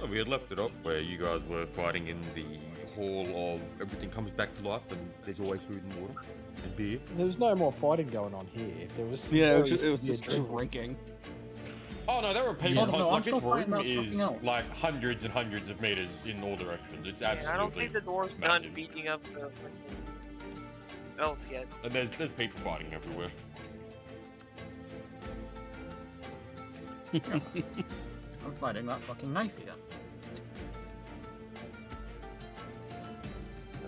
Oh, we had left it off where you guys were fighting in the hall of everything comes back to life, and there's always food and water and beer. There's no more fighting going on here. There was some Yeah, very it was severe just drinking. drinking. Oh no, there were people. Oh, no, I'm like this still fighting room about is something else. like hundreds and hundreds of meters in all directions. It's absolutely. Yeah, I don't think the dwarf's done massive. beating up the elf yet. And there's people fighting everywhere. I'm fighting that fucking knife here.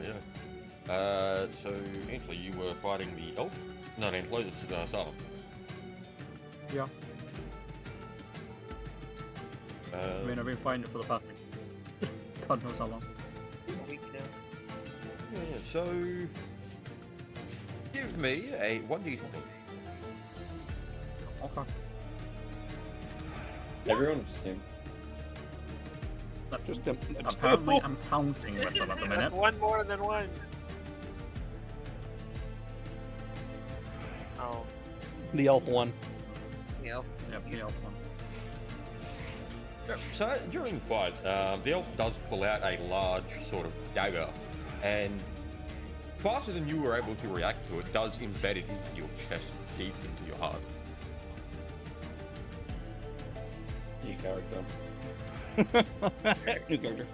Yeah. So Antley, you were fighting the elf? Not Antley, it's Salem. Yeah. Uh, I mean, I've been fighting it for the past God knows how long. A week now. yeah. So give me a 1d20. Okay. Everyone just him. Just Apparently, I'm counting myself at the minute. One more than one. Oh, the elf one. yeah. Yep, the elf one. Yep. So during the fight, the elf does pull out a large sort of dagger, and faster than you were able to react to it, does embed it into your chest, deep into your heart. New character. New character.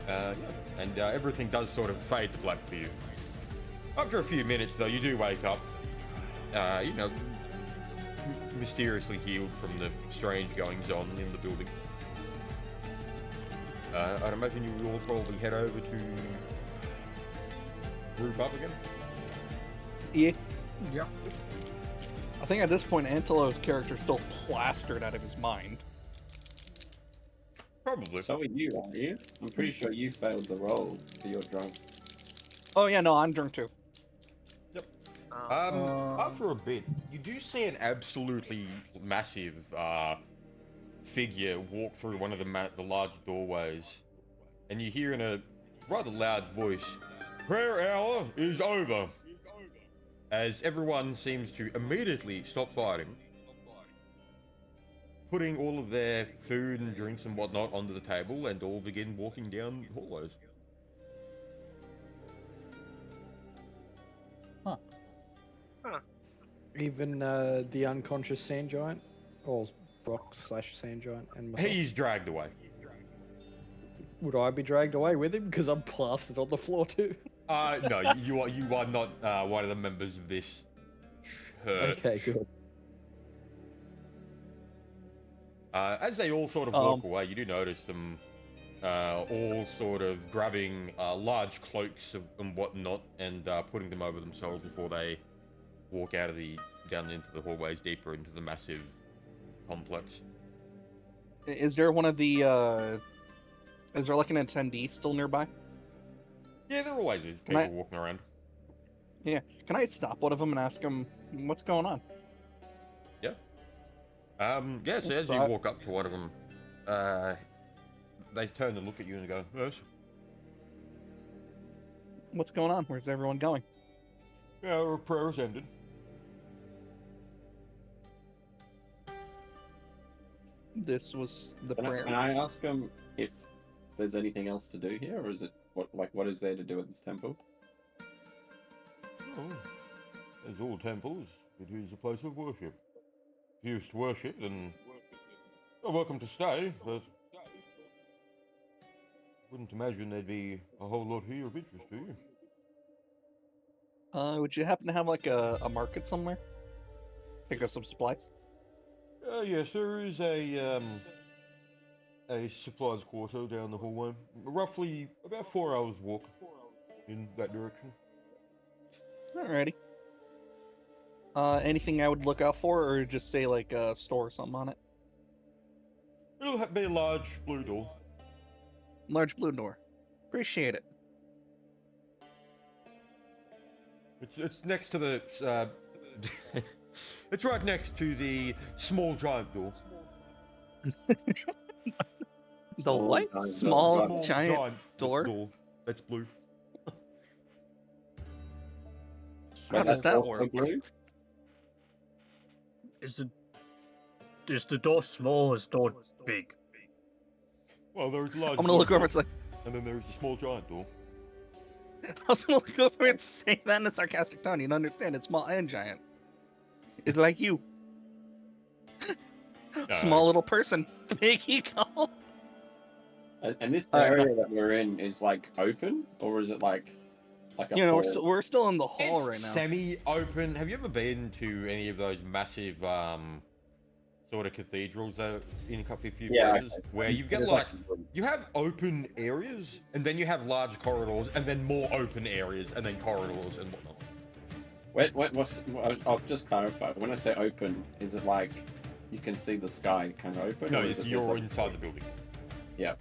Yeah. And everything does sort of fade to black for you. After a few minutes, though, you do wake up, mysteriously healed from the strange goings-on in the building. I'd imagine you will probably head over to group up again. Yeah. Yeah. I think at this point, Antelo's character's still plastered out of his mind. Probably. So are you, aren't you? I'm pretty sure you failed the roll for your drunk. Oh yeah, no, I'm drunk too. After a bit, you do see an absolutely massive figure walk through one of the large doorways, and you hear in a rather loud voice, "Prayer hour is over." As everyone seems to immediately stop fighting, putting all of their food and drinks and whatnot onto the table, and all begin walking down hallways. Even the unconscious sand giant, or rock/sand giant, and myself. He's dragged away. Would I be dragged away with him because I'm plastered on the floor too? No, you are not one of the members of this church. Okay, good. As they all sort of walk away, you do notice them all sort of grabbing large cloaks and whatnot, and putting them over themselves before they walk out of down into the hallways deeper into the massive complex. Is there one of the? Is there like an attendee still nearby? Yeah, there always is Can people I- walking around. Yeah. Can I stop one of them and ask him what's going on? Yeah, so as you Right. walk up to one of them, they turn to look at you and go, "Yes, What's going on? Where's everyone going? yeah, our prayers ended." This was the Can prayer. I ask him if there's anything else to do here, or is it what is there to do at this temple? Oh, as all temples, it is a place of worship. If you wish to worship, then you're welcome to stay, but wouldn't imagine there'd be a whole lot here of interest to you. Would you happen to have like a market somewhere? Pick up some supplies. Yes, there is a supplies quarter down the hallway. Roughly about 4 hours walk in that direction. Alrighty. Anything I would look out for, or just say like a store or something on it? It'll be a large blue door. Large blue door. Appreciate it. It's next to the it's right next to the small giant door. The what? giant Small door. giant door? That's blue. How does That's that also work? blue? Is the Is the door small or is the door big? Well, there's a large. I'm gonna look over and say, and then there's a small giant door. I was gonna look over and say that in a sarcastic tone. You don't understand, it's small and giant. It's like you. No. Small little person, big ego. And this Alright, area that we're in is like open, or is it like a You know, hall? we're still in the hall It's right now. semi-open. Have you ever been to any of those massive sort of cathedrals in a few Yeah, places where you've got There's like you have open areas and then you have large corridors and then more open areas and then corridors and whatnot. I'll just clarify. When I say open, is it like you can see the sky kind of open? No, or is it you're just like- inside the building. Yeah.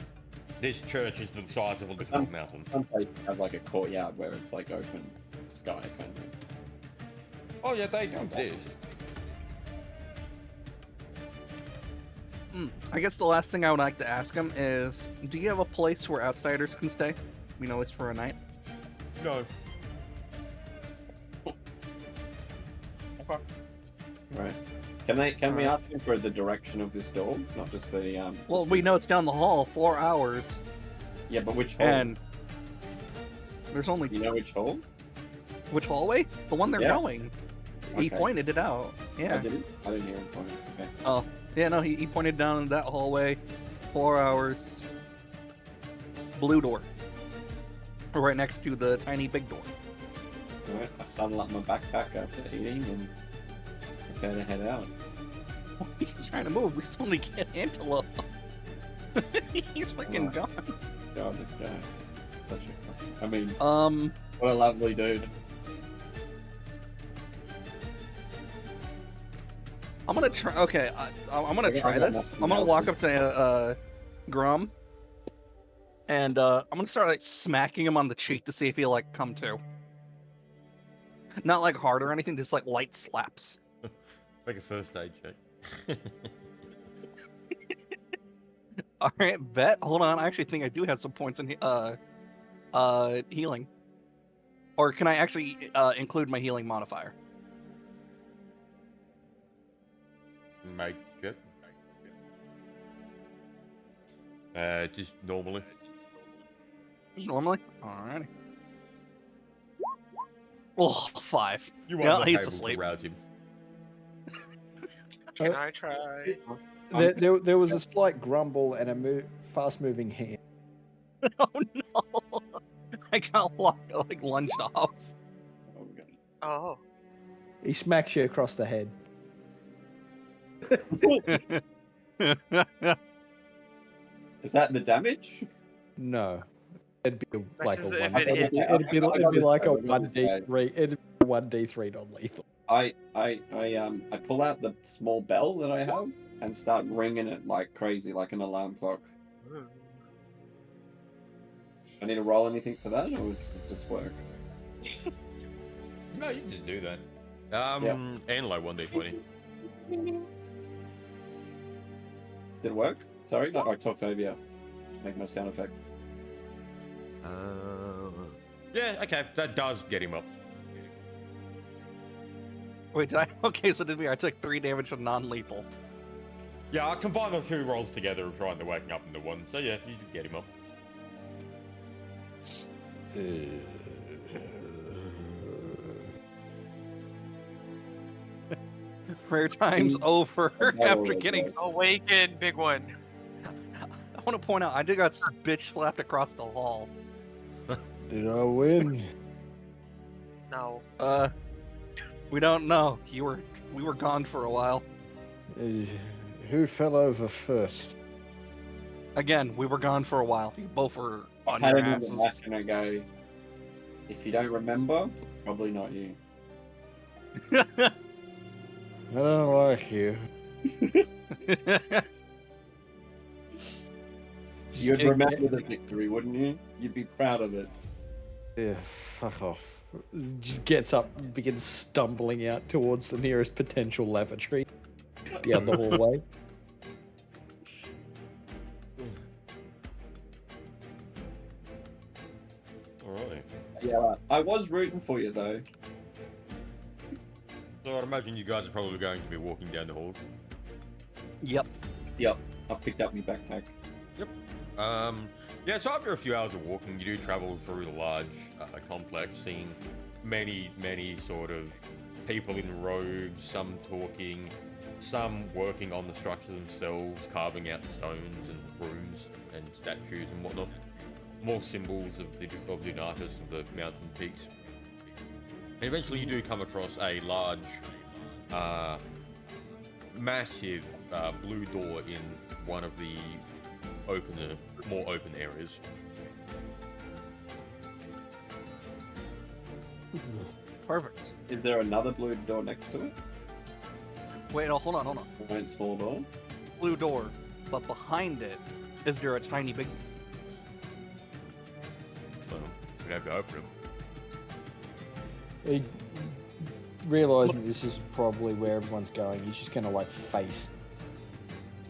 This church is the size of a little mountain. Some places have like a courtyard where it's like open sky kind of. Oh yeah, they do exist. I guess the last thing I would like to ask him is, do you have a place where outsiders can stay? You know, it's for a night. No. Right. Can we ask him for the direction of this door, not just the Well, we know it's down the hall, 4 hours, Yeah, but which hall? and there's only You know which hall? which hallway? The one they're Yeah. going. He Okay. pointed it out. I Yeah. didn't hear him point. Okay. Oh, yeah. No, he pointed down that hallway. 4 hours. Blue door. Right next to the tiny big door. Alright, I saddle up my backpack after eating and prepare to head out. He's trying to move. We still need to get Antelope. He's fucking Oh. gone. God, this guy. Such a. I mean, Um. what a lovely dude. I'm gonna try. Okay, I'm gonna I try got this. nothing I'm gonna else. walk up to Grum, and I'm gonna start like smacking him on the cheek to see if he'll like come to. Not like hard or anything, just like light slaps. Make a first aid check. All right, bet. Hold on. I actually think I do have some points in healing. Or can I actually include my healing modifier? Make it. Just normally. Just normally. Alrighty. Oh, 5. You Yeah, are he's able asleep. to rouse him. Can I try? There was a slight grumble and a fast-moving hand. Oh no! I got like lunged off. Oh, God. Oh. He smacks you across the head. Is that the damage? No, it'd be like a Versus if one. it hit- It'd be like a I got this guy. 1d3. It'd be 1d3 non-lethal. I pull out the small bell that I have and start ringing it like crazy, like an alarm clock. Hmm. I need to roll anything for that, or does it just work? No, you can just do that. Yeah. Anlo 1d20. Did it work? Sorry, no, I talked over you. Just make no sound effect. Yeah, okay, that does get him up. Wait, did I? Okay, so did we? I took 3 damage from non-lethal. Yeah, I'll combine the 2 rolls together of trying to wake him up into one. So yeah, you should get him up. Rare times over after getting. Awaken, big one. I want to point out, I did got bitch slapped across the hall. Did I win? No. We don't know. We were gone for a while. Who fell over first? Again, we were gone for a while. You both were on I your had it in the back asses. and I go, if you don't remember, probably not you. I don't like you. You'd Yeah, remember the victory, wouldn't you? You'd be proud of it. Yeah, fuck off. Gets up and begins stumbling out towards the nearest potential lavatory down the hallway. Alright. Yeah, I was rooting for you though. So I'd imagine you guys are probably going to be walking down the hall. Yep. Yep. I picked up my backpack. Yeah, so after a few hours of walking, you do travel through the large complex, seeing many sort of people in robes, some talking, some working on the structure themselves, carving out stones and rooms and statues and whatnot. More symbols of the Donatus of the mountain peaks. And eventually you do come across a large, massive blue door in one of the more open areas. Perfect. Is there another blue door next to it? Wait, no, hold on. One small door? Blue door, but behind it, is there a tiny big? So we'd have to open them. Realizing this is probably where everyone's going, he's just gonna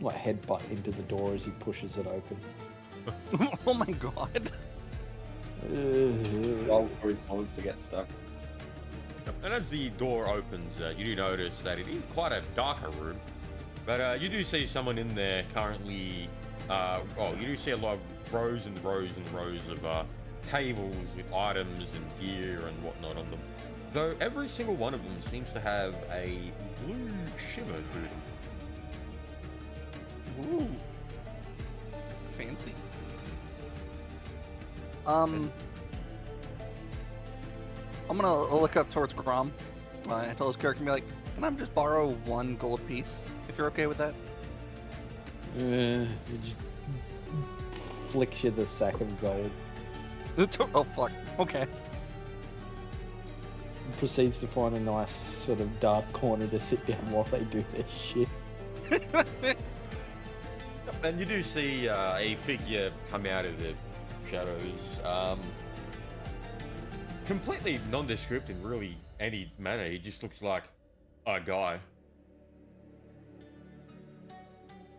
headbutt into the door as he pushes it open. Oh my god. Roll for his bullets to get stuck. And as the door opens, you do notice that it is quite a darker room. But you do see someone in there currently. You do see a lot of rows and rows and rows of tables with items and gear and whatnot on them. Though every single one of them seems to have a blue shimmer to them. Ooh. Fancy. I'm gonna look up towards Grom and tell his character and be like, can I just borrow 1 gold piece, if you're okay with that? He just flicks you the sack of gold. Oh fuck. Okay. Proceeds to find a nice sort of dark corner to sit down while they do their shit. And you do see a figure come out of the shadows. Completely nondescript in really any manner. He just looks like a guy.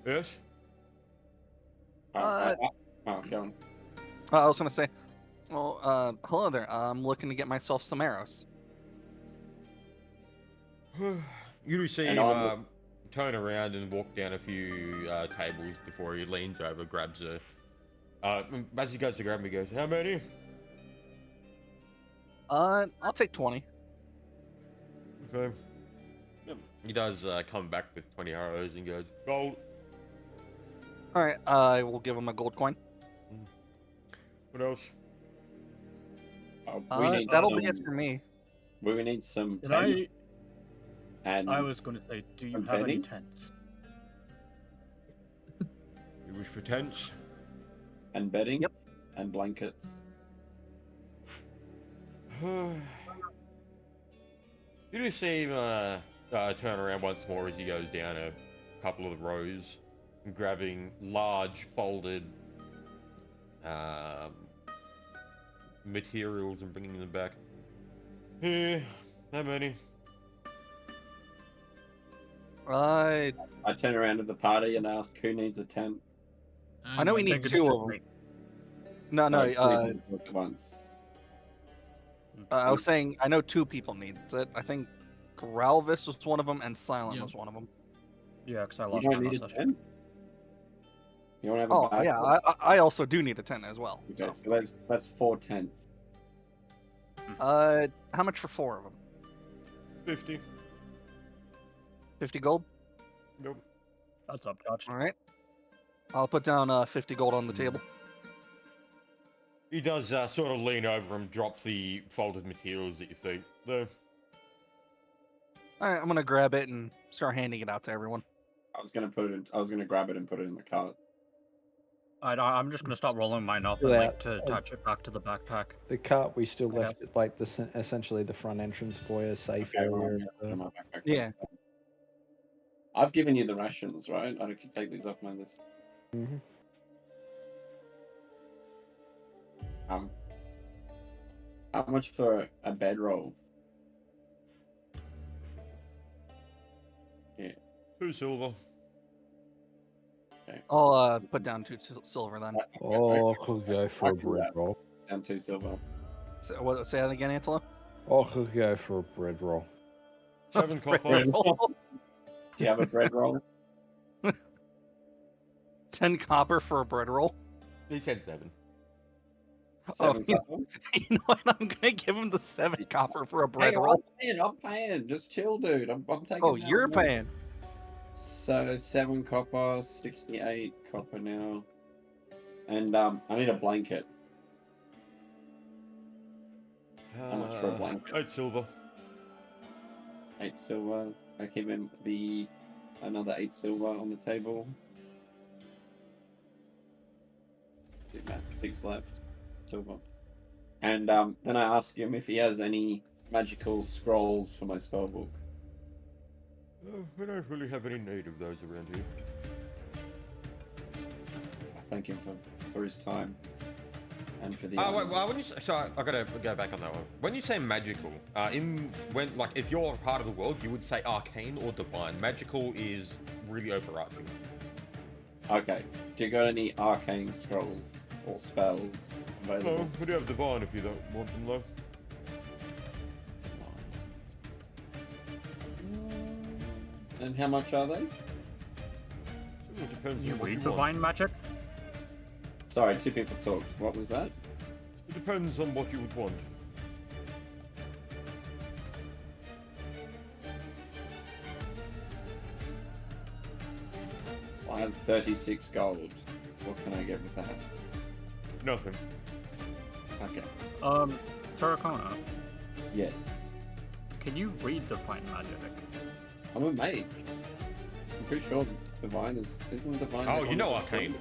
Yes? Go on. I was gonna say, well, hello there. I'm looking to get myself some arrows. You do see And him turn around and walk down a few tables before he leans over, grabs a... as he goes to grab him, he goes, how many? I'll take 20. Okay. Yep. He does come back with 20 arrows and goes, gold. All right, I will give him a gold coin. What else? That'll be it for me. We need some Can tent. And I was going to say, do you and have any bedding? tents? You wish for tents? and bedding. Yep. And blankets. You do see him turn around once more as he goes down a couple of the rows, grabbing large folded materials and bringing them back. Here, how many? I I turn around to the party and ask who needs a tent. I know we need think it's 2 just of them. me. No, Three people talk at once. I was saying I know 2 people need it. I think Gralvis was one of them and Silent Yeah. was one of them. Yeah, because I You lost my don't need last a session. tent? You don't have a Oh bag? yeah, I also do need a tent as well. Okay, So. so that's 4 tents. How much for 4 of them? 50. 50 gold. Nope. That's upcharged. All right. I'll put down 50 gold on the table. He does sort of lean over and drops the folded materials at your feet. There. All right, I'm gonna grab it and start handing it out to everyone. I was gonna grab it and put it in the cart. I'm just going to start rolling mine up and like to attach it back to the backpack. The cart we still Yeah. left at like essentially the front entrance foyer, safe Okay, well, area. I'm gonna put my backpack Yeah. on. I've given you the rations, right? I can take these off my list. Mhm. How much for a bedroll? 2 silver. I'll put down 2 silver then. Oh, I could go for I a can do bread that. roll. And 2 silver. Say that again, Antela. Oh, I could go for a bread roll. 7 copper. Do you have a bread roll? 10 copper for a bread roll. He said 7. Seven you- copper. You know what? I'm gonna give him the 7 copper for a bread Hey, roll. I'm paying. Just chill, dude. I'm taking. Oh, that you're money. paying. So 7 copper, 68 copper now, and I need a blanket. How much for a blanket? 8 silver. 8 silver. I give him another 8 silver on the table. Do that. 6 left. Silver. And then I ask him if he has any magical scrolls for my spellbook. We don't really have any need of those around here. I thank him for his time and for the. Well, when you so I gotta go back on that one. When you say magical, if you're part of the world, you would say arcane or divine. Magical is really overarching. Okay. Do you got any arcane scrolls or spells available? No, we do have divine if you don't want them though. And how much are they? It depends You on what read you want. divine magic? Sorry, 2 people talked. What was that? It depends on what you would want. I have 36 gold. What can I get with that? Nothing. Okay. Tarakona, Yes. can you read divine magic? I'm a mage. I'm pretty sure divine isn't divine. Oh, you know the arcane.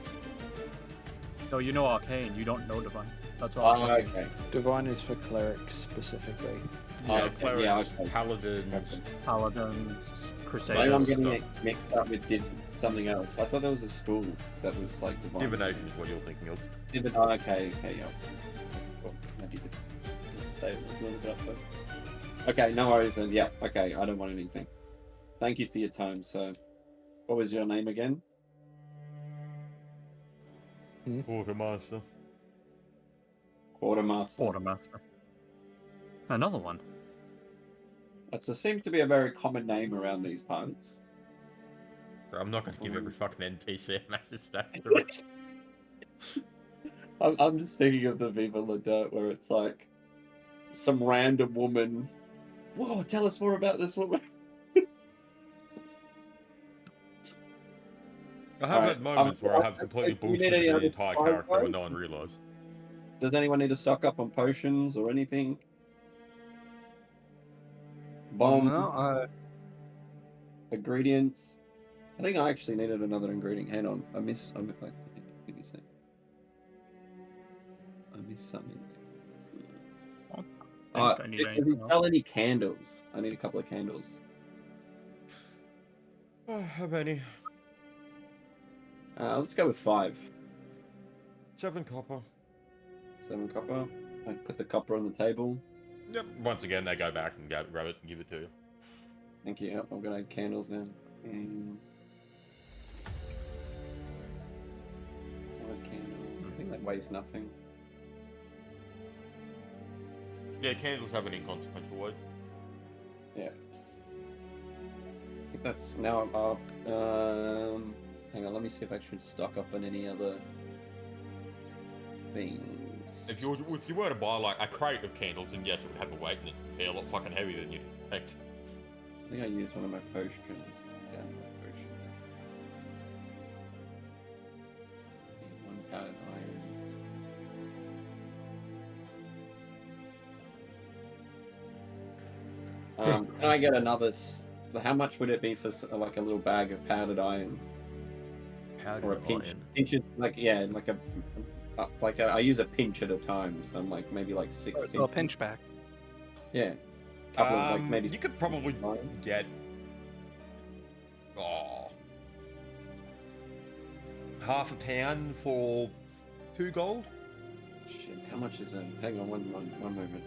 No, you know arcane, you don't know divine. That's Oh, all. I'm okay. Divine is for clerics specifically. Oh, Yeah, okay, clerics, yeah, okay. paladins. Paladins, crusaders. Maybe I'm getting stuff. it mixed up with something else. I thought there was a school that was like divine. Divination is what you're thinking of. Oh, okay, yeah. Well, maybe you could say it a little bit up there. Okay, no worries then. Yeah, okay, I don't want anything. Thank you for your time, sir. What was your name again? Quartermaster. Quartermaster. Quartermaster. Another one. That seems to be a very common name around these parts. I'm not gonna give every fucking NPC a massive stack to it. I'm just thinking of the Viva La Dirt where it's like some random woman. Whoa, tell us more about this woman. I have Alright, had moments where I have completely if you need any bullshitted the other entire supplies, character guys? and no one realised. Does anyone need to stock up on potions or anything? Bomb No, ingredients. I think I actually needed another ingredient. Hang on, I missed something. Give me a sec. I missed something. I think I need Does he anything else. sell any candles? I need a couple of candles. How many? Let's go with 5. 7 copper. 7 copper. I put the copper on the table. Yep. Once again, they go back and grab it and give it to you. Thank you. Yep, I'm gonna add candles now. More candles. I think that weighs nothing. Yeah, candles have an inconsequential weight. I think that's now I'm up. Hang on, let me see if I should stock up on any other things. If you were to buy like a crate of candles, then yes, it would have a weight and it'd be a lot fucking heavier than you'd expect. I think I used one of my potions. Yeah, my potion. One powdered iron. Can I get another? How much would it be for like a little bag of powdered iron or a pinch? Pinch it like I use a pinch at a time, so I'm like maybe like 6 a pinch back. Yeah, couple of like maybe. You could probably iron. get half a pound for 2 gold. Shit, how much is it? Hang on one moment.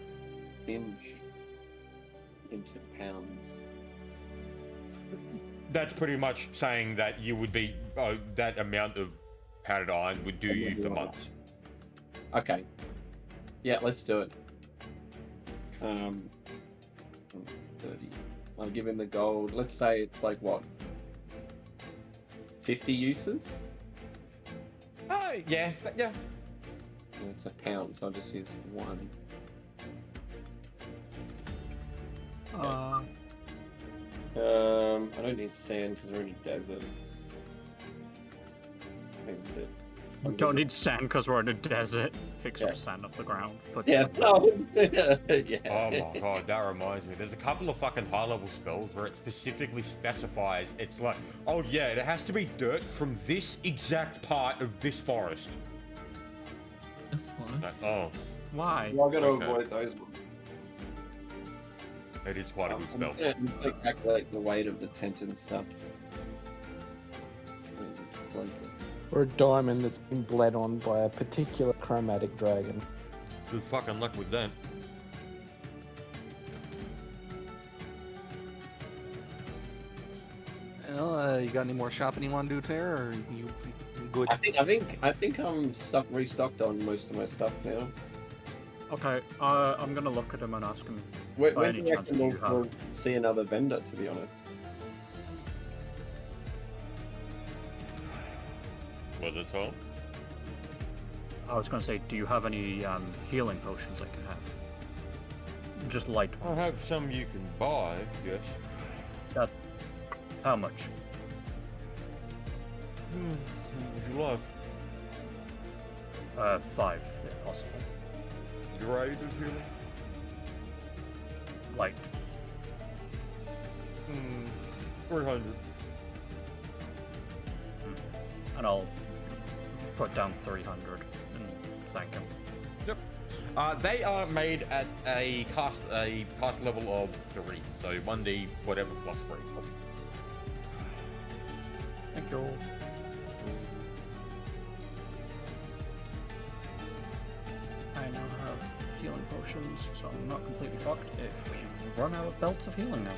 Pinch into pounds. That's pretty much saying that you would be that amount of powdered iron would do you for months. Okay. Yeah, let's do it. 30. I'll give him the gold. Let's say it's like what? 50 uses? Yeah, yeah. It's a pound, so I'll just use 1. Uh, I don't need sand because we're in a desert. I think that's it. we don't need sand because we're in a desert. Pick some Yeah. sand off the ground. Put Yeah, some- no. Oh Yeah. my god, that reminds me. There's a couple of fucking high-level spells where it specifically specifies it's like, oh yeah, it has to be dirt from this exact part of this forest. Like, oh, Why? Well, I gotta Okay. avoid those ones. it is quite a good spell. Yeah, like calculate the weight of the tent and stuff. Or a diamond that's been bled on by a particular chromatic dragon. Good fucking luck with that. Well, you got any more shopping you want to do, Tara, or you good? I think I'm restocked on most of my stuff now. Okay, I'm gonna look at him and ask him. When By do any you chance reckon do you have- we'll see another vendor, to be honest? Was it all? I was gonna say, do you have any healing potions I can have? Just light I ones. have some you can buy, yes. How much? Would you like? 5, if possible. Grade of healing? Light. 300. And I'll put down 300 and thank him. They are made at a cast level of 3, so 1d whatever plus 3. Thank you. I now have healing potions, so I'm not completely fucked if we run out of belts of healing now.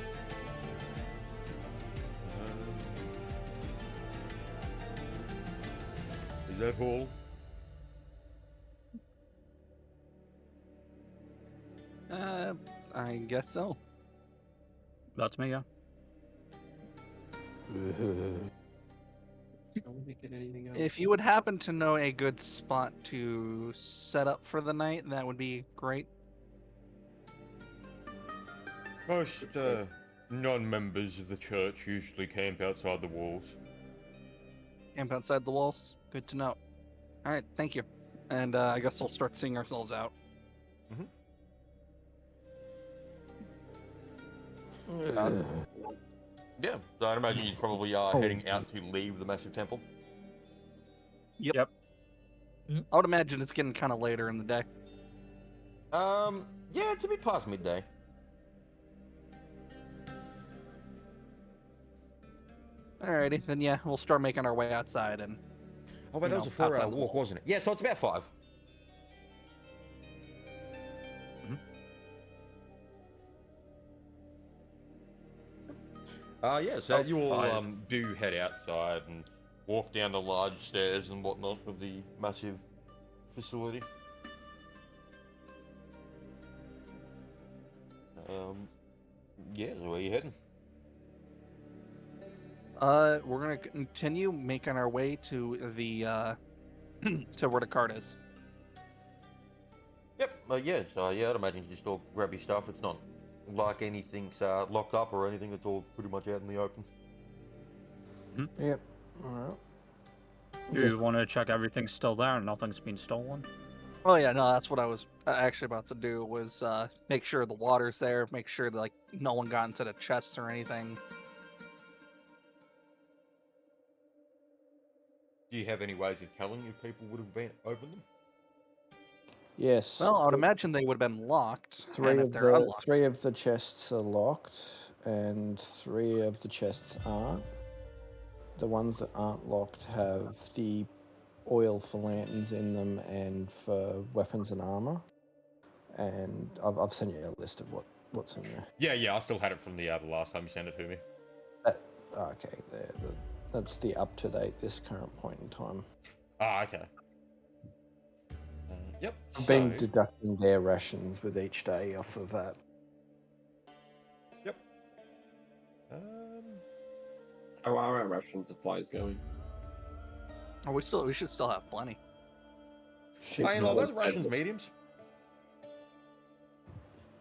Is that all? I guess so. That's me, yeah. If you would happen to know a good spot to set up for the night, that would be great. Most non-members of the church usually camp outside the walls. Camp outside the walls. Good to know. All right, thank you. And I guess we'll start seeing ourselves out. Yeah, so I'd imagine you probably are heading out to leave the massive temple. Yep. I would imagine it's getting kind of later in the day. Yeah, it's a bit past midday. Alrighty, then yeah, we'll start making our way outside and Oh, wait, You that was a know, 4-hour outside the walk, walls. wasn't it? Yeah, so it's about 5. Yeah, so About you all 5. do head outside and walk down the large stairs and whatnot of the massive facility. Yeah, so where are you heading? we're gonna continue making our way to the to where the cart is. Yep, yeah, so yeah, I'd imagine you just all grab your stuff. It's not like anything's locked up or anything. It's all pretty much out in the open. Yep. Alright. Do you want to check everything's still there and nothing's been stolen? Oh yeah, no, that's what I was actually about to do was make sure the water's there, make sure that like no one got into the chests or anything. Do you have any ways of telling if people would have been opened them? Yes. Well, I would imagine they would have been locked. Three and if of they're the unlocked, 3 of the chests are locked, and 3 of the chests aren't. The ones that aren't locked have the oil for lanterns in them and for weapons and armor. And I've sent you a list of what's in there. Yeah, I still had it from the last time you sent it to me. Okay, that's the up to date this current point in time. Ah, okay. Yep. I've been so- deducting their rations with each day off of that. How are our ration supplies going? oh, we should still have plenty. Sheep Hey, and are those goat. Russians mediums?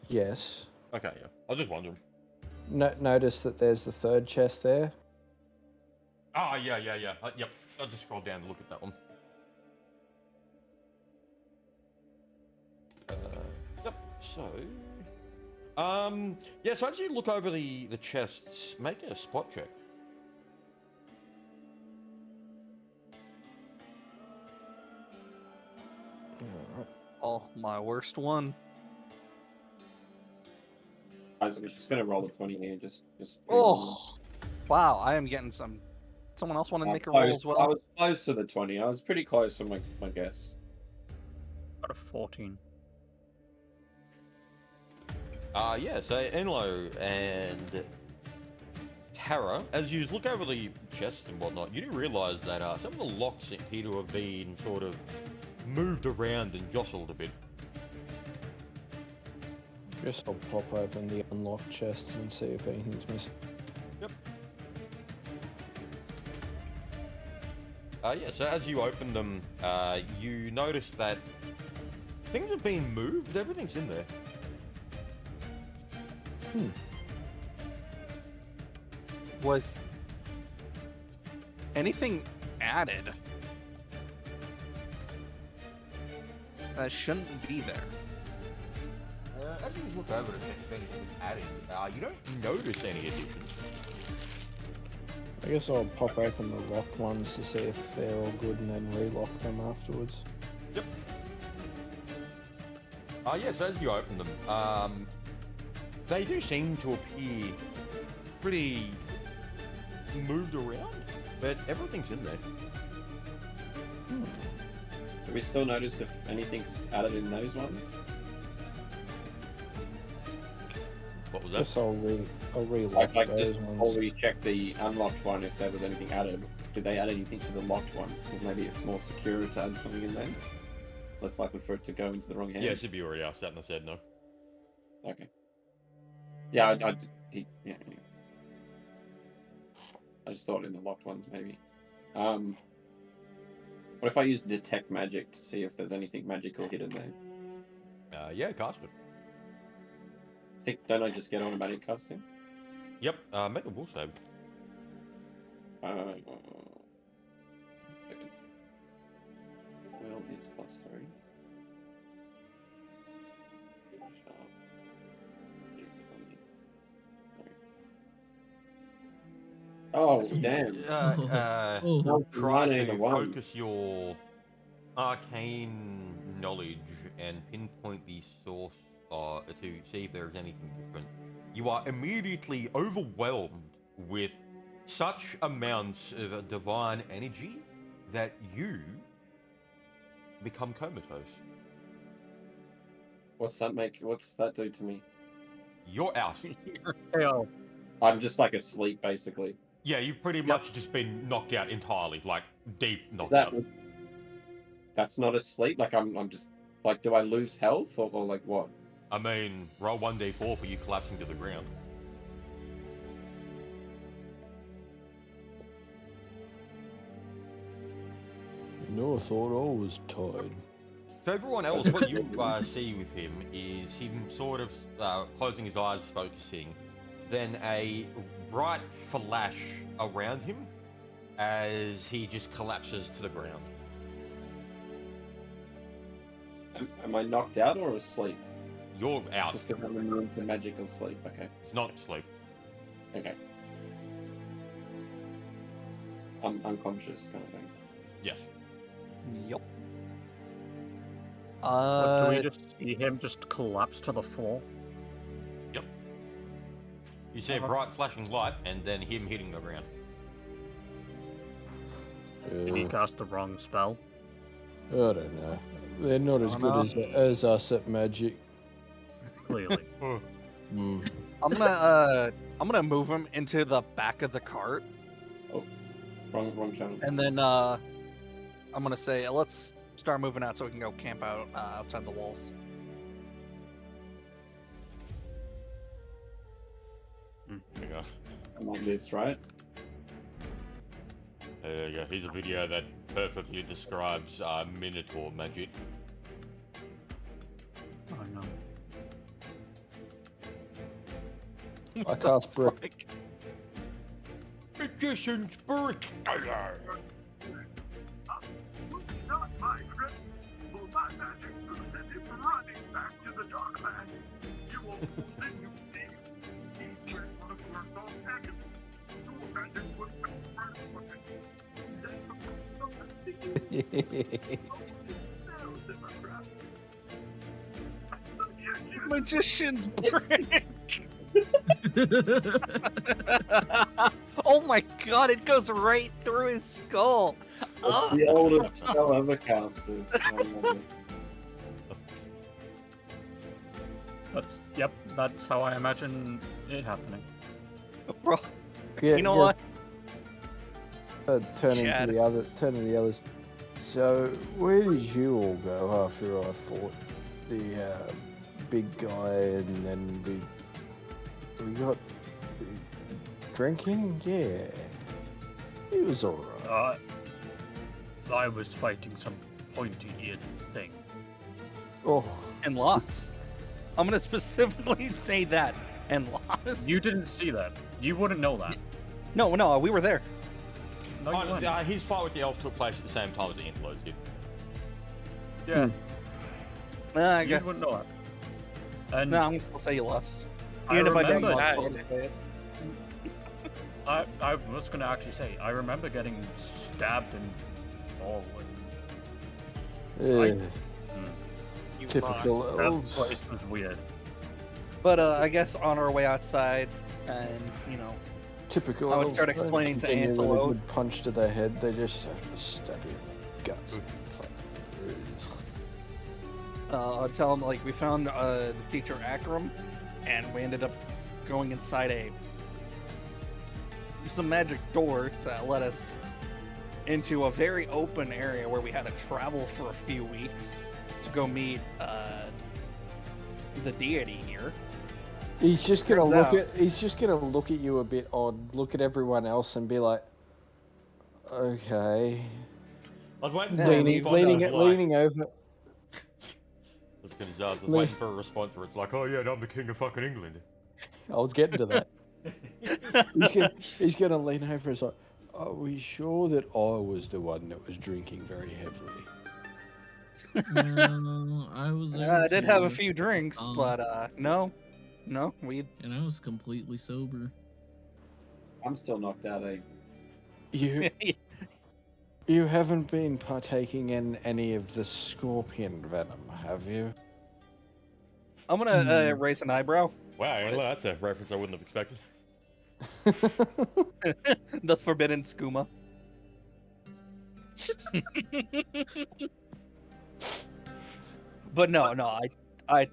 Yes. Okay, yeah. I was just wondering. Notice that there's the third chest there. Ah, yeah. Yep. I'll just scroll down to look at that one. Yep. So, yeah. So as you look over the chests, make a spot check. Alright. Oh, my worst one. I was just gonna roll a 20 here. Just. Oh, wow! I am getting some. Someone else want to make a roll close. as I well? was close to the 20. I was pretty close on my guess. Got a 14. Yeah. So Enlo and Tara, as you look over the chests and whatnot, you do realise that some of the locks appear to have been sort of moved around and jostled a bit. Guess I'll pop open the unlocked chest and see if anything's missing. Yep. Yeah, so as you open them, you notice that things have been moved. Everything's in there. Was anything added that shouldn't be there? As you look over to see if anything's added, you don't notice any additions. I guess I'll pop open the locked ones to see if they're all good and then relock them afterwards. Yep. Yeah, so as you open them, they do seem to appear pretty moved around, but everything's in there. Do we still notice if anything's added in those ones? What was that? Guess I'll relock Like those just ones. before we check the unlocked one, if there was anything added, did they add anything to the locked ones? Because maybe it's more secure to add something in there. Less likely for it to go into the wrong hands. Yeah, Sibiria sat and said no. Okay. Yeah, yeah. I just thought in the locked ones maybe. What if I use detect magic to see if there's anything magical hidden there? Yeah, cast it. Don't I just get automatic casting? Yep, make a will save. Well, it's +3. Oh, damn. Try Nine to and a one. focus your arcane knowledge and pinpoint the source to see if there is anything different. You are immediately overwhelmed with such amounts of divine energy that you become comatose. What's that do to me? You're out. Hell. I'm just like asleep, basically. Yeah, you've pretty much just been knocked out entirely, like deep Is knocked that? out. That's not asleep. Like I'm just like, do I lose health or like what? I mean, roll 1d4 for you collapsing to the ground. No, I thought I was tired. So everyone else, what you see with him is him sort of closing his eyes, focusing, then a bright flash around him as he just collapses to the ground. Am I knocked out or asleep? You're out. Just because I'm immune to magical sleep. Okay. It's not sleep. Okay. I'm unconscious, kind of thing. Yes. Yep. Do we just see him just collapse to the floor? Yep. You see a bright flashing light and then him hitting the ground. Did he cast the wrong spell? I don't know. They're not as good as us at magic. Clearly. Mm. I'm gonna move him into the back of the cart, Wrong channel. and then I'm gonna say let's start moving out so we can go camp out outside the walls. There you go. Like this, right? There you go. Here's a video that perfectly describes Minotaur magic. Oh no. I cast brick. Magician's brick. Not my grip. For my magic to send him running back to the dark land. You will then you see. Each one of your thoughts happens. Your magic was first weapon. Then Magician's brick. Oh my god, it goes right through his skull. It's the oldest spell ever casted. That's how I imagine it happening. Bro, Yeah, you know yeah. what? Turning Chad. to the others. So, where did you all go after I fought the big guy, and then we got drinking? Yeah, he was alright. I was fighting some pointy-eared thing. Oh, And lost. I'm gonna specifically say that. And lost. You didn't see that. You wouldn't know that. No, we were there. No, you weren't. His fight with the elf took place at the same time as the Antelope did. Yeah, I you guess. wouldn't know that. And No, I'm gonna say you lost. I Even if I don't remember know that. what to say it. I was gonna actually say, I remember getting stabbed and falling. yeah, You typical lost. That elves. place was weird. But I guess on our way outside, and you know, Typical I would elves. start don't explaining to continue with a Antelope. good punch to their head. They just have to stab you in the guts. Fuck. I'll tell him like we found the teacher Akram, and we ended up going inside some magic doors that led us into a very open area where we had to travel for a few weeks to go meet the deity here. He's just gonna Turns look out- at. He's just gonna look at you a bit odd. Look at everyone else and be like, "Okay." I was waiting Yeah, for a we- response. Leaning, I was like- leaning over. I was waiting for a response where it's like, oh yeah, I'm the king of fucking England. I was getting to that. He's gonna lean over and say, "Are we sure that I was the one that was drinking very heavily?" No, I was there. I did have a too. few drinks, but no, we And I was completely sober. I'm still knocked out. You haven't been partaking in any of the scorpion venom, have you? I'm gonna raise an eyebrow. Wow, that's a reference I wouldn't have expected. The forbidden skooma. But no, I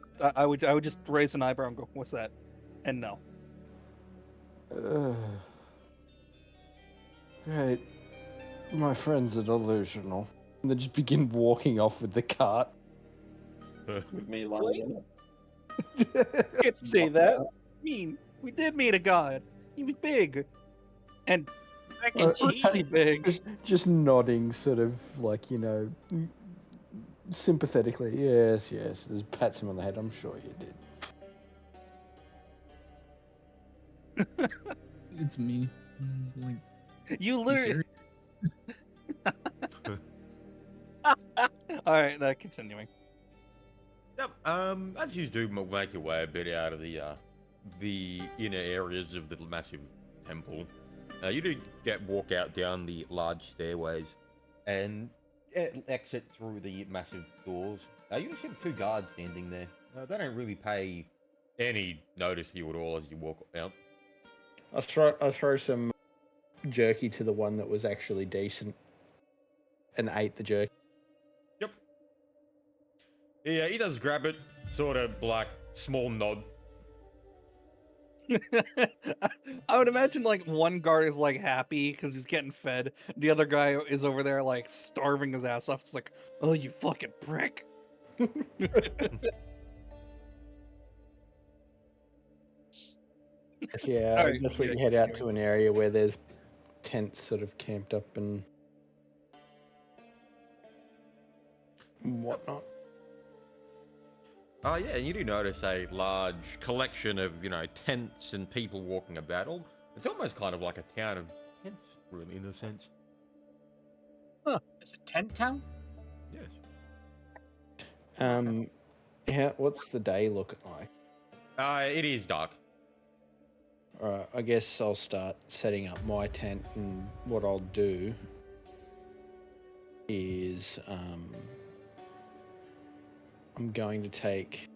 would just raise an eyebrow and go, "What's that?" And no. Right. My friends are delusional. And they just begin walking off with the cart. With me lying in it. Can't say that. Mean. We did meet a god. He was big. And Mac Uh, and cheese. really big. Just nodding, sort of like, sympathetically. Yes, yes. Just pats him on the head. I'm sure you did. It's me. Like, You you literally. serious? Alright, continuing. Yep. As you do make your way a bit out of the inner areas of the massive temple, you do walk out down the large stairways and exit through the massive doors. You can see the two guards standing there. They don't really pay any notice to you at all as you walk out. I throw some jerky to the one that was actually decent and ate the jerky. Yep. Yeah, he does grab it, sort of like small nod. I would imagine like one guard is like happy because he's getting fed. The other guy is over there like starving his ass off. It's like, oh, you fucking prick. Yeah, Alright, that's where yeah, you head out anyway. to an area where there's tents sort of camped up and whatnot. Oh yeah, and you do notice a large collection of, tents and people walking about. It's almost kind of like a town of tents, really, in a sense. It's a tent town? Yes. What's the day looking like? It is dark. Alright, I guess I'll start setting up my tent, and what I'll do is I'm going to take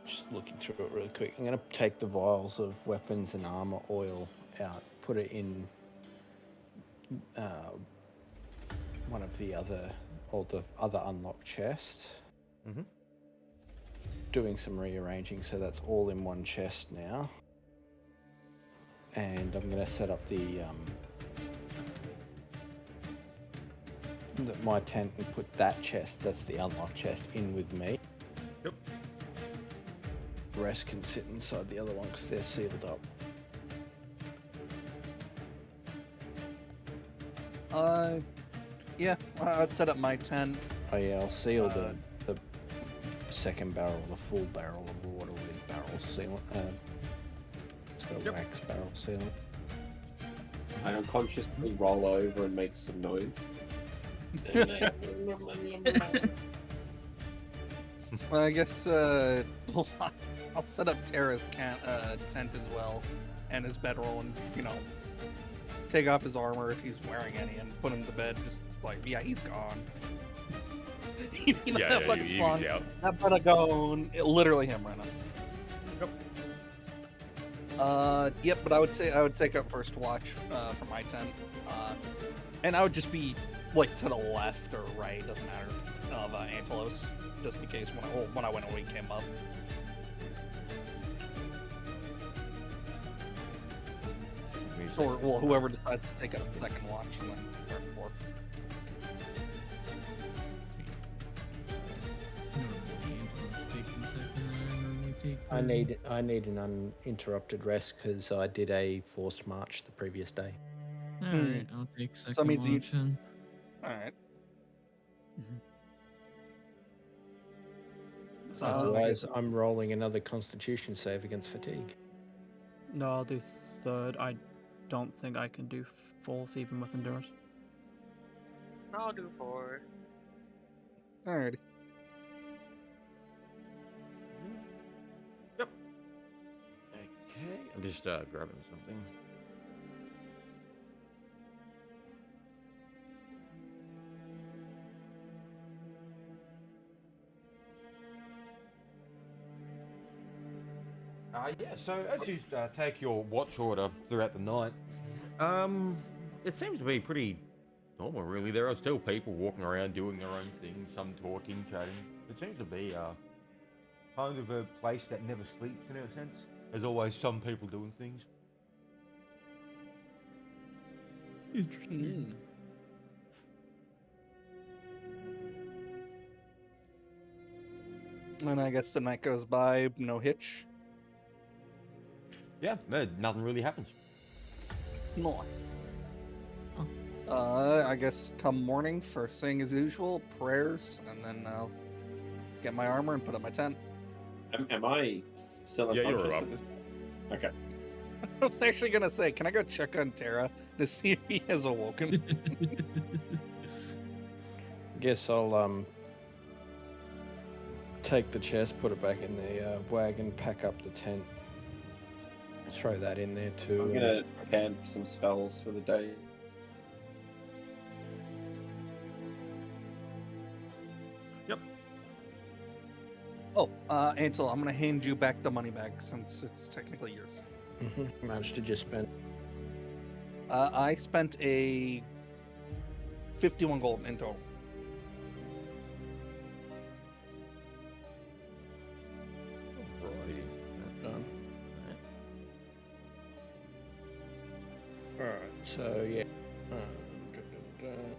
just looking through it really quick. I'm going to take the vials of weapons and armor oil out, put it in one of the other unlocked chests. Mm-hmm. Doing some rearranging, so that's all in one chest now. And I'm going to set up my tent and put that chest, that's the unlocked chest, in with me. Yep. The rest can sit inside the other one because they're sealed up. Yeah, I'd set up my tent. Oh yeah, I'll seal the second barrel, the full barrel of water with barrel sealant. It's got a wax barrel sealant. I unconsciously roll over and make some noise. Well, I guess I'll set up Terra's tent as well, and his bedroll, and take off his armor if he's wearing any, and put him to bed. Just like, yeah, he's gone. That fucking song. That better go. Literally him right now. Yep, but I would say I would take up first watch for my tent, and I would just be like to the left or right, doesn't matter, of Antelos, just in case when I went away came up. Or well, whoever decides to take up second watch and then third and fourth. I need an uninterrupted rest because I did a forced march the previous day. Alright, I'll take second So that means you- watch then. Alright. So Otherwise, I'm rolling another Constitution save against fatigue. No, I'll do third. I don't think I can do fourth even with endurance. I'll do 4. Alright. Okay, I'm just grabbing something. Yeah, so as you take your watch order throughout the night, it seems to be pretty normal, really. There are still people walking around doing their own thing, some talking, chatting. It seems to be kind of a place that never sleeps, in a sense. There's always some people doing things. Interesting. And I guess the night goes by, no hitch. Yeah, no, nothing really happens. Nice. I guess come morning, first thing as usual, prayers, and then I'll get my armor and put up my tent. Am I still Yeah, unconscious you're at up. this? Okay. I was actually gonna say, can I go check on Terra to see if he has awoken? Guess I'll take the chest, put it back in the wagon, pack up the tent, throw that in there too. I'm gonna prepare some spells for the day. Oh, Antel, I'm gonna hand you back the money bag since it's technically yours. How much did you spend? I spent a 51 gold in total. Done. Alright, so yeah. Dun, dun, dun.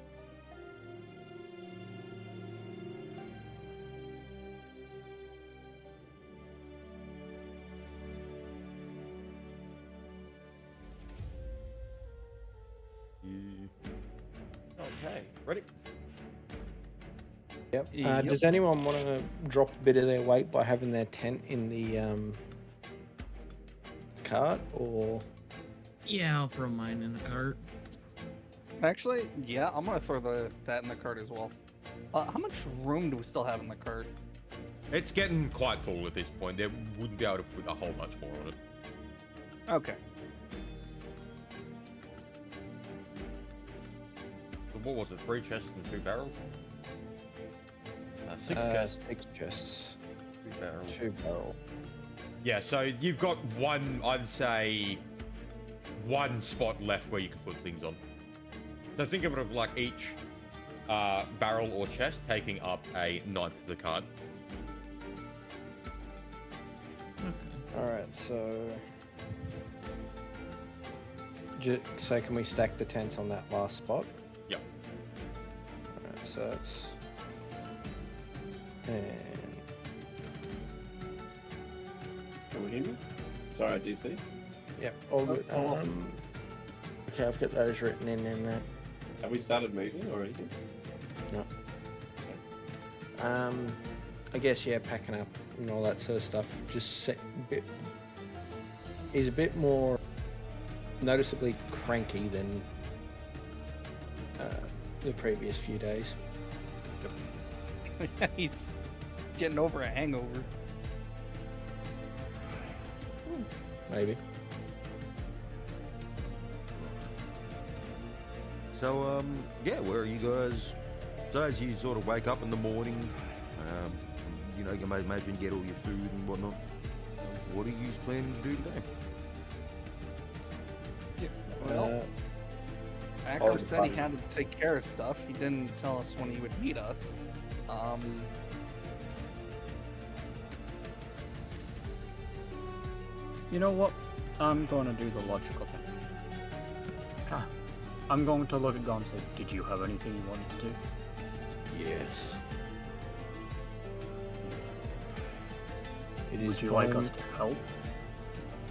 Okay, ready? Yep. Yep. Does anyone want to drop a bit of their weight by having their tent in the cart, or Yeah, I'll throw mine in the cart. Actually, yeah, I'm gonna throw that in the cart as well. How much room do we still have in the cart? It's getting quite full at this point. They wouldn't be able to put a whole bunch more on it. Okay. So what was it? 3 chests and 2 barrels? 6 chests, 6 chests, 2 barrels. 2 barrel. Yeah, so you've got one, I'd say, one spot left where you can put things on. So think of it of like each barrel or chest taking up a ninth of the cart. All right, so so can we stack the tents on that last spot? Yep. All right, so that's and Can we hear me? Sorry, DC. yep, all good. Okay, I've got those written in there. Have we started moving or anything? No. I guess yeah, packing up and all that sort of stuff. Just he's a bit more noticeably cranky than the previous few days. He's getting over a hangover. Maybe. So, yeah, where are you guys? So as you sort of wake up in the morning, you know, you may imagine get all your food and whatnot. What are you planning to do today? Well, Akram said he had to take care of stuff. He didn't tell us when he would meet us. You know what? I'm going to do the logical thing. I'm going to look at Gon and say, did you have anything you wanted to do? Yes. It Would is you time, like us to help?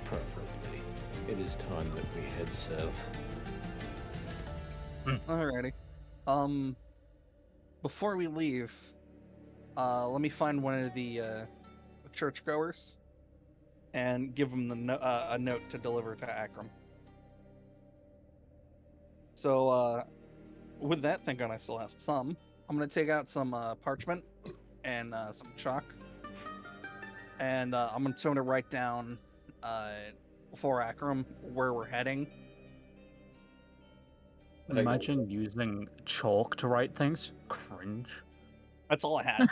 preferably. It is time that we head south. Alrighty. Before we leave, let me find one of the churchgoers and give him a note to deliver to Akram. So, with that thinking, I still have some. I'm gonna take out some parchment and some chalk, and I'm gonna write down for Akram where we're heading. Imagine using chalk to write things. Cringe. That's all I had.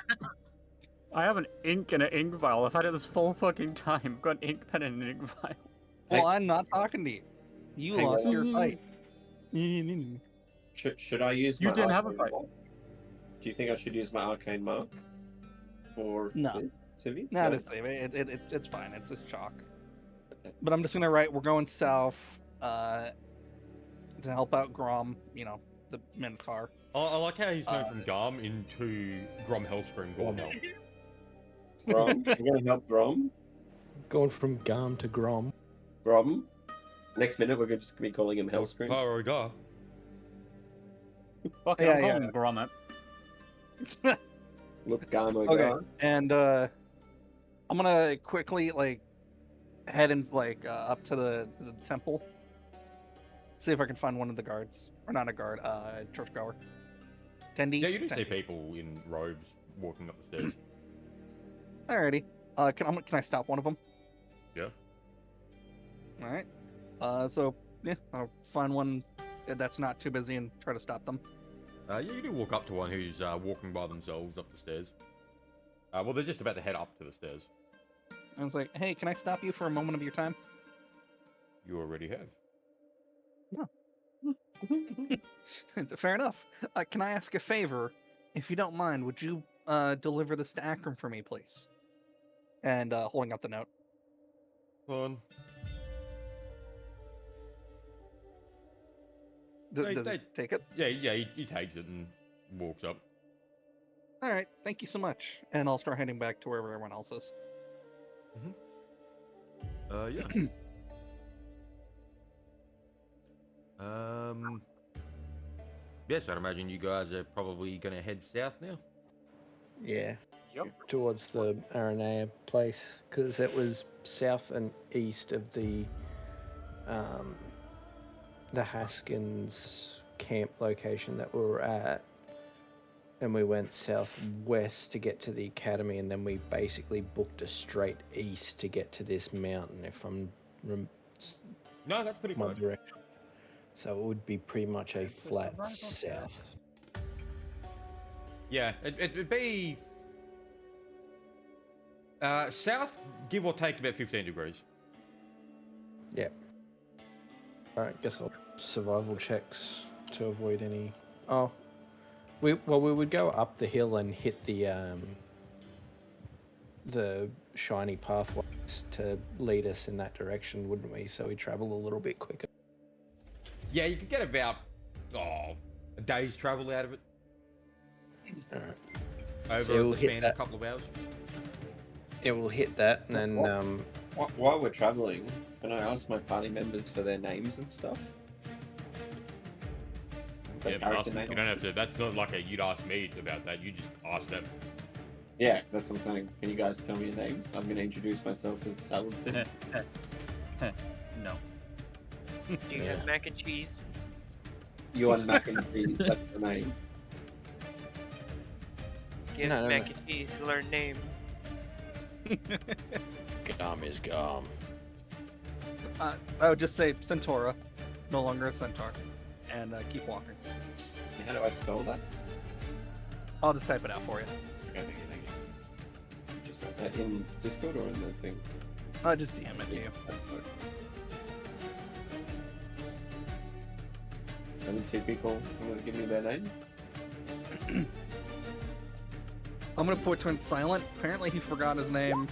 I have an ink and an ink vial. I've had it this full fucking time. I've got an ink pen and an ink vial. Well, I'm not talking to you. You lost your fight. Should I use You my didn't have a arcane fight. mark? Do you think I should use my arcane mark? For No. Civi? No, just save it. It's fine. It's just chalk. But I'm just gonna write. We're going south to help out Grom. You know, the Minotaur. I like how he's moved from Garm into Grom Hellspring Gormhel. Grom? We're going to help Grom? Going from Garm to Grom. Grom? Next minute, we're just going to be calling him Hellscream. Paragar. Fuck Yeah, I'm yeah. calling Grommet. Look, Garmo. Okay, Gar. and I'm gonna quickly head in up to the temple. See if I can find one of the guards, or not a guard, churchgoer. Tendi. Yeah, you do see Tendi. people in robes walking up the stairs. Alrighty. Can I stop one of them? Yeah. All right. So yeah, I'll find one that's not too busy and try to stop them. Yeah, you do walk up to one who's walking by themselves up the stairs. Well, they're just about to head up to the stairs. I was like, hey, can I stop you for a moment of your time? You already have. Fair enough. Can I ask a favor? If you don't mind, would you deliver this to Akram for me, please? And holding out the note. Fun. Does They- he take it? Yeah, he takes it and walks up. All right, thank you so much. And I'll start heading back to wherever everyone else is. Yeah. Yes, I'd imagine you guys are probably going to head south now. Yeah. Yep. Towards the Aranea place, because it was south and east of the Haskins camp location that we were at, and we went southwest to get to the academy, and then we basically booked a straight east to get to this mountain. If I'm No, that's pretty my close. direction, so it would be pretty much a flat south. Yeah, it'd be south, give or take about 15 degrees. Yeah. All right, guess I'll survival checks to avoid any. Oh, we would go up the hill and hit the shiny pathways to lead us in that direction, wouldn't we? So we travel a little bit quicker. Yeah, you could get about a day's travel out of it. All right. Over So we'll the hit span of that. a couple of hours. Yeah, we'll hit that, and then While we're traveling, can I ask my party members for their names and stuff? Their Yeah, but character ask, name? you don't have to. That's not like you'd ask me about that. You just ask them. Yeah, that's what I'm saying. Can you guys tell me your names? I'm going to introduce myself as Saladin. No. Do you Yeah. have mac and cheese? You are mac and cheese. That's the name. Give No, mac and cheese, learn name. Gum is gum. I would just say Centaura, no longer a centaur, and keep walking. How do I spell that? I'll just type it out for you. Okay, thank you. Just write that in Discord or in the thing? I'll just DM it to you. And the two people who want to give me their name? I'm gonna put Twin silent. Apparently he forgot his name.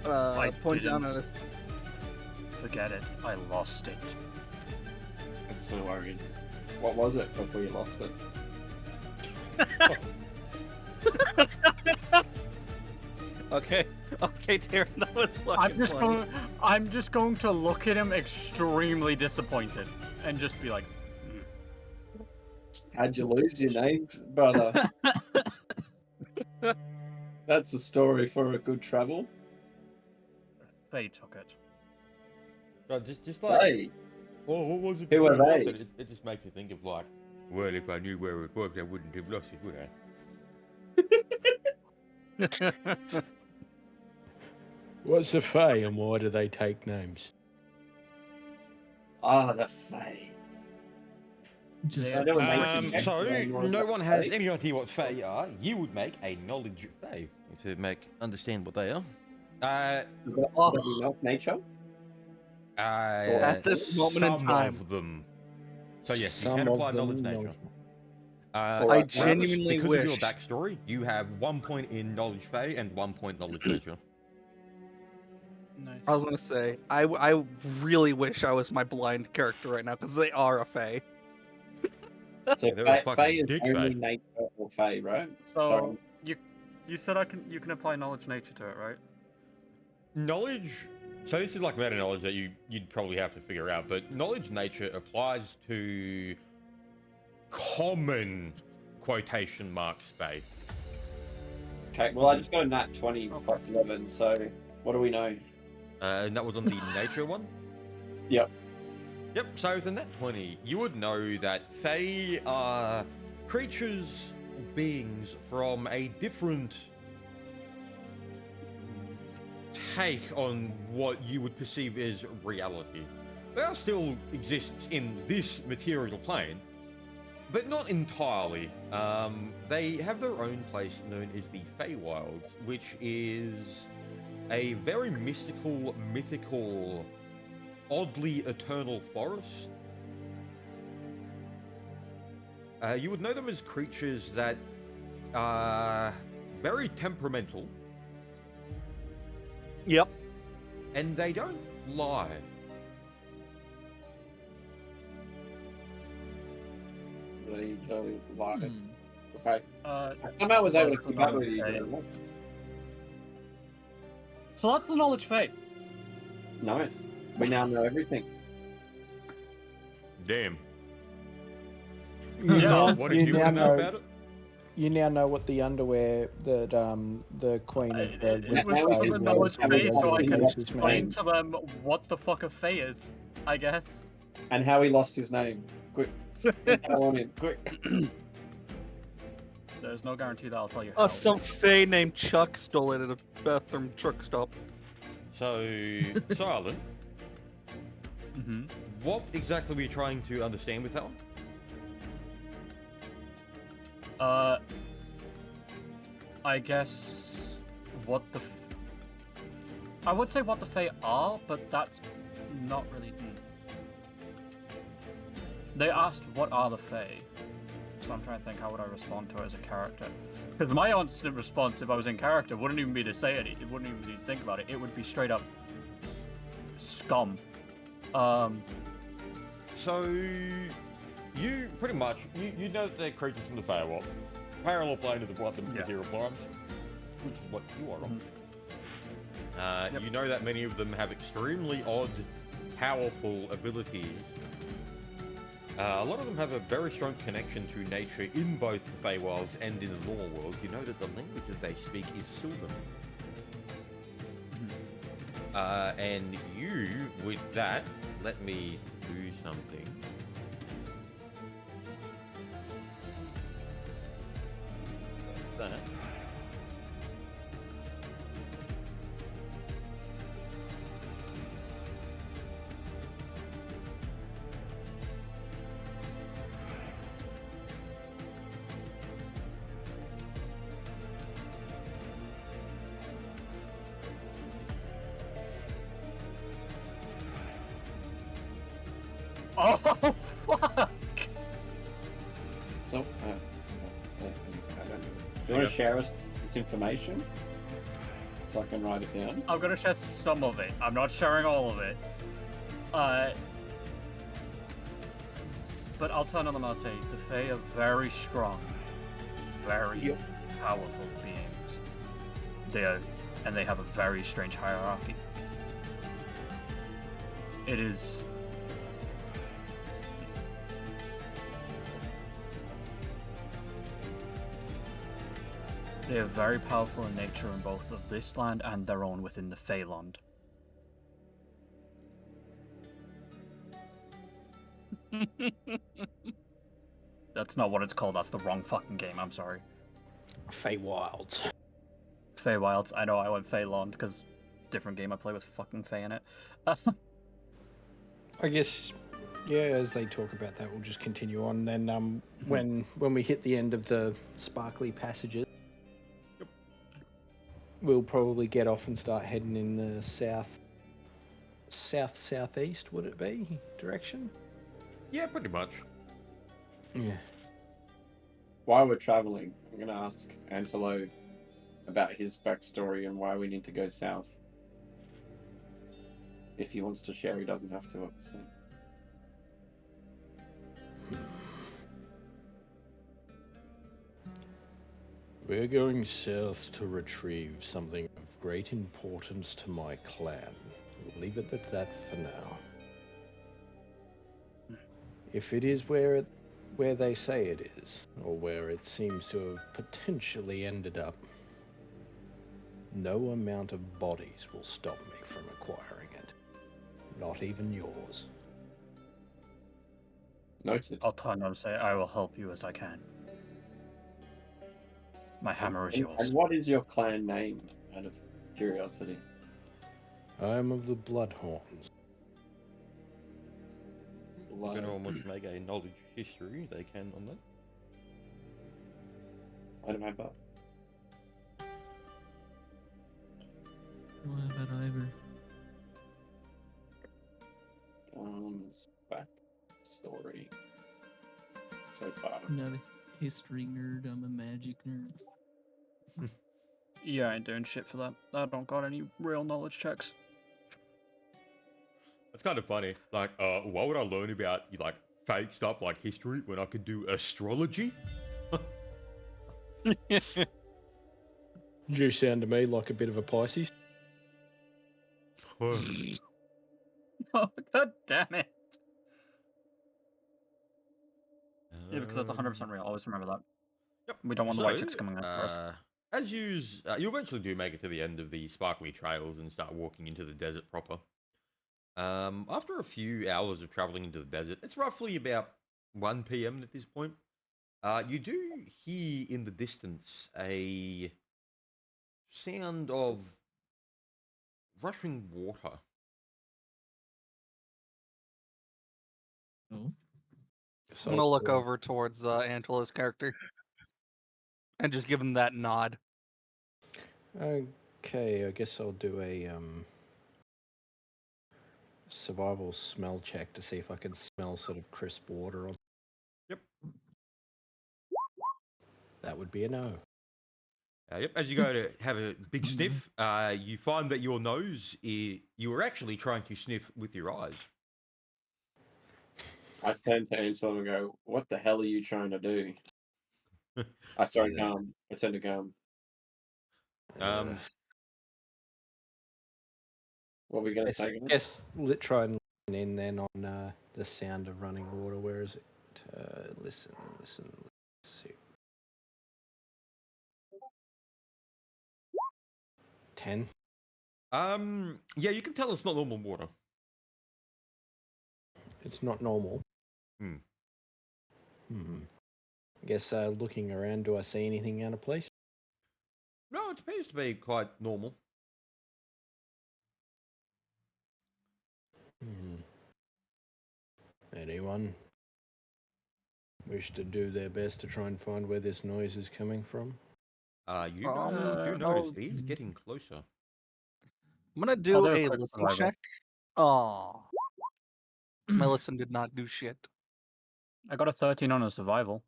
Point down at his. Forget it. I lost it. That's no worries. What was it before you lost it? Okay, Taryn, that was fucking funny. I'm just going to look at him extremely disappointed and just be like, How'd you lose your name, brother? That's a story for a good travel. they took it. Just like, Hey, oh, what was it? Who before are I lost they? It just makes you think of like, well, if I knew where it was, I wouldn't have lost it, would I? What's a Fae, and why do they take names? the Fae. Just I never made it. So, Anyone no got one has Fae? any idea what Fae are. You would make a knowledge Fae to understand what they are. Does that melt nature? At this moment in some time. of them. So yes, Some you can of apply them knowledge nature. knowledge. I Travis, genuinely because wish- of your backstory, you have 1 point in knowledge Fae and 1 point knowledge nature. Nice. I was gonna say, I really wish I was my blind character right now because they are a Fae. So They're a Fae fucking is dick only Fae. nature or Fae, right? So you said you can apply knowledge nature to it, right? Knowledge. So this is like meta knowledge that you'd probably have to figure out, but knowledge nature applies to common quotation marks Fae. Okay, well I just got a nat 20 plus 11, so what do we know? And that was on the nature one? Yep. Yep, so with the nat 20, you would know that Fae are creatures, beings from a different take on what you would perceive as reality. They still exists in this material plane, but not entirely. They have their own place known as the Feywilds, which is a very mystical, mythical, oddly eternal forest. You would know them as creatures that are very temperamental, Yep. and they don't lie. They don't lie. Hmm. Okay. Uh, I somehow was able to That's keep the up with you. knowledge Dylan. so that's the knowledge Fae. Nice. We now know everything. Damn. You Yeah, now, what did you now want to know know. about it? You now know what the underwear that the Queen of the It was Now we for can the know knowledge how Fae, he so I lost can his explain name. to them what the fuck a Fae is, I guess. And how he lost his name. Quick, go on in. Quick. There's no guarantee that I'll tell you Oh, how. some Fae named Chuck stole it at a bathroom truck stop. So, Silent, Mm-hmm. what exactly were you trying to understand with that one? I guess what the I would say what the Fae are, but that's not really. They asked what are the Fae, so I'm trying to think how would I respond to it as a character. Because my instant response, if I was in character, wouldn't even be to say it. It wouldn't even be to think about it. It would be straight up scum. So, you pretty much, you know that they're creatures from the Feywild. Parallel plane to what the material planes, which is what you are on. Yep. You know that many of them have extremely odd, powerful abilities. A lot of them have a very strong connection to nature in both the Feywilds and in the normal world. You know that the language that they speak is Sylvan. And you, with that, let me do something. That. Oh fuck! So, do you want to share us this information so I can write it down? I'm gonna share some of it. I'm not sharing all of it. But I'll turn on them. I'll say the Fae are very strong, very powerful beings. And they have a very strange hierarchy. It is. They are very powerful in nature in both of this land and their own within the Feyland. That's not what it's called. That's the wrong fucking game. I'm sorry. Feywilds. Feywilds. I know I went Feyland because different game I play with fucking Fey in it. I guess, yeah, as they talk about that, we'll just continue on. Then when we hit the end of the sparkly passages, we'll probably get off and start heading in the southeast, would it be, direction? Yeah, pretty much. Yeah. While we're traveling, I'm going to ask Antelo about his backstory and why we need to go south. If he wants to share, he doesn't have to, obviously. We're going south to retrieve something of great importance to my clan. We'll leave it at that for now. If it is where they say it is, or where it seems to have potentially ended up, no amount of bodies will stop me from acquiring it. Not even yours. Noted. I'll turn and say I will help you as I can. My hammer is yours. And what is your clan name, out of curiosity? I am of the Bloodhorns. If anyone wants to make a knowledge history, they can on that. I don't have that. What about Ivor? Back story. So far. I'm not a history nerd, I'm a magic nerd. Yeah, I ain't doing shit for that. I don't got any real knowledge checks. It's kind of funny. Like, why would I learn about like fake stuff like history when I could do astrology? You sound to me like a bit of a Pisces. Oh, god damn it. Yeah, because that's 100% real. Always remember that. Yep. We don't want the white chicks So, coming after us. As you eventually do make it to the end of the sparkly trails and start walking into the desert proper. After a few hours of traveling into the desert, it's roughly about 1 p.m. at this point. You do hear in the distance a sound of rushing water. Oh. So, I'm gonna look over towards Angelo's character and just give him that nod. Okay, I guess I'll do a survival smell check to see if I can smell sort of crisp water. Yep. That would be a no. Yep. As you go to have a big sniff, you find that your nose, you were actually trying to sniff with your eyes. I turn to Ansel and go, "What the hell are you trying to do?" I started Gum. I turned to Gum. What were we gonna say? Guys? Guess try and listen in then on the sound of running water. Where is it? Listen. Let's see. 10. Yeah, you can tell it's not normal water. It's not normal. Hmm. I guess looking around, do I see anything out of place? No, it appears to be quite normal. Anyone wish to do their best to try and find where this noise is coming from? You do notice he's getting closer. I'm gonna do do a a quick listen survival. check. Oh, my listen did not do shit. I got a 13 on a survival.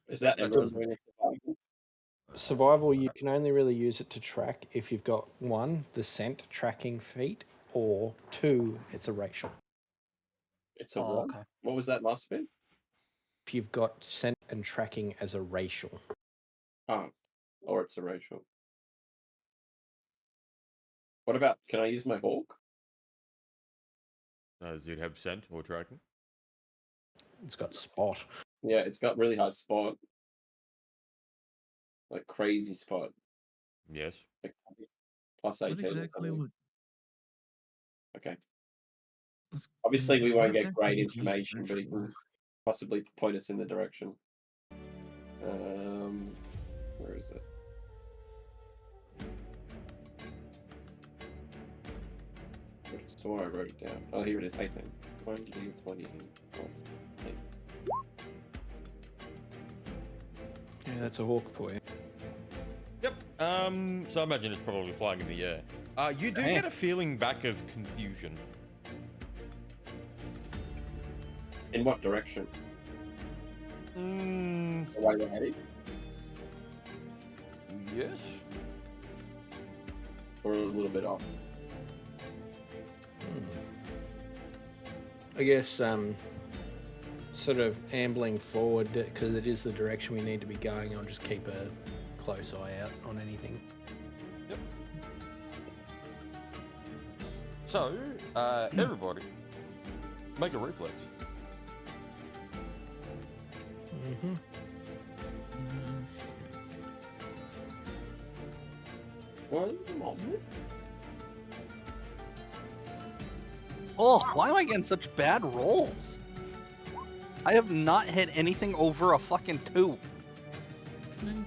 Is that That's everyone's doing survival? Survival, you can only really use it to track if you've got 1, the scent tracking feat, or 2, it's a racial. It's a Oh, what? okay. What was that last bit? If you've got scent and tracking as a racial. Oh, or it's a racial. What about? Can I use my hawk? Does it have scent or tracking? It's got spot. Yeah, it's got really high spot, like crazy spot, Yes. like plus What 18. exactly would? Okay. Let's- Obviously, so we what won't get exactly great would you use information, but he search can for? possibly point us in the direction. Where is it? I swore I wrote it down. Oh, here it is. 18. 20, 20, 18. Yeah, that's a hawk for you. Yep. So I imagine it's probably flying in the air. You do get a feeling back of confusion. In what direction? The way we're heading? Yes. Or a little bit off? I guess sort of ambling forward, because it is the direction we need to be going. I'll just keep a close eye out on anything. Yep. So, everybody, make a reflex. Mm-hmm. One moment. Oh, why am I getting such bad rolls? I have not hit anything over a fucking 2. 19.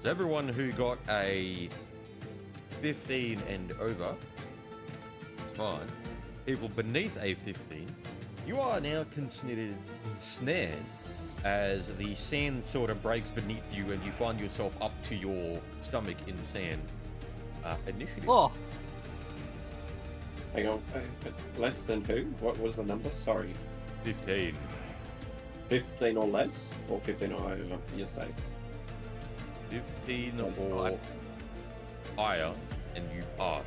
Everyone who got a 15 and over, it's fine. People beneath a 15, you are now considered ensnared as the sand sort of breaks beneath you and you find yourself up to your stomach in sand. Initiative. Oh, Hang on. Less than who? What was the number? Sorry. 15. 15 or less? Or 15 or over? You say. 15 or higher, and you pass.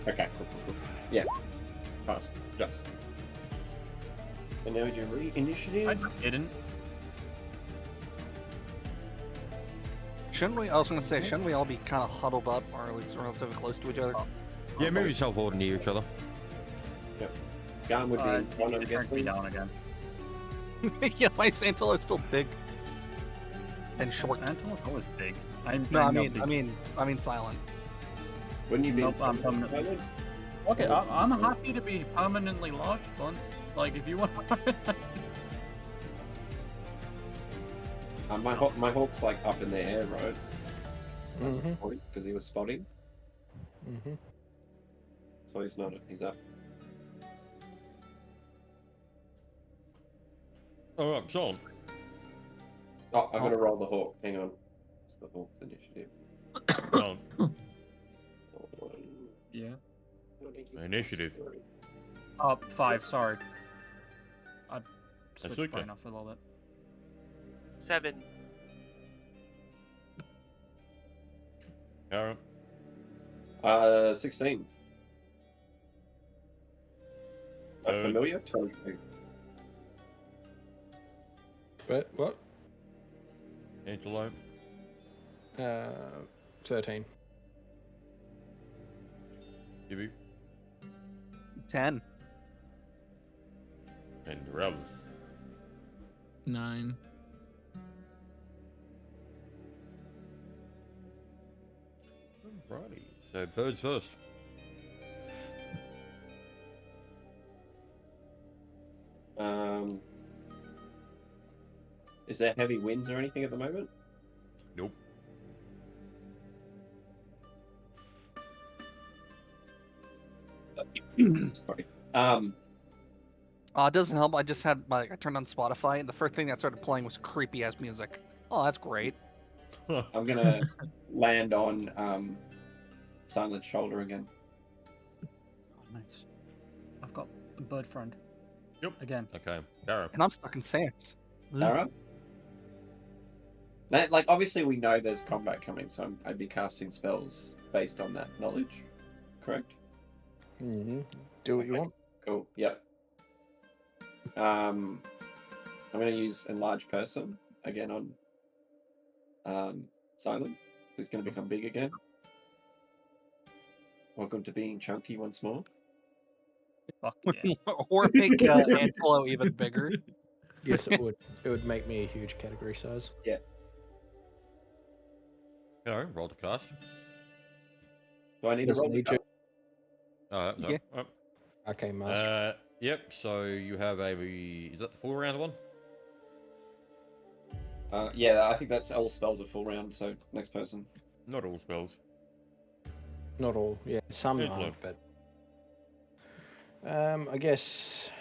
Okay, cool. Yeah. Passed. Just. And now you read initiative? I didn't. shouldn't we? I was gonna say, shouldn't we all be kind of huddled up, or at least relatively close to each other? Yeah, move yourself forward near each other. Gun would be in front, I'm It turned me guessing. down again. Yeah, my Santilla is still big and short. Antelope always big. I'm No, bringing up the- I mean silent. Wouldn't you be? Nope, I'm permanently. Okay, I'm happy to be permanently large, fun. Like, if you want. My hawk's like up in the air, right? Mm-hmm. Because he was spotting. Mm-hmm. So he's not. He's up. All right, Sean. Oh, I'm gonna roll the hawk. Hang on. It's the hawk's initiative. Sean. Yeah. Initiative. 5, sorry. I switched okay. brain off a little bit. 7. Aaron. 16. A Uh, familiar? 22. But what? Antelope. 13. Gibby. 10. And Rebels. 9. Alrighty. So birds first. Is there heavy winds or anything at the moment? Nope. Sorry. It doesn't help. I just had I turned on Spotify, and the first thing that started playing was creepy ass music. Oh, that's great. I'm gonna land on Silent's shoulder again. Oh, nice. I've got a bird friend. Yep. Again. Okay. Dara. And I'm stuck in sand. Sarah? Like, obviously we know there's combat coming, so I'd be casting spells based on that knowledge, correct? Mm-hmm. Do what you want. Cool, yep. I'm going to use Enlarge Person again on Silent, who's going to become big again. Welcome to being chunky once more. Fuck yeah. Or make Antelo even bigger. Yes, it would. It would make me a huge category size. Roll to cast. Do I need to Doesn't roll the need to. No. Yeah. Oh. Okay, master. Yep. So you have a. Is that the full round one? Yeah, I think that's all spells are full round, so next person. Not all spells. Not all. Yeah, some Good aren't, luck. but I guess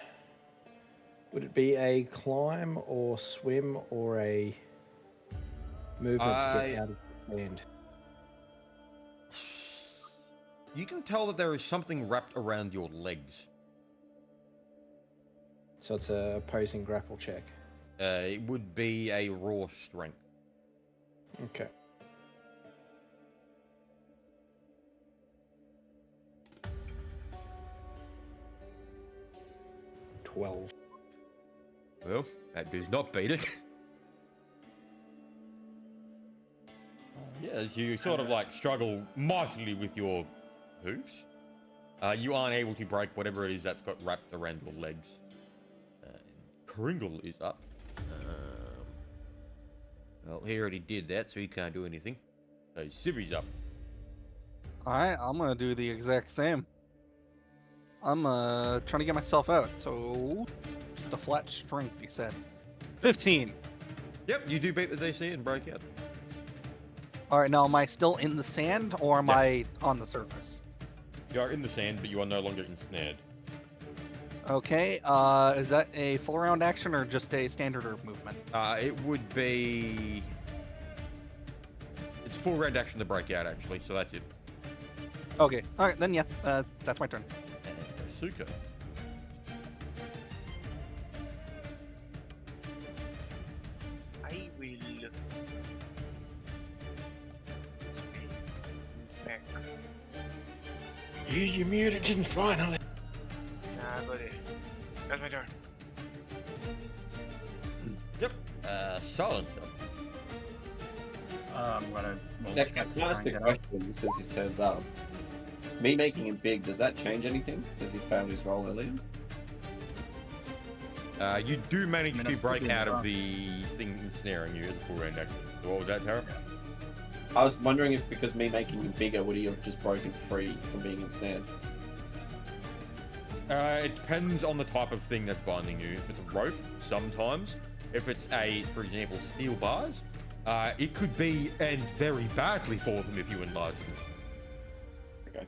would it be a climb or swim or a movement to get out of the sand? You can tell that there is something wrapped around your legs. So it's a opposing grapple check. It would be a raw strength. Okay. $12. Well, that does not beat it. Yeah, as you sort of like struggle mightily with your hooves, you aren't able to break whatever it is that's got wrapped around your legs. Kringle is up. Well, he already did that, so he can't do anything. So Civi's up. Alright, I'm gonna do the exact same. I'm trying to get myself out, so just a flat strength, he said. 15. Yep, you do beat the DC and break out. Alright, now am I still in the sand or am Yes. I on the surface? You are in the sand, but you are no longer ensnared. Okay, is that a full round action or just a standard movement? It would be... It's full round action to break out, actually, so that's it. Okay, alright, then yeah, that's my turn. And Asuka. I will. Back. Use your mutagen finally. Nah, buddy. That's my turn. Yep. Silent. I'm gonna. roll Now, to can I try ask and a get out. question since his turn's up? Me making him big, does that change anything? Because he failed his roll earlier? You do manage I mean, to that's break pretty out of rough. the thing ensnaring you as a full round action. What was that, Tara? I was wondering if because me making him bigger, would he have just broken free from being ensnared? It depends on the type of thing that's binding you. If it's a rope, sometimes. If it's for example, steel bars, it could be end very badly for them if you enlarge them. Okay.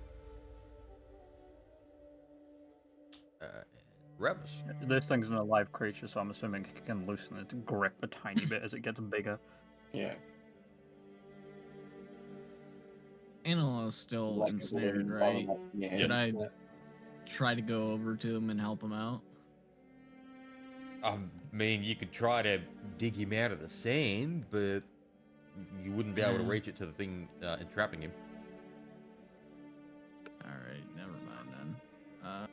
Rebus. This thing's an alive creature, so I'm assuming it can loosen its grip a tiny bit as it gets bigger. Yeah. Anil's still Like a ensnared, balloon right? bottom up in your head. Should I try to go over to him and help him out? I mean, you could try to dig him out of the sand, but you wouldn't be able to Yeah. reach it to the thing entrapping him. Alright, never mind then. I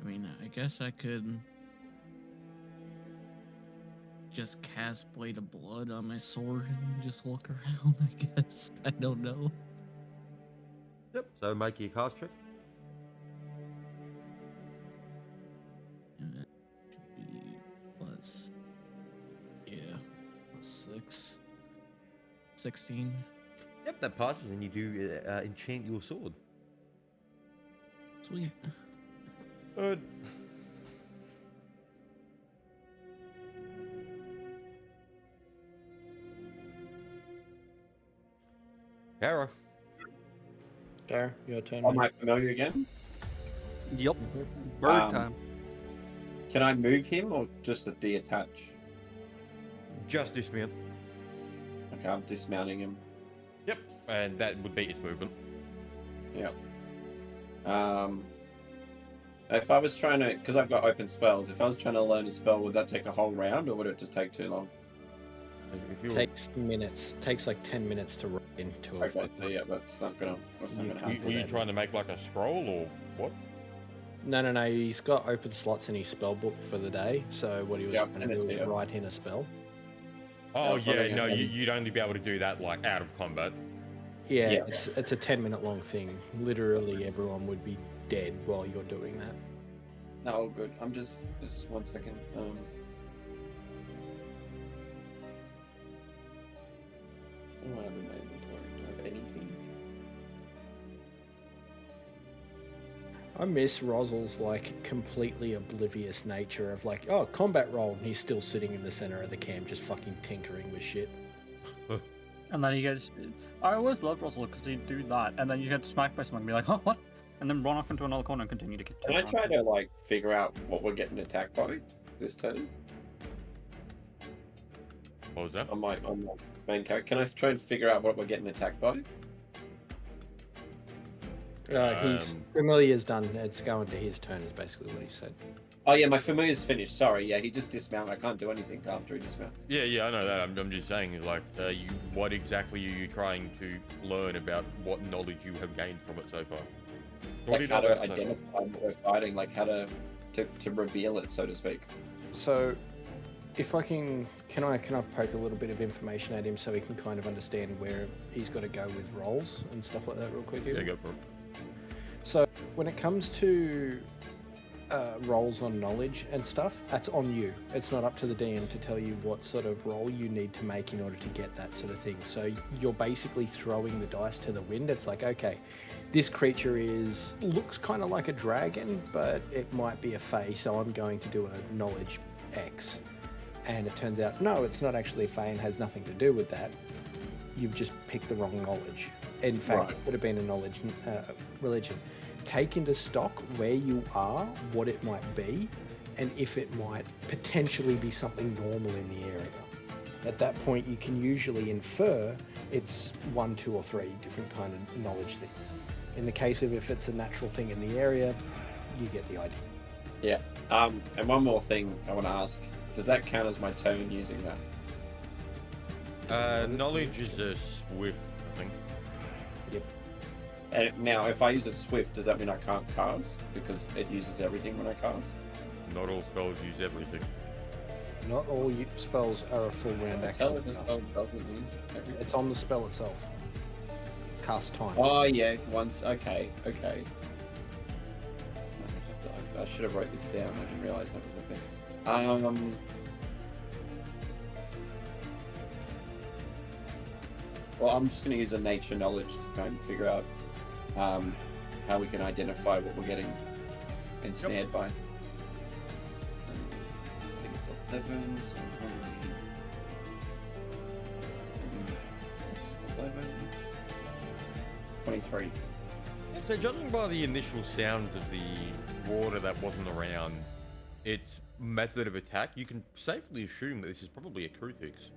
mean, I guess I could just cast Blade of Blood on my sword and just look around, I guess. I don't know. Yep. So make your cast check. And that should be plus. Yeah, plus 6. 16. Yep, that passes, and you do enchant your sword. Sweet. Kara. Gar, your turn. Am mate. I familiar again? Yep. Bird Um, time. Can I move him or just detach? Just dismount. Okay, I'm dismounting him. Yep. And that would be its movement. If I was trying to, because I've got open spells, if I was trying to learn a spell, would that take a whole round or would it just take too long? If you Takes minutes. Takes like 10 minutes to run into a Okay, so yeah, that's not gonna happen. were you trying to make like a scroll or what? No. He's got open slots in his spell book for the day. So what he was Yeah, going and to do it's is here. write in a spell. Oh was wondering yeah, no, if- you'd only be able to do that like out of combat. Yeah, Yeah. it's a 10-minute long thing. Literally, everyone would be dead while you're doing that. No, all good. I'm just 1 second. Oh, I have in my inventory. Do I have anything? I miss Rozel's like completely oblivious nature of like, oh, combat roll, and he's still sitting in the center of the camp just fucking tinkering with shit. And then he gets. I always loved Russell because he'd do that, and then you get smacked by someone and be like, oh, what? And then run off into another corner and continue to get. Can I try to like figure out what we're getting attacked by this turn? What was that? On my main character, can I try and figure out what we're getting attacked by? His familiar's done. It's going to his turn. Is basically what he said. Oh yeah, my familiar's finished. Sorry, yeah, he just dismounted. I can't do anything after he dismounts. Yeah, I know that. I'm just saying, is like, what exactly are you trying to learn about what knowledge you have gained from it so far? What do Like you how know to about it so far? identify what we're fighting, like how to reveal it, so to speak. So, if I can I poke a little bit of information at him so he can kind of understand where he's got to go with rolls and stuff like that, real quick. Yeah, go for it. So, when it comes to rolls on knowledge and stuff, that's on you. It's not up to the DM to tell you what sort of roll you need to make in order to get that sort of thing. So you're basically throwing the dice to the wind. It's like, okay, this creature looks kind of like a dragon, but it might be a fae, so I'm going to do a knowledge X. And it turns out, no, it's not actually a fae and has nothing to do with that. You've just picked the wrong knowledge. In fact, Right. it would have been a knowledge religion. Take into stock where you are, what it might be, and if it might potentially be something normal in the area. At that point, you can usually infer it's 1, 2, or 3 different kind of knowledge things. In the case of if it's a natural thing in the area, you get the idea. Yeah. And one more thing I want to ask: does that count as my turn using that? Knowledge is a swift, I think. And now, if I use a swift, does that mean I can't cast because it uses everything when I cast? Not all spells use everything. Not all spells are a full round Tell action. it the spell doesn't use everything. It's on the spell itself. Cast time. Oh yeah, once. Okay. I should have wrote this down. I didn't realize that was a thing. Well, I'm just going to use a nature knowledge to try and figure out how we can identify what we're getting ensnared by. I think it's 11. So 11. 23. So judging by the initial sounds of the water that wasn't around, its method of attack, you can safely assume that this is probably a Kruthix.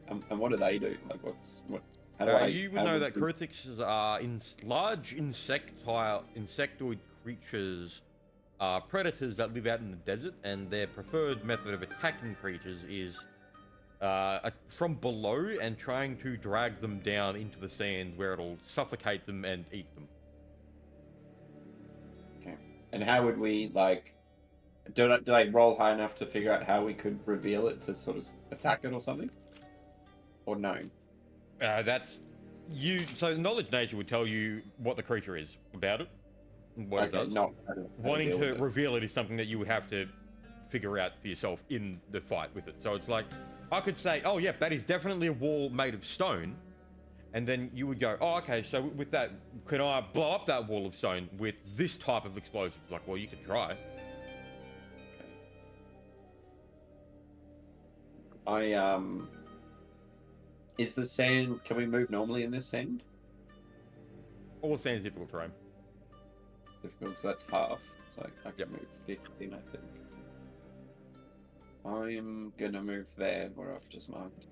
And what do they do? Like, what? How do you would know that Kruthixes are large insectoid creatures, predators that live out in the desert, and their preferred method of attacking creatures is from below and trying to drag them down into the sand where it'll suffocate them and eat them. Okay. And how would we, like, did I roll high enough to figure out how we could reveal it to sort of attack it or something? Or no? That's you. So knowledge nature would tell you what the creature is about it, what it does. Not wanting to reveal it is something that you would have to figure out for yourself in the fight with it. So it's like, I could say, oh yeah, that is definitely a wall made of stone, and then you would go, oh okay, so with that, can I blow up that wall of stone with this type of explosive? Like, well, you could try. Is the sand, can we move normally in this sand? All sand is difficult terrain. Difficult, so that's half. So I can move 15, I think. I'm gonna move there where I've just marked.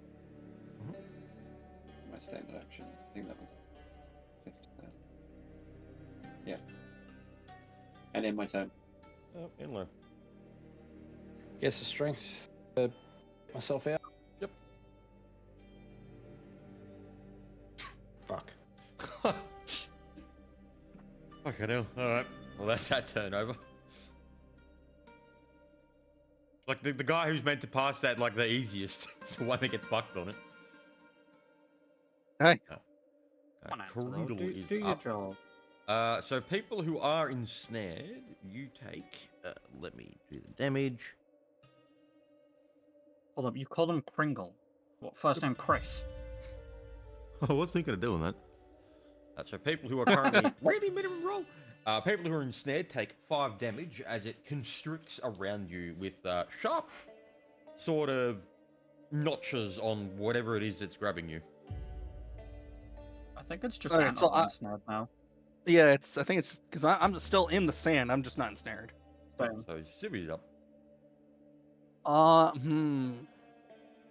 My standard action. I think that was 50 there. Yeah. And in my turn. Oh, inland. Guess the strength myself out. Yep. Fuck. Fucking hell. Alright. Well, that's that turnover. Like, the guy who's meant to pass that, like, the easiest is the one that gets fucked on it. Hey. Come on, Krudel do is your up. job. So people who are ensnared, you take, let me do the damage. Hold up, you call them Kringle. What, first name Chris? I was thinking of doing that. So people who are currently really minimum roll. People who are ensnared take 5 damage as it constricts around you with sharp sort of notches on whatever it is that's grabbing you. I think it's just Alright, so ensnared now. Yeah, I think it's because I'm still in the sand. I'm just not ensnared. Same. So Zibi's up.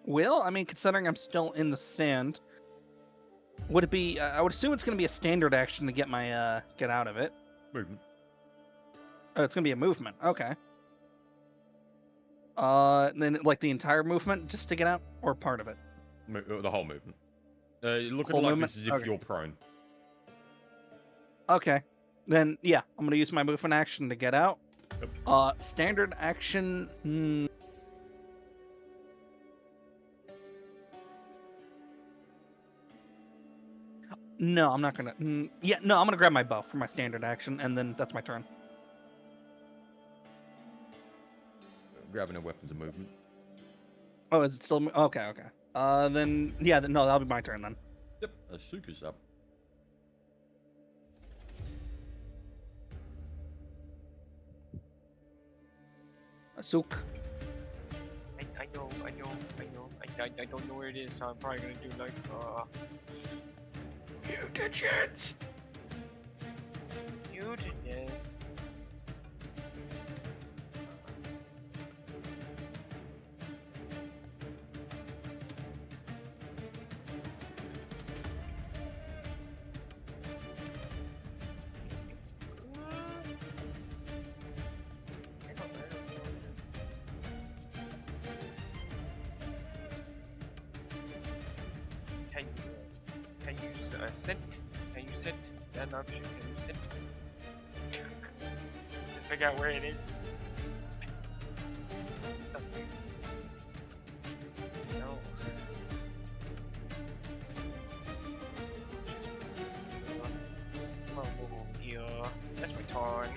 Well, I mean, considering I'm still in the sand, would it be? I would assume it's going to be a standard action to get my get out of it. Movement. Oh, it's going to be a movement. Okay. Then like the entire movement just to get out, or part of it? The whole movement. Look at Whole it like movement? this as if Okay. you're prone. Okay. Then yeah, I'm going to use my movement action to get out. Yep. Standard action. No, I'm not gonna. Yeah, no, I'm gonna grab my bow for my standard action, and then that's my turn. Grabbing a weapon's a movement. Oh, is it still? Okay. Then yeah, no, that'll be my turn then. Yep, Asuka's up. Asuk. I know. I don't know where it is, so I'm probably gonna do like Mutagens! mutagen. Can you use scent? Can you scent? That option? Can you scent? To figure out where it is. Something. No. Oh, yeah. That's my turn.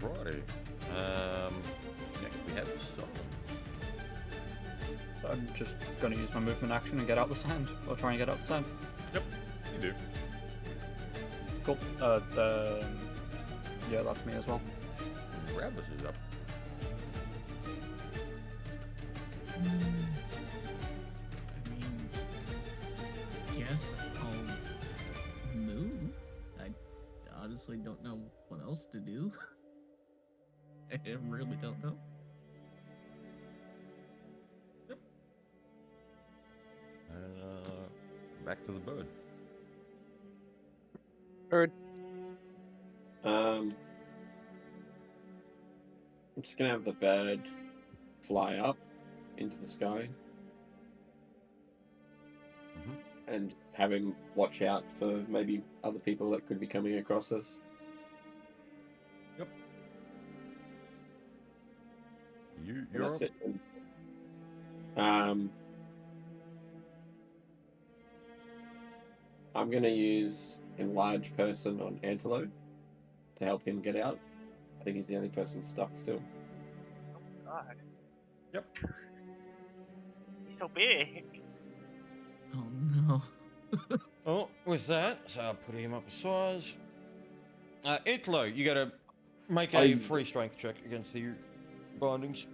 Alrighty. Next we have Solomon. I'm just gonna use my movement action and get out the sand, or try and get out the sand. Yep, you do. Cool. Yeah, that's me as well. Rabbit is up. I mean, guess I'll move. I honestly don't know what else to do. I really don't know. Back to the bird. Bird. I'm just gonna have the bird fly up into the sky and have him watch out for maybe other people that could be coming across us. Yep. And You're that's up. it. I'm gonna use Enlarge Person on Antelope to help him get out. I think he's the only person stuck still. God. Yep. He's so big. Oh no. Oh, with that, so I'll put him up a size. Intlo, you gotta make a free strength check against the bindings.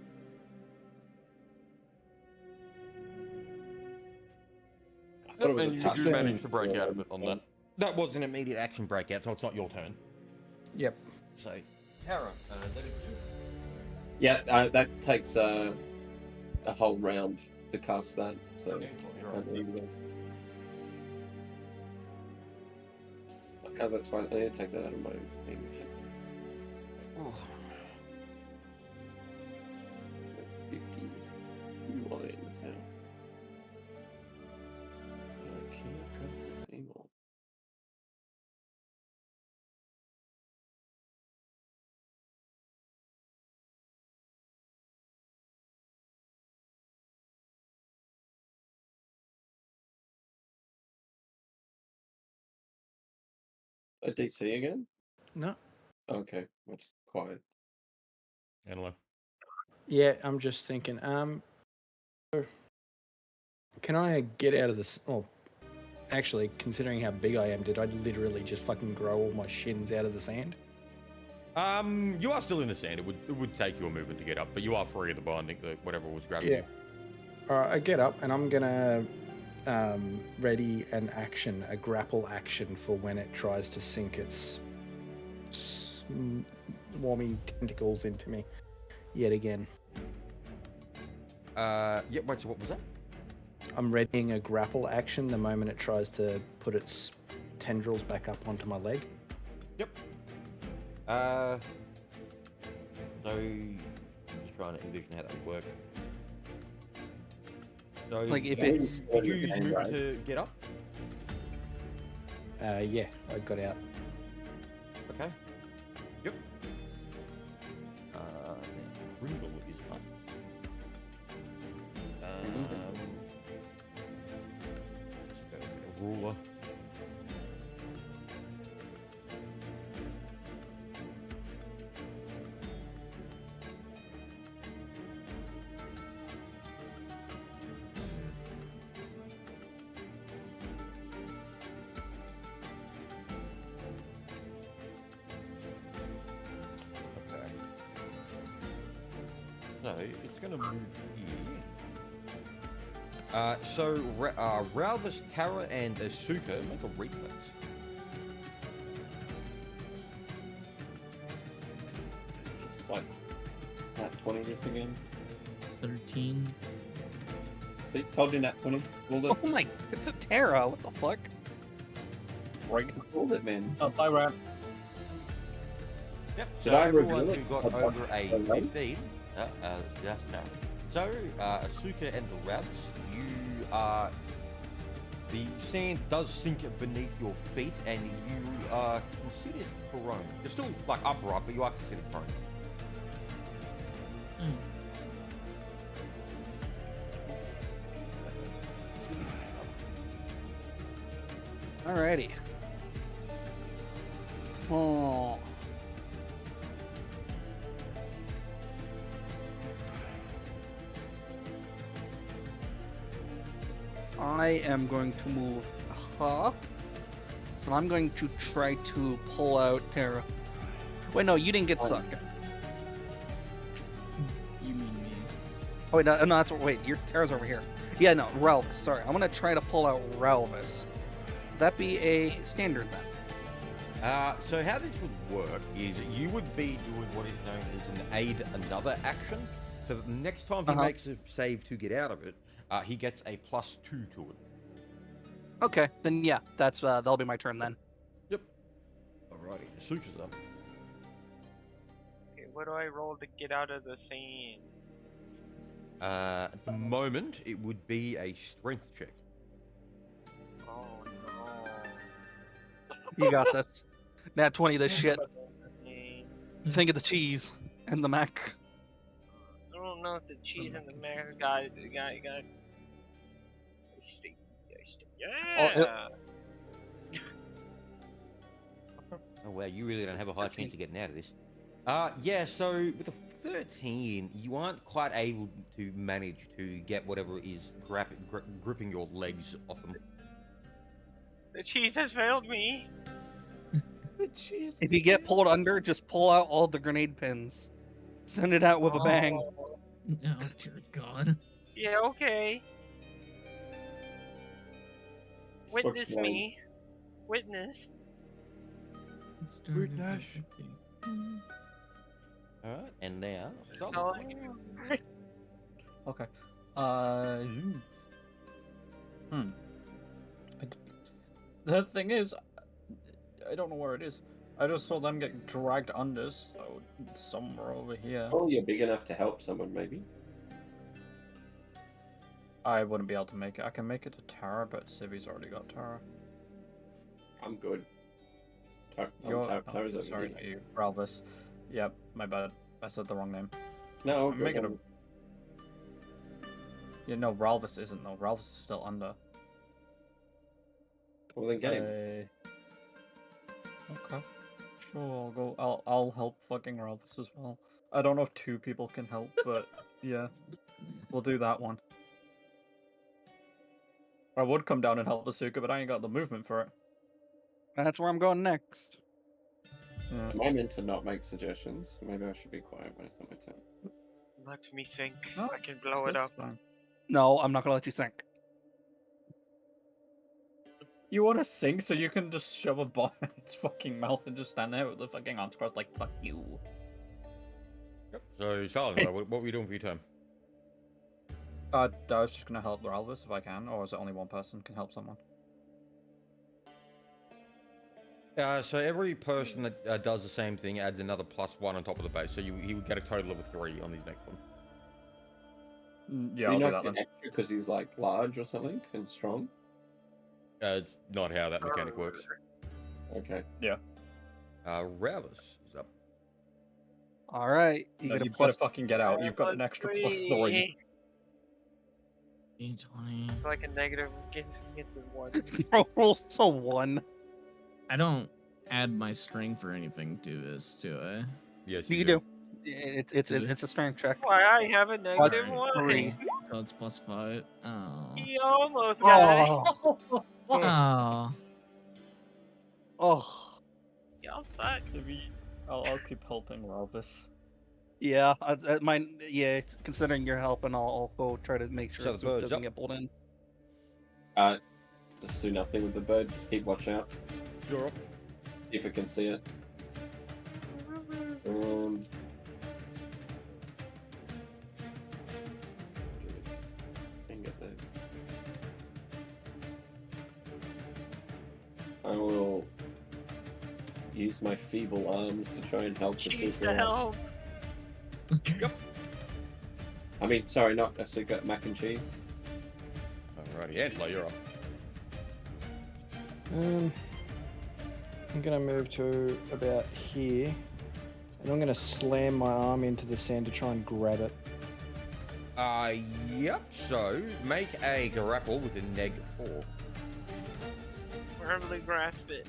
I thought it was And a you touch do manage down. to break out of it on that. That was an immediate action breakout, so it's not your turn. Yep. So, Tara, that is you. Yeah, that takes a whole round to cast that. So Yeah, you're I right. can't leave it. Okay, that's why I need to take that out of my thing. 50 lines now. I can't cast this anymore. A DC again? No. Okay, we're just quiet. Antelope. Yeah, I'm just thinking. Can I get out of this? Oh, actually, considering how big I am, did I literally just fucking grow all my shins out of the sand? You are still in the sand. It would take your movement to get up, but you are free of the binding, whatever was grabbing Yeah. you. All right, I get up and I'm gonna ready an action, a grapple action for when it tries to sink its swarmy tentacles into me yet again. Yeah, wait, so what was that? I'm readying a grapple action the moment it tries to put its tendrils back up onto my leg. Yep. So, just trying to envision how that would work. So, Like if Did it's did you use movement to get up? Yeah, I got out. Okay. Yep. Ringle is up. Let's go get a ruler. Okay. No, it's gonna move here. So Ralvis, Tara, and Asuka make a reflex. Just like that 20 this again. 13. See, told you that 20. Rolled it. oh my, it's a Terra. What the fuck? Right, rolled it, man. Oh, bye, Ram. Yep. Did So I everyone reveal who it? got Oh, over a oh, no? 15, yes, no. So Asuka and the Rabs, you are. The sand does sink beneath your feet, and you are considered prone. You're still like upright, but you are considered prone. Hmm. Alrighty. Oh. I am going to move up, and I'm going to try to pull out Terra. Wait, no, you didn't get sucked. You mean me? Oh wait, no, that's wait. Your Terra's over here. Yeah, no, Ralvis. Sorry, I'm gonna try to pull out Ralvis. Would that be a standard then? So how this would work is you would be doing what is known as an aid another action. So that the next time he makes a save to get out of it, he gets a +2 to it. Okay, then yeah, that's that'll be my turn then. Yep. Alrighty, Asuka's up. Okay, what do I roll to get out of the scene? At the moment, it would be a strength check. Oh no. You got this. Nat 20 this shit. Okay. Think of the cheese and the mac. I don't know if the cheese and the mac got. Yeah. Oh wow, you really don't have a high chance of getting out of this. Yeah, so with a 13, you aren't quite able to manage to get whatever is gripping your legs off them. The cheese has failed me. Jeez. If you get pulled under, just pull out all the grenade pins. Send it out with a bang. Oh, Oh dear God. yeah, okay. Witness Switchblade. me. Witness. It started with Nash. a thing. Alright, and now, Oh, Okay. The thing is, I don't know where it is. I just saw them get dragged under, so it's somewhere over here. Oh, you're big enough to help someone, maybe. I wouldn't be able to make it. I can make it to Tara, but Civi's already got Tara. I'm good. You're, Tara's over sorry, here. not you, Ralvis. Yep, my bad. I said the wrong name. No, I'm good making a. one. Yeah, no, Ralvis isn't though. Ralvis is still under. Well, then get him. Okay. Sure, I'll go. I'll help fucking Ralvis as well. I don't know if 2 people can help, but yeah, we'll do that one. I would come down and help Asuka, but I ain't got the movement for it. That's where I'm going next. Yeah. Am I meant to not make suggestions? Maybe I should be quiet when it's not my turn. let me think. No, I can blow it That's up. fine. No, I'm not gonna let you sink. You want to sing so you can just shove a bomb in its fucking mouth and just stand there with the fucking arms crossed like, fuck you. Yep. So, Charlie, what were you doing for your turn? I was just gonna help Ralvis if I can, or is it only one person can help someone? So every person that does the same thing adds another +1 on top of the base, so he would get a total of 3 on his next one. Yeah, Do I'll you do not that get then. extra because he's like large or something and strong? It's not how that mechanic works. Okay. Ralvis is up. All right, you No, get a you better plus. fucking get out. You've got an extra +3. D20. It's like a negative gets a 1. Roll so 1. I don't add my strength or anything to this, do I? Yes, You do. It's a strength check. Why I have a negative Alright. 1? Three. So it's +5. Oh. You almost got it. Oh, Oh. oh, Y'all suck. I'll keep helping Ralvis. yeah. Yeah. Considering your help, and I'll go try to make sure So the Soup bird's doesn't up. get pulled in. Just do nothing with the bird. Just keep watch out. You're up. See if I can see it. Can get there. I will use my feeble arms to try and help the Cheese super. to help. I mean, sorry, not Asuka, mac and cheese. Alrighty, Angela, you're up. I'm gonna move to about here, and I'm gonna slam my arm into the sand to try and grab it. Yep. So make a grapple with a -4. Firmly grasp it.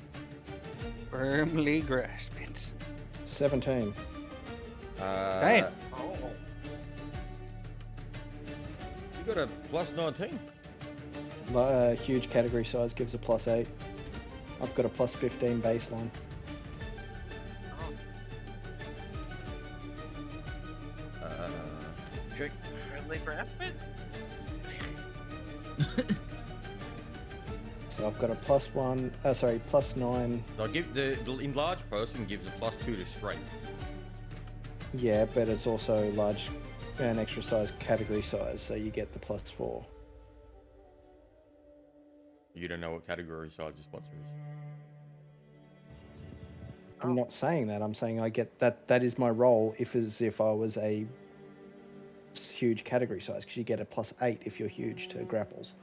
Firmly grasp it. 17. Damn. Oh. You got a plus 19. Huge category size gives a +8. I've got a +15 baseline. Check. Firmly grasp it? So I've got a +1. +9. I'll give the enlarged person gives a +2 to strength. Yeah, but it's also large, an extra size category size, so you get the +4. You don't know what category size the sponsor is. I'm not saying that. I'm saying I get that. That is my role. If I was a huge category size, because you get a +8 if you're huge to grapples.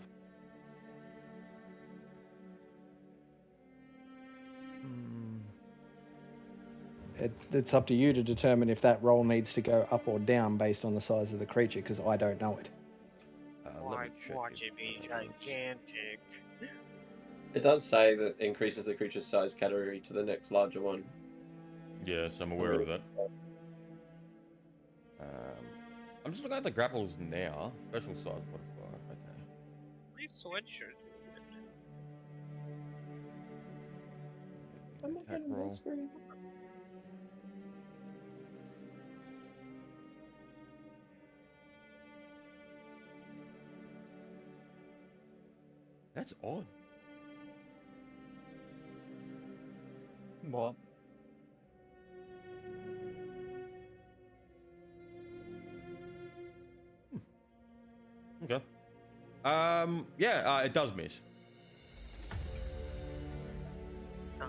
It's up to you to determine if that roll needs to go up or down based on the size of the creature, because I don't know it. Watch it be gigantic. It does say that increases the creature's size category to the next larger one. Yes, I'm aware of that. I'm just looking at the grapples now. Special size modifier. Okay. These sweatshirts. Attack roll. That's odd. What? Okay. It does miss. Oh.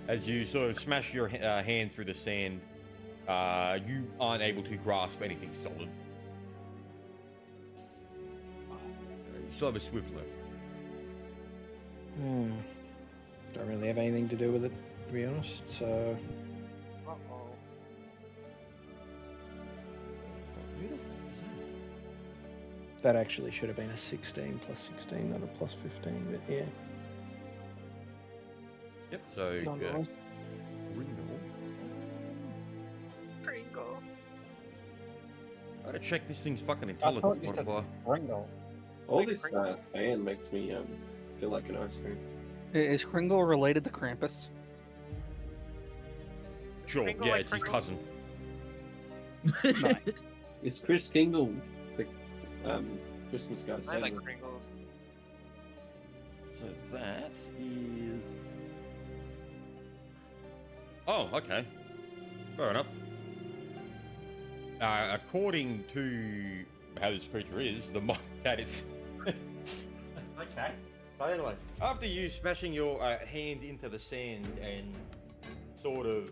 As you sort of smash your hand through the sand, you aren't able to grasp anything solid. You still have a swift left. Don't really have anything to do with it, to be honest. So Uh-oh. that actually should have been a 16 +16, not a +15. But yeah. Yep. So Not nice. Pringle. Gotta check this thing's fucking I thought intelligence you said modifier. Kringle. All Wait, this sand makes me feel like an ice cream. Is Kringle related to Krampus? Sure. Kringle Yeah, like it's his Kringle? cousin. Is Chris Kingle the Christmas guy? I Santa? like Pringles. So that is. Oh, okay. Fair enough. According to how this creature is, the mod that is. Okay. So anyway, after you smashing your hand into the sand and sort of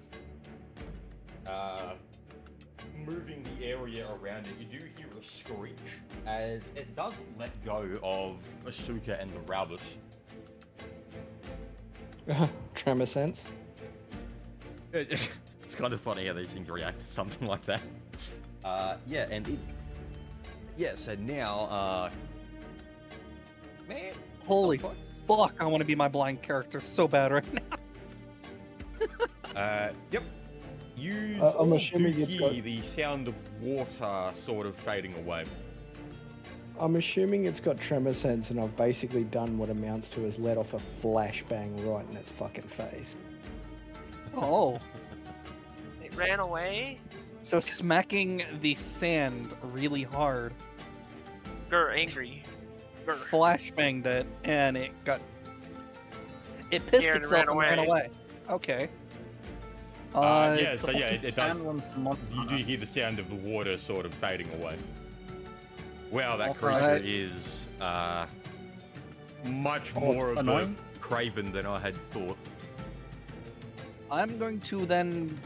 moving the area around it, you do hear a screech as it does let go of Asuka and the Raubus. Tremor sense. It's kind of funny how these things react to something like that. So now, man. Holy fuck, I want to be my blind character so bad right now. Yep. You I'm do assuming it's hear got- the sound of water sort of fading away. I'm assuming it's got tremor sense, and I've basically done what amounts to as let off a flashbang right in its fucking face. Oh. It ran away. So smacking the sand really hard Grr, angry. Grr. flashbanged it, and it pissed Yeah, and itself and ran ran away. Okay. It does. You do hear the sound of the water sort of fading away. Wow, that creature Alright. is much more of annoying? a craven than I had thought. I'm going to then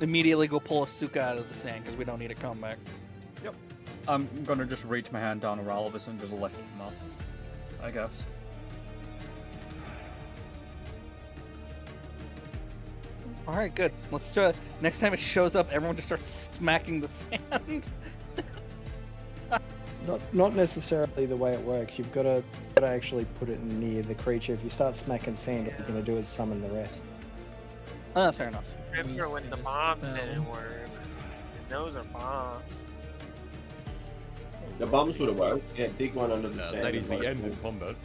immediately go pull Asuka out of the sand because we don't need a comeback. I'm gonna just reach my hand down around Alvis and just lift him up, I guess. All right, good. Let's next time it shows up, everyone just starts smacking the sand. Not necessarily the way it works. You've got to gotta actually put it near the creature. If you start smacking sand, what you're gonna do is summon the rest. Fair enough. Remember when the Waste bombs spell. didn't work? And those are bombs. The bombs would have worked. Yeah, dig one under the sand. That is and let the it end fall. of combat.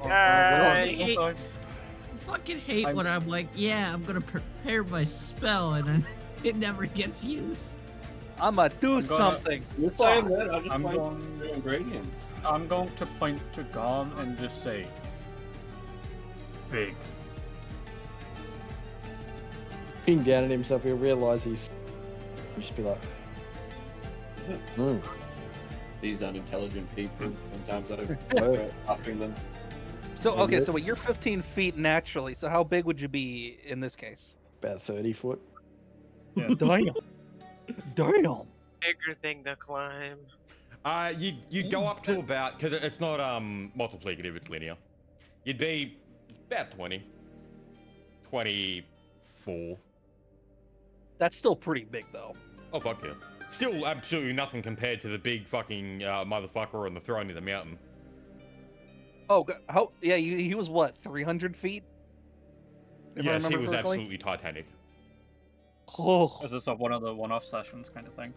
Guys, I fucking hate when I'm like, yeah, I'm gonna prepare my spell, and then it never gets used. I'ma do gonna- something. You're saying that? I just I'm find going- the ingredient. I'm going to point to Garm and just say, big. Looking down at himself, he'll realise he'll just be like, These unintelligent people. Sometimes I don't Oh. upping them. So Yeah, okay, yeah. so wait, you're 15 feet naturally. So how big would you be in this case? about 30 foot. Damn. Damn. bigger thing to climb. You'd go up to about, because it's not multiplicative, it's linear. You'd be about 20. 24. That's still pretty big though. Oh, fuck yeah. Still absolutely nothing compared to the big fucking motherfucker on the throne of the mountain. Oh, how? Yeah, he was what? 300 feet. If I Yes, he remember was correctly? absolutely titanic. Oh. Is this one of the one-off sessions kind of thing?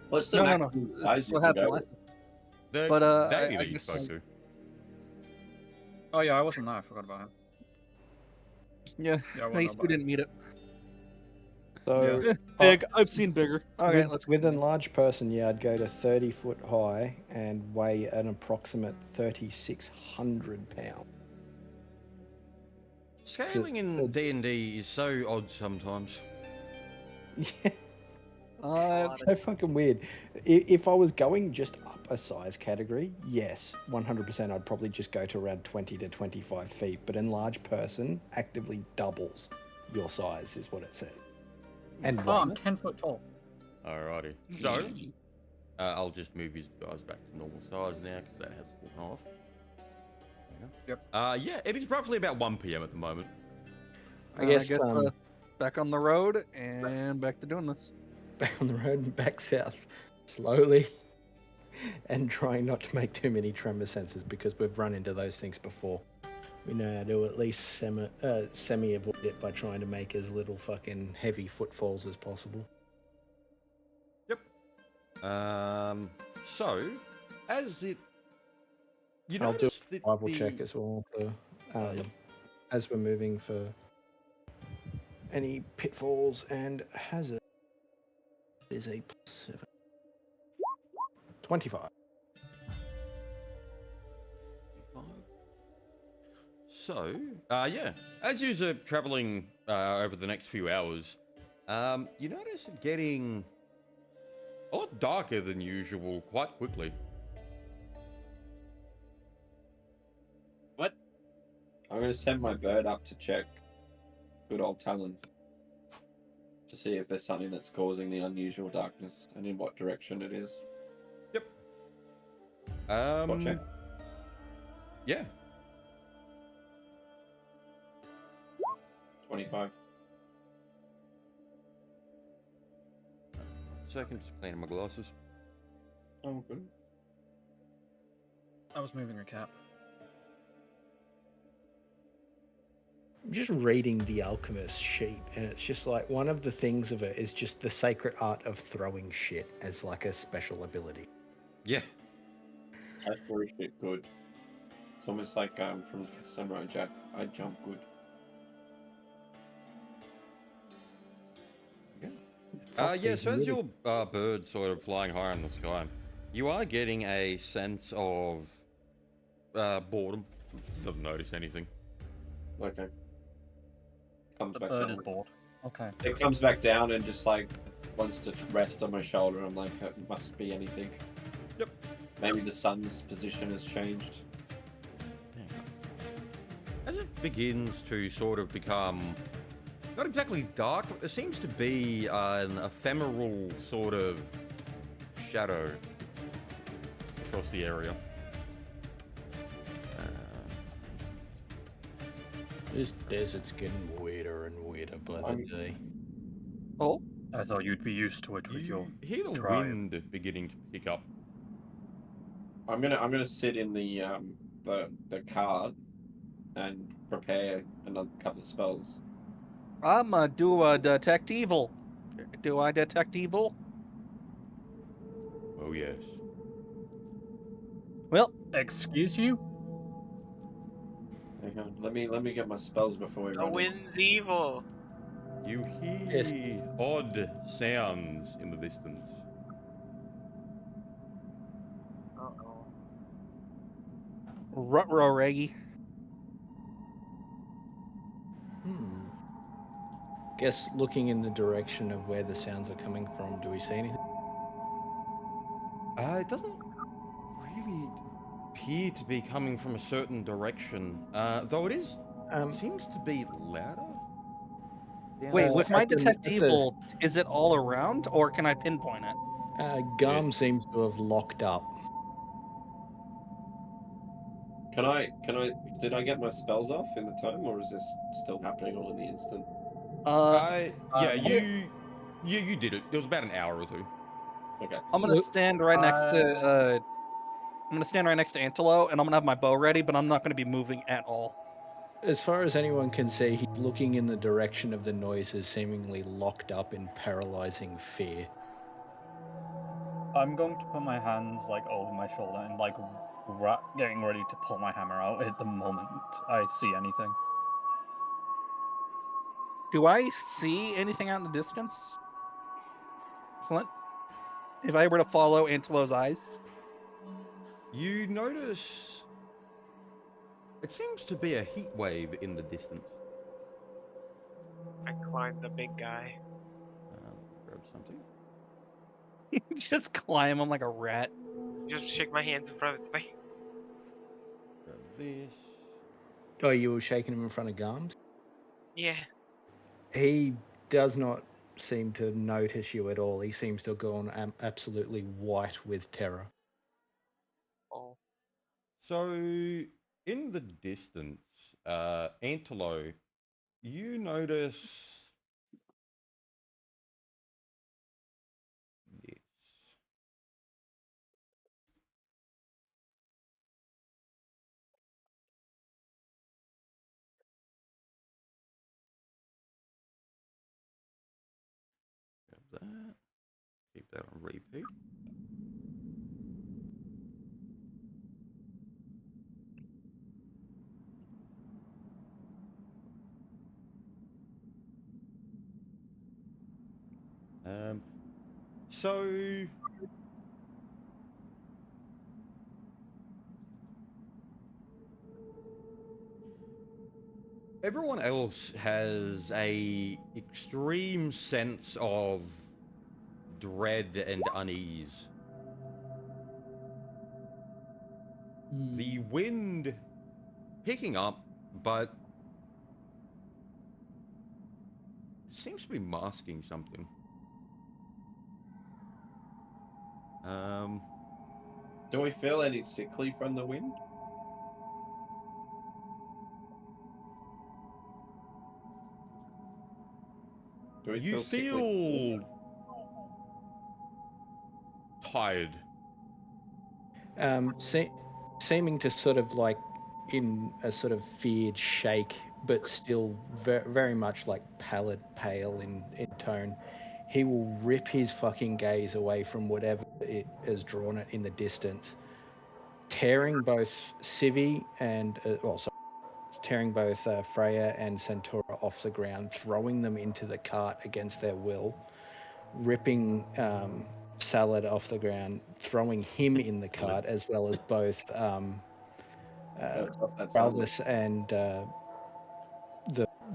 What's the No. maximum This size is you what can happened go last. with? The But, lady I that you guess- spoke to. Oh yeah, I wasn't there. I forgot about him. Yeah, Yeah, I nice. won't know We about didn't meet it. So Big. I've seen bigger. Okay, let's. with an large person, yeah, I'd go to 30 foot high and weigh an approximate 3,600 pounds. Scaling in D&D is so odd sometimes. Yeah, Uh, it's so fucking weird. If I was going just up a size category, yes, 100%, I'd probably just go to around 20 to 25 feet. But enlarged person actively doubles your size, is what it says. And Oh, I'm weight. 10 foot tall. Alrighty. So, I'll just move his guys back to normal size now because that has fallen off. Yep. Yeah, it is roughly about 1 p.m. at the moment. I guess, back on the road and back to doing this. back on the road and back south slowly and trying not to make too many tremor sensors because we've run into those things before. We know how to at least semi avoid it by trying to make as little fucking heavy footfalls as possible. So, as it... You I'll do a notice that survival the... check as well for as we're moving for any pitfalls and hazard. It is a +7. 25. So, yeah, as you're traveling over the next few hours, you notice it getting a lot darker than usual quite quickly. What? I'm going to send my bird up to check good old Talon to see if there's something that's causing the unusual darkness and in what direction it is. Yep. Spot check. Yeah. 25. Second, just cleaning my glasses. Oh, good. I was moving a cat. I'm just reading the alchemist sheet, and it's just like one of the things of it is just the sacred art of throwing shit as like a special ability. Yeah. I throw shit good. It's almost like from Samurai Jack. I jump good. Yeah, so as your bird sort of flying higher in the sky, you are getting a sense of boredom. Doesn't notice anything. Okay. Comes The back bird down. is bored. Okay. It comes back down and just like wants to rest on my shoulder. I'm like, it must be anything. Yep. Maybe the sun's position has changed. As it begins to sort of become not exactly dark, but there seems to be an ephemeral sort of shadow across the area. This desert's getting weirder and weirder by the day. Oh, I thought you'd be used to it with your. You hear the tribe. wind beginning to pick up. I'm gonna sit in the cart and prepare another couple of spells. I'm do detect evil. Do I detect evil? Oh yes. Well, Excuse you? Hang on, let me get my spells before we The run in. wind's evil. You hear Yes. odd sounds in the distance. Uh-oh. Rutro Reggie. Guess looking in the direction of where the sounds are coming from, do we see anything? It doesn't really appear to be coming from a certain direction, though it seems to be louder. down Wait, there. with my at the- detect at the- evil, is it all around, or can I pinpoint it? Garm seems to have locked up. Did I get my spells off in the time, or is this still happening all in the instant? Yeah, you did it. It was about an hour or two. Okay. I'm gonna stand right next to Antelo, and I'm gonna have my bow ready, but I'm not gonna be moving at all. As far as anyone can see, he's looking in the direction of the noises, seemingly locked up in paralyzing fear. I'm going to put my hands like over my shoulder and like getting ready to pull my hammer out at the moment I see anything. Do I see anything out in the distance, Flint? If I were to follow Antelo's eyes, You notice it seems to be a heat wave in the distance. I climbed the big guy. Grab something. just climb him like a rat. Just shake my hands in front of his face. Grab this. Oh, you were shaking him in front of Garms? Yeah. He does not seem to notice you at all. He seems to have gone absolutely white with terror. Oh. So, in the distance, Antelo, you notice this. Grab that. Keep that on repeat. So everyone else has a extreme sense of dread and unease. The wind picking up, but it seems to be masking something. Do we feel any sickly from the wind? Do we You sickly? feel tired. Seeming to sort of like in a sort of feared shake, but still very much like pallid, pale in tone. He will rip his fucking gaze away from whatever it has drawn it in the distance, tearing both Civi and tearing both Freya and Centaura off the ground, throwing them into the cart against their will, ripping Salad off the ground, throwing him in the cart, as well as both Raldus and the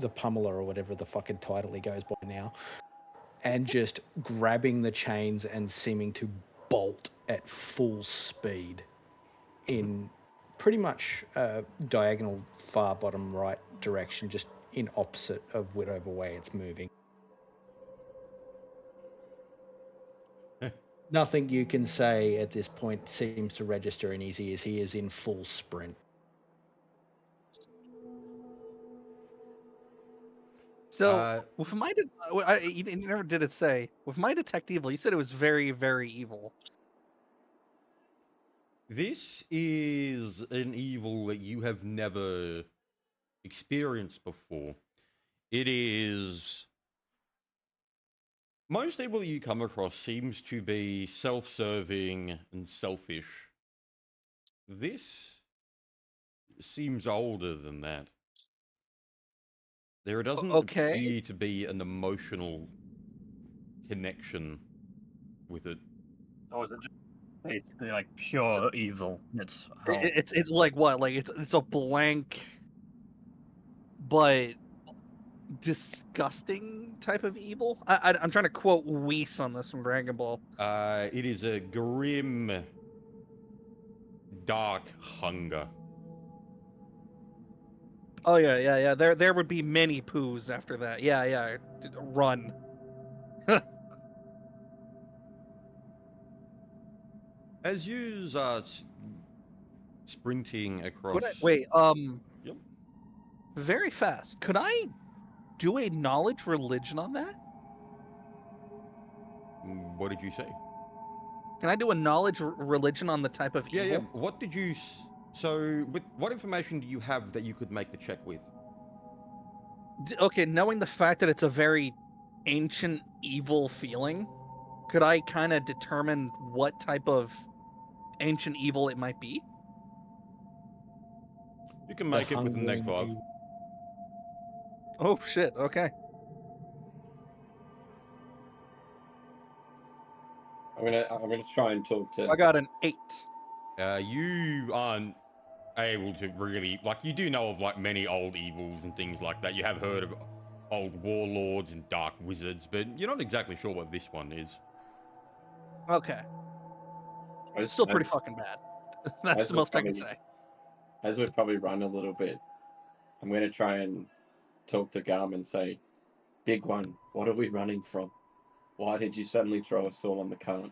Pummeler, or whatever the fucking title he goes by now, and just grabbing the chains and seeming to bolt at full speed in pretty much diagonal far bottom right direction, just in opposite of whatever way it's moving. Nothing you can say at this point seems to register in his ears. He is in full sprint. So, with my you never did it say with my detect evil. You said it was very, very evil. This is an evil that you have never experienced before. It is... Most evil that you come across seems to be self-serving and selfish. This seems older than that. There doesn't Okay. appear to be an emotional connection with it. Or is it just basically like pure evil? It's It's like what? Like it's a blank, but disgusting type of evil. I'm trying to quote Whis on this from Dragon Ball. It is a grim, dark hunger. Oh yeah. There would be many poos after that. Yeah. Run. As you are sprinting across... Could I, wait, Yep. very fast. Could I do a knowledge religion on that? What did you say? Can I do a knowledge religion on the type of Yeah. evil? What did you... So, with what information do you have that you could make the check with? Okay, knowing the fact that it's a very ancient evil feeling, could I kind of determine what type of ancient evil it might be? You can make it with a neg 5. hungering Oh shit, okay. I'm gonna try and talk to. I got an 8. You aren't able to really... Like, you do know of, like, many old evils and things like that. You have heard of old warlords and dark wizards, but you're not exactly sure what this one is. Okay. It's still pretty fucking bad. That's the most I can say. As we probably run a little bit, I'm going to try and talk to Garm and say, Big One, what are we running from? Why did you suddenly throw us all on the cart?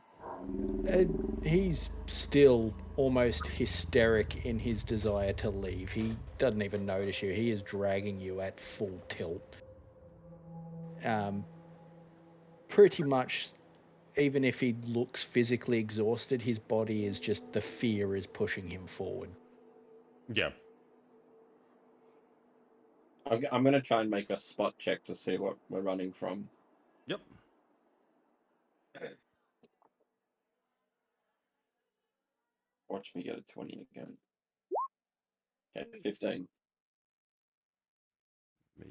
He's still almost hysteric in his desire to leave. He doesn't even notice you. He is dragging you at full tilt. Pretty much, even if he looks physically exhausted, his body is just, the fear is pushing him forward. Yeah. I'm going to try and make a spot check to see what we're running from. Yep. Watch me get a 20 again. Okay, 15. So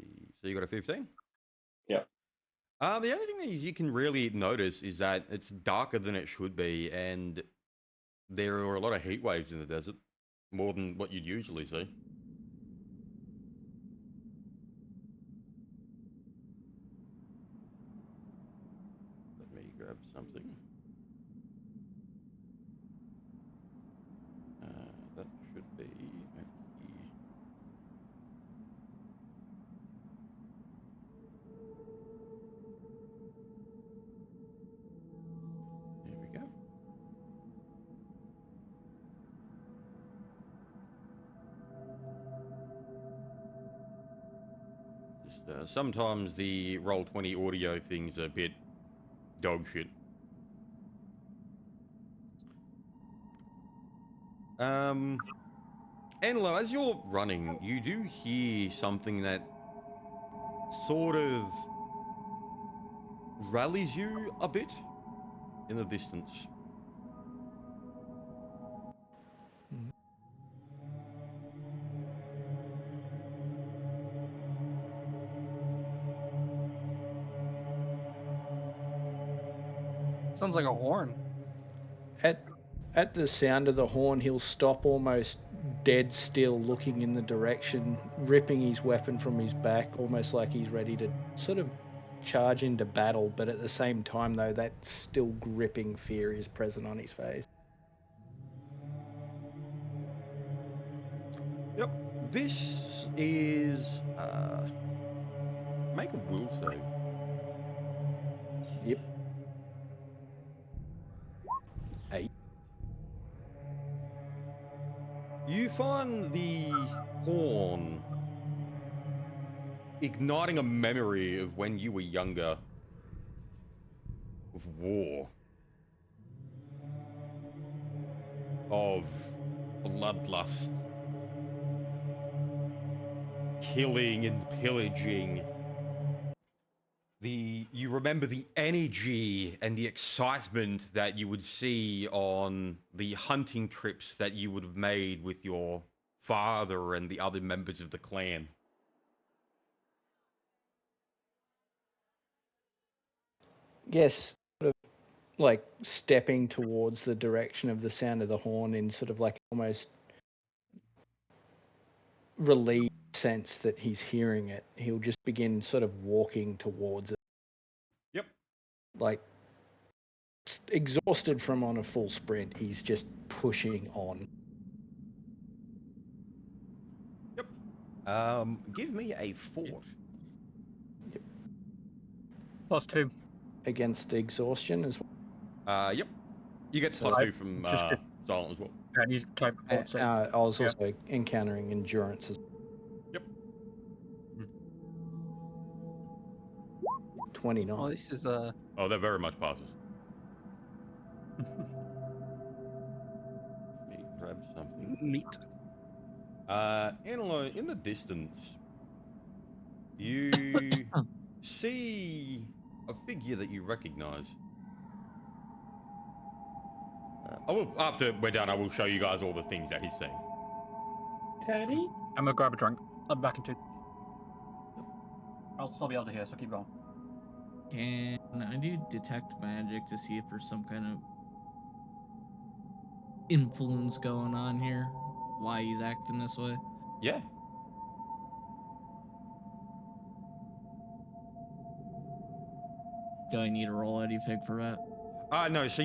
you got a 15? Yeah. The only thing that you can really notice is that it's darker than it should be, and there are a lot of heat waves in the desert, more than what you'd usually see. Let me grab something. That should be... There we go. Just, sometimes the Roll20 audio thing's a bit dog shit. Enlo, as you're running, you do hear something that sort of rallies you a bit in the distance. Sounds like a horn. At the sound of the horn, he'll stop almost dead still, looking in the direction, ripping his weapon from his back, almost like he's ready to sort of charge into battle, but at the same time, though, that still gripping fear is present on his face. Yep. This is... make a will save. Yep. 8. You find the horn igniting a memory of when you were younger, of war. of bloodlust, killing and pillaging. You remember the energy and the excitement that you would see on the hunting trips that you would have made with your father and the other members of the clan. Yes, sort of like stepping towards the direction of the sound of the horn in sort of like almost relieved sense that he's hearing it. He'll just begin sort of walking towards it. Yep. Like exhausted from on a full sprint, he's just pushing on. Yep. Give me a fort. Yep. +2. Against exhaustion as well. Yep. You get So +2 from just Silent as well. And you type fort save. I was also encountering endurance as Yep. 29. Oh, this is Oh, that very much passes. Let me grab something. neat. Anilo, in the distance, you see a figure that you recognize. After we're done, I will show you guys all the things that he's saying. Teddy? I'm gonna grab a drink. I'm back in 2. I'll still be able to hear, so keep going. Can I do detect magic to see if there's some kind of influence going on here? Why he's acting this way? Yeah. Do I need to roll anything for that? No, so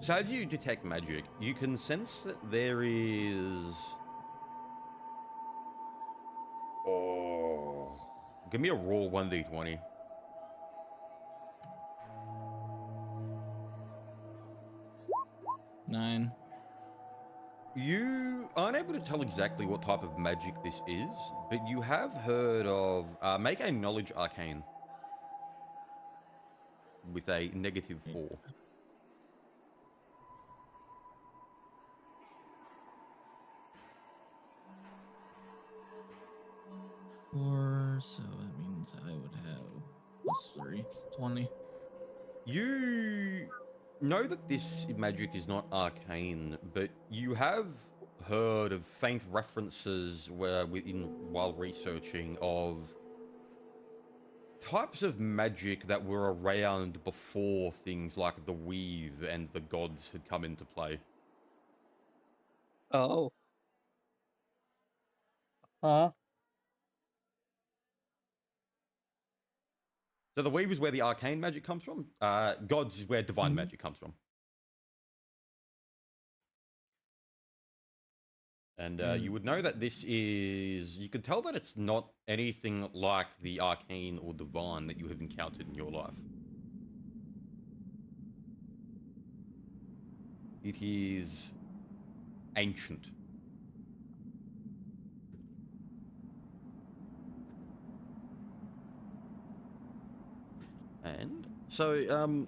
as you detect magic, you can sense that there is... Oh... Give me a roll 1d20. Nine. You aren't able to tell exactly what type of magic this is, but you have heard of... make a knowledge arcane. With a -4. Or so that means I would have +3. 20. You know that this magic is not arcane, but you have heard of faint references while researching of types of magic that were around before things like the weave and the gods had come into play. Oh, So the weave is where the arcane magic comes from. Gods is where divine magic comes from. And you would know that this is... You can tell that it's not anything like the arcane or divine that you have encountered in your life. It is ancient. And so,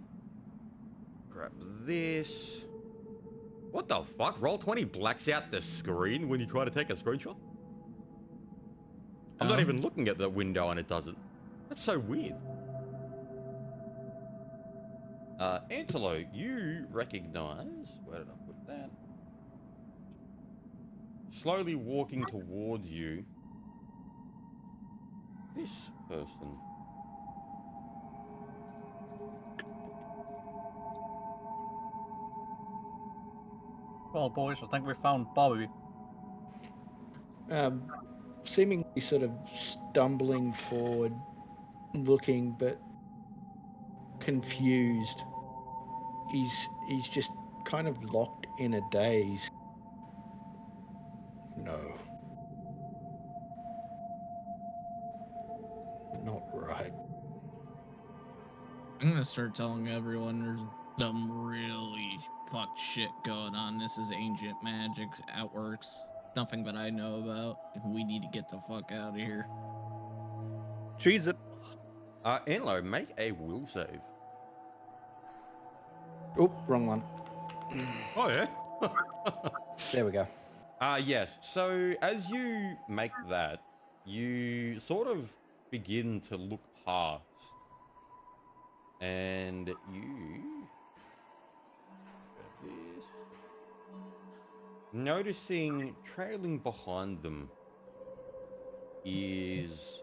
grab this. What the fuck? Roll20 blacks out the screen when you try to take a screenshot? I'm not even looking at the window and it does it. That's so weird. Antelo, you recognize... Where did I put that? Slowly walking towards you. This person. Well, boys, I think we found Bobby. Seemingly sort of stumbling forward, looking but confused. He's just kind of locked in a daze. No. Not right. I'm gonna start telling everyone there's some really fucked shit going on. This is ancient magic, outworks. Nothing that I know about. We need to get the fuck out of here. cheese it. Anlo, make a will save. Oh, wrong one. Oh, yeah? There we go. Yes. So as you make that, you sort of begin to look past, and you this, noticing trailing behind them is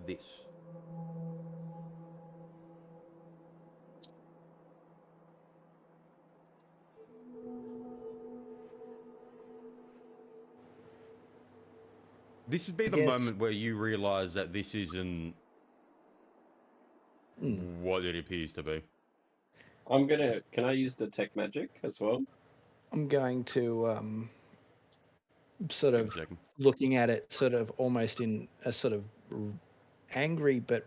this. This would be the Yes. moment where you realize that this isn't what it appears to be. I'm gonna. Can I use detect magic as well? I'm going to sort Give me a of second. looking at it, sort of almost in a sort of angry but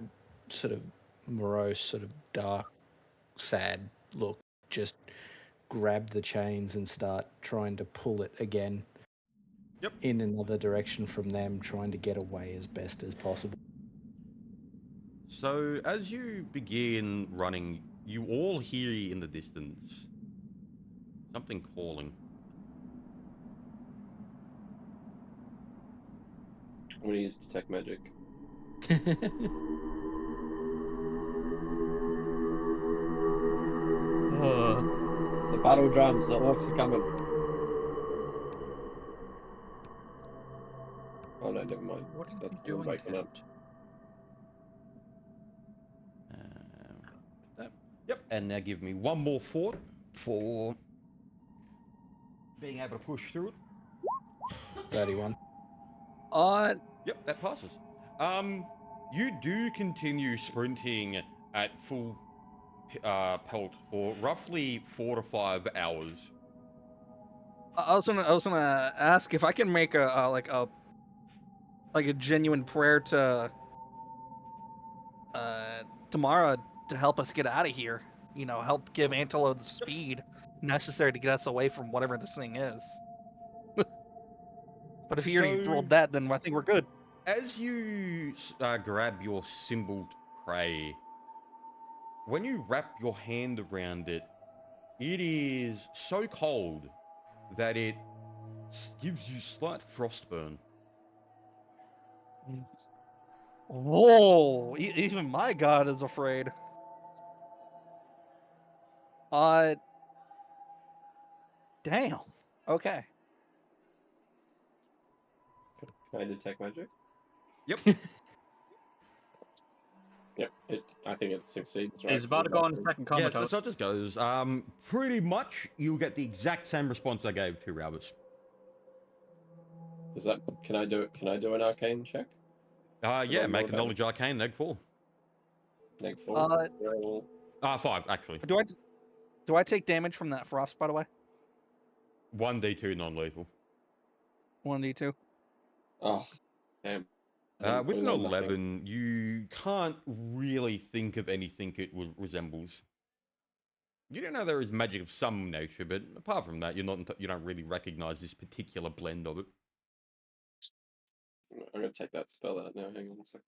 sort of morose, sort of dark, sad look. Just grab the chains and start trying to pull it again. Yep. In another direction from them, trying to get away as best as possible. So as you begin running, you all hear in the distance something calling. I'm gonna use detect magic. The battle drums, the orcs are coming. Oh no, never mind. What are you That's doing, waking up. Yep. And now give me one more fort for being able to push through it. 31. Yep, that passes. You do continue sprinting at full pelt for roughly 4 to 5 hours. I was gonna ask if I can make a genuine prayer to Tamara to help us get out of here. You know, help give Antelo the speed necessary to get us away from whatever this thing is. But if he already So- rolled that, then I think we're good. As you grab your symboled prey, when you wrap your hand around it, it is so cold that it gives you slight frostburn. Whoa! Even my god is afraid. Damn. Okay. Can I detect magic? Yep. Yep. I think it succeeds. Right? He's about to go on second Yeah, comatose. so it just goes. Pretty much, you'll get the exact same response I gave to Roberts. Does that? Can I do it? Can I do an arcane check? Yeah, I'm make a not knowledge arcane, neg 4. Neg 4. Roll. 5, actually. Do I take damage from that frost, by the way? 1d2 non-lethal. 1d2. Oh, damn. I didn't With put an it on nothing. 11, you can't really think of anything it resembles. You don't know there is magic of some nature, but apart from that, you don't really recognize this particular blend of it. I'm gonna take that spell out now. Hang on a second.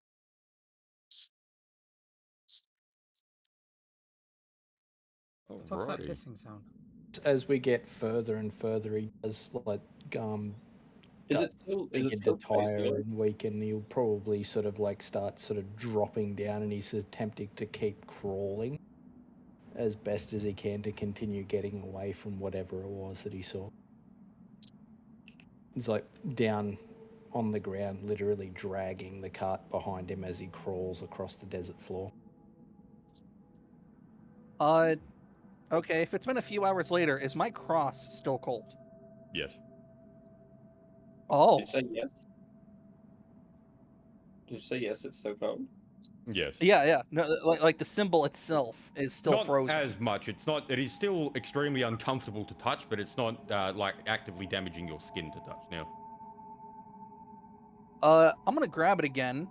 What's that Alrighty. hissing sound? As we get further and further, he does Is Does it still? Is begin it still to tire facing? and weaken. He'll probably sort of like start sort of dropping down, and he's attempting to keep crawling as best as he can to continue getting away from whatever it was that he saw. He's like down on the ground, literally dragging the cart behind him as he crawls across the desert floor. Okay, if it's been a few hours later, is my cross still cold? Yes. Oh. Did you say yes? Did you say yes? It's so cold. Yes. Yeah. No, like the symbol itself is still Not frozen. as much. It's not. It is still extremely uncomfortable to touch, but it's not like actively damaging your skin to touch. Now. I'm gonna grab it again,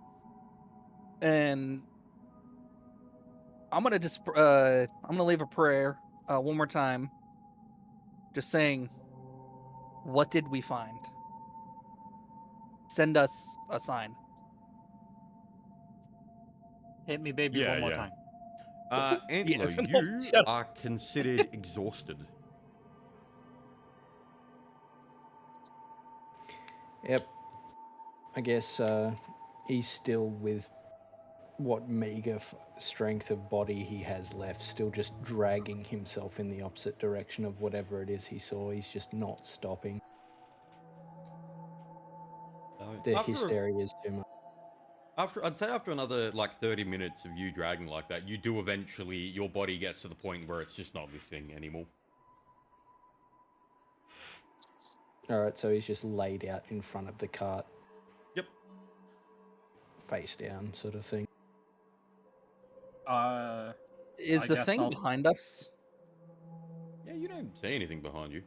and I'm gonna just I'm gonna leave a prayer one more time, just saying, what did we find? Send us a sign. Hit me, baby, Yeah, one more yeah. time. Angelo, Yeah, no, you shut up. are considered exhausted. Yep. I guess he's still with what meager strength of body he has left, still just dragging himself in the opposite direction of whatever it is he saw. He's just not stopping. The hysteria is too much. I'd say after another like 30 minutes of you dragging like that, you do eventually, your body gets to the point where it's just not this thing anymore. Alright, so he's just laid out in front of the cart. Yep. Face down, sort of thing. Is I the guess thing I'll- behind us? Yeah, you don't see anything behind you.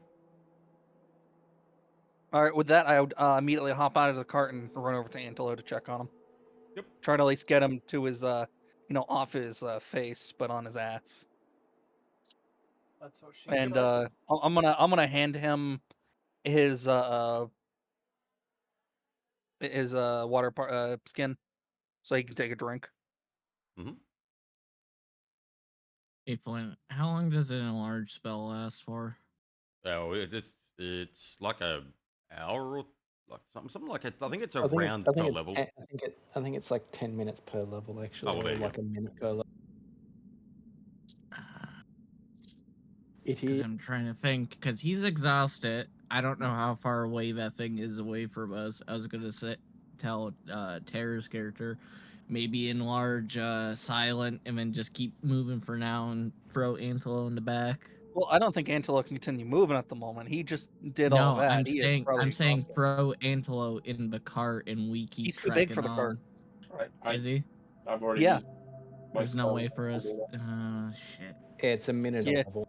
All right, with that, I would immediately hop out of the cart and run over to Antelo to check on him. Yep. Try to at least get him to his, off his face, but on his ass. That's what she And said. I'm gonna hand him his water skin, so he can take a drink. Hey, Flynn, how long does an enlarge spell last for? Oh, it's like a hour or like something like it. I think it's around per level. I think it's like 10 minutes per level, actually. Oh, well, there you like go. a minute per level. It Because is. I'm trying to think, because he's exhausted. I don't know how far away that thing is away from us. I was going to tell Tara's character, maybe enlarge Silent and then just keep moving for now and throw Antelo in the back. Well, I don't think Antelo can continue moving at the moment. He just did all No, that. I'm He is saying probably exhausted. throw Antelo in the cart and we keep He's too big for trekking the cart. I, Is he? I've already Yeah. used my There's no spell. way for us. Shit. It's a minute Yeah. level.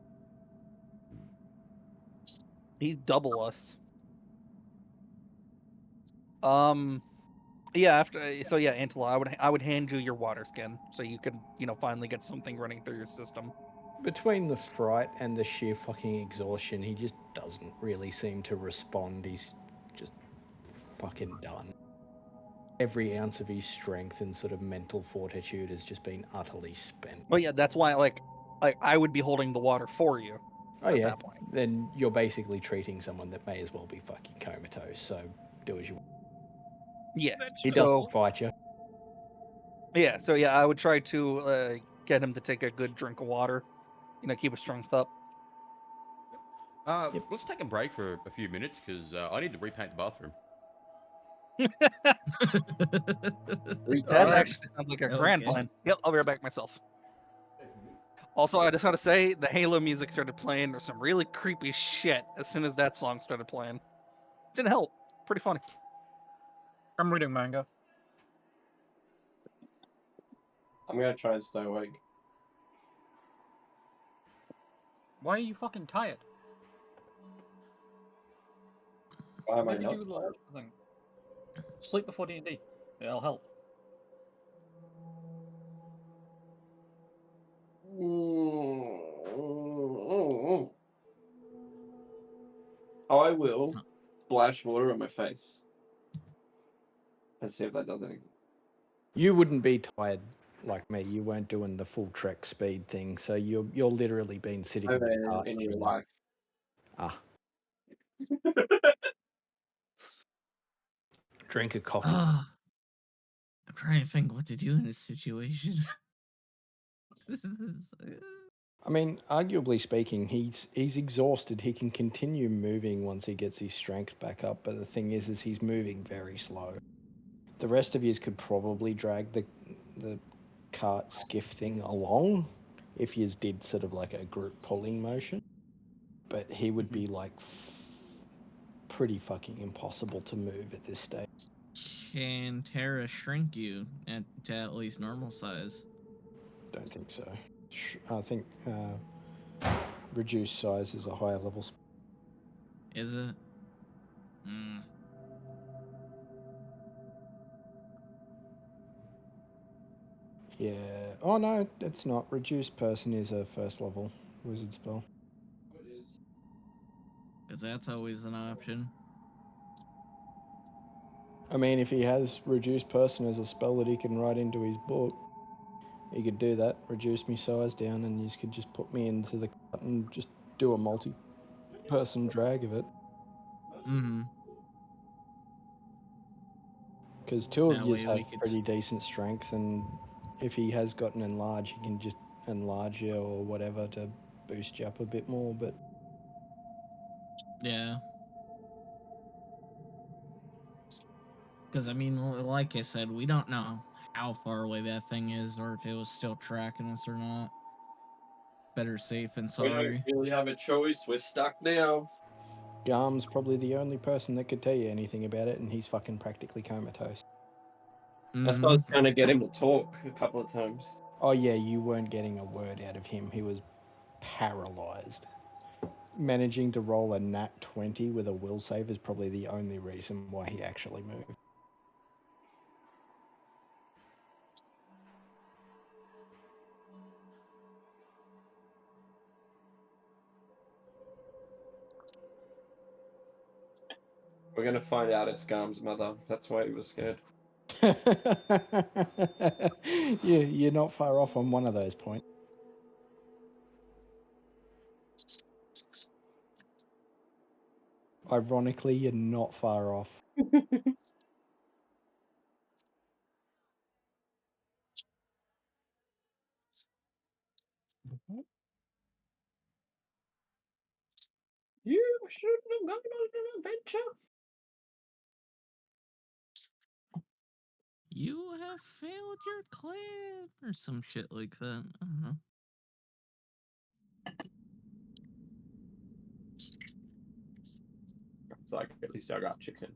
He's double us. Yeah. Antelo, I would hand you your water skin so you could, finally get something running through your system. Between the fright and the sheer fucking exhaustion, he just doesn't really seem to respond. He's just fucking done. Every ounce of his strength and sort of mental fortitude has just been utterly spent. Well, yeah, that's why, like I would be holding the water for you. Oh at yeah, that point. then you're basically treating someone that may as well be fucking comatose. So do as you want. Yeah. He So- doesn't fight you. Yeah. So yeah, I would try to get him to take a good drink of water. Keep his strength up. Let's take a break for a few minutes because I need to repaint the bathroom. That actually sounds like a grand plan. Yep, I'll be right back myself. Also, I just want to say the Halo music started playing. There's some really creepy shit as soon as that song started playing. Didn't help. Pretty funny. I'm reading manga. I'm gonna try and stay awake. Why are you fucking tired? Why am I Maybe not? do like something. Sleep before D&D. It'll help. I will splash water on my face. Let's see if that does anything. You wouldn't be tired like me. You weren't doing the full trek speed thing, so you're literally been sitting in the car In real chilling. life. Ah. Drink a coffee. I'm trying to think what to do in this situation. I mean, arguably speaking, he's exhausted. He can continue moving once he gets his strength back up, but the thing is he's moving very slow. The rest of you could probably drag the cart skiff thing along if you did sort of like a group pulling motion, but he would be like pretty fucking impossible to move at this stage. Can Tara shrink you to at least normal size? Don't think so. I think reduced size is a higher level. Is it? Yeah. Oh no, it's not. Reduced person is a first level wizard spell. Because that's always an option. I mean, if he has reduced person as a spell that he can write into his book, he could do that. Reduce me size down, and you could just put me into the cart and just do a multi-person drag of it. Mm-hmm. Because two of That you way have we could pretty decent strength, and if he has gotten enlarged, he can just enlarge you or whatever to boost you up a bit more. But Yeah. Because, I mean, like I said, we don't know how far away that thing is or if it was still tracking us or not. Better safe than We sorry. don't really have a choice. We're stuck now. Garm's probably the only person that could tell you anything about it, and he's fucking practically comatose. That's why I was Mhm. trying to get him to talk a couple of times. Oh yeah, you weren't getting a word out of him. He was paralyzed. Managing to roll a nat 20 with a will save is probably the only reason why he actually moved. We're gonna find out it's Garm's mother. That's why he was scared. You're not far off on one of those points. Ironically, you're not far off. You shouldn't have gone on an adventure. You have failed your clan or some shit like that. I don't know. It's like, at least I got chicken.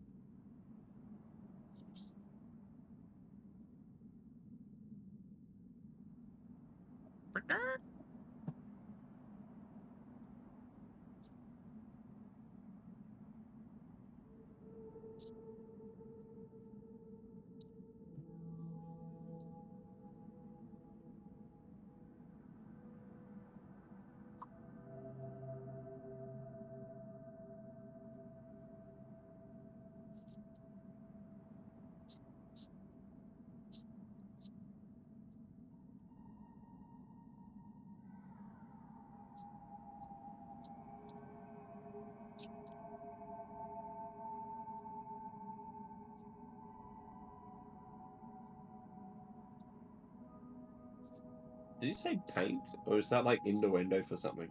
Did you say paint? Or is that like innuendo for something?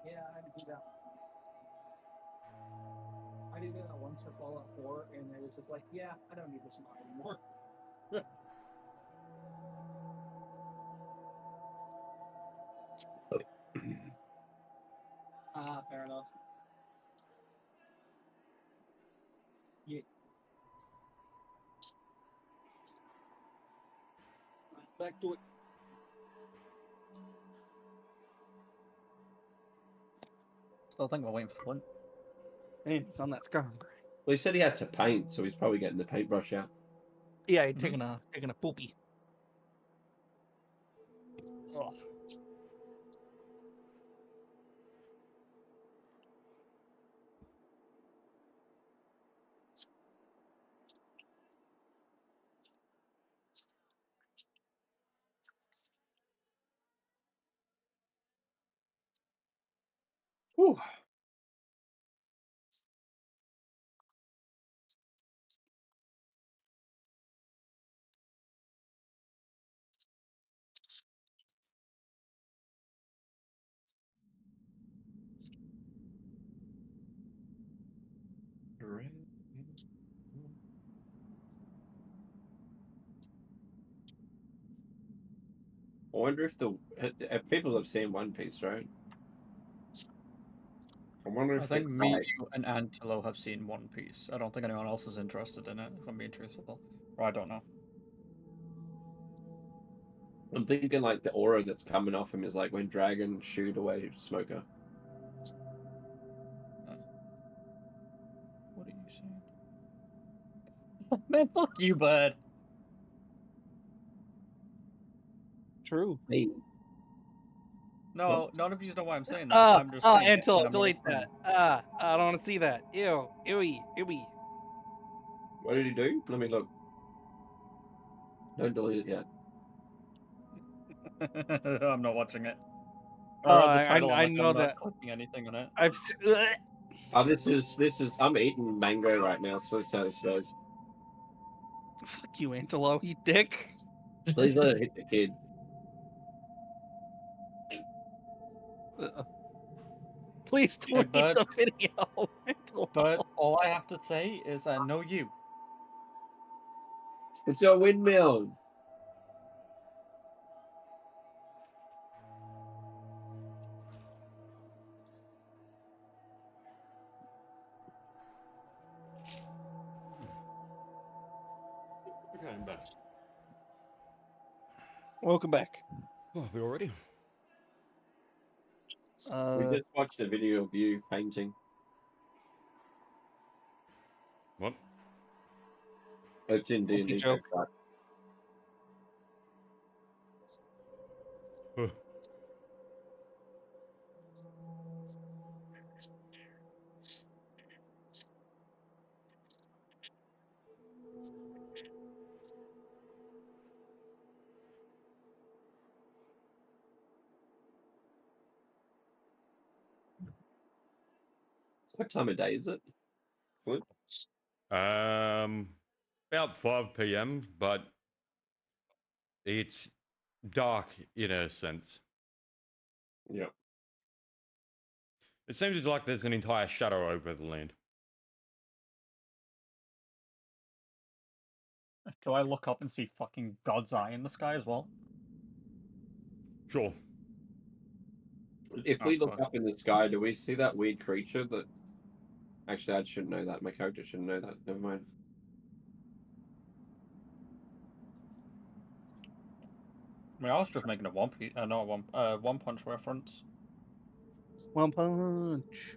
Yeah, I did that once. I did that once for Fallout 4, and it was just like, yeah, I don't need this mod anymore. Fair enough. Yeah. Back to it. Still think we're waiting for Flint. And he's on that Skyrim grind. Well, he said he had to paint, so he's probably getting the paintbrush out. Yeah, he's taking a poopy. Oh. Whew. I wonder if people have seen One Piece, right? I wonder if I think it's me, like, you, and Antelo have seen One Piece. I don't think anyone else is interested in it, if I'm being truthful. Or I don't know. I'm thinking like the aura that's coming off him is like when dragons shoot away Smoker. What are you saying? Man, fuck you, bud. True. Hey. No, none of you know why I'm saying that. I'm just saying it, Antilla, and I'm gonna delete explain that. I don't want to see that. Ew, ewy, ewy. What did he do? Let me look. Don't delete it yet. it. I'm not watching it. I read the title. I I'm know not that. clicking anything on it. Oh, this is. I'm eating mango right now, so that's how this goes. Fuck you, Antilo, you dick. Please let it hit the kid. Please delete but- the video, Antilo. But all I have to say is, no, you. It's your windmill. Okay, I'm back. Welcome back. Oh, we already? We just watched a video of you painting. What? It's in D&D. joke. Right? Huh. What time of day is it? What? About 5 p.m., but it's dark in a sense. Yeah. It seems like there's an entire shadow over the land. Do I look up and see fucking God's eye in the sky as well? Sure. If Oh, we look fuck. up in the sky, do we see that weird creature that... Actually, I shouldn't know that. My character shouldn't know that. Never mind. I mean, I was just making a One Punch reference. One Punch.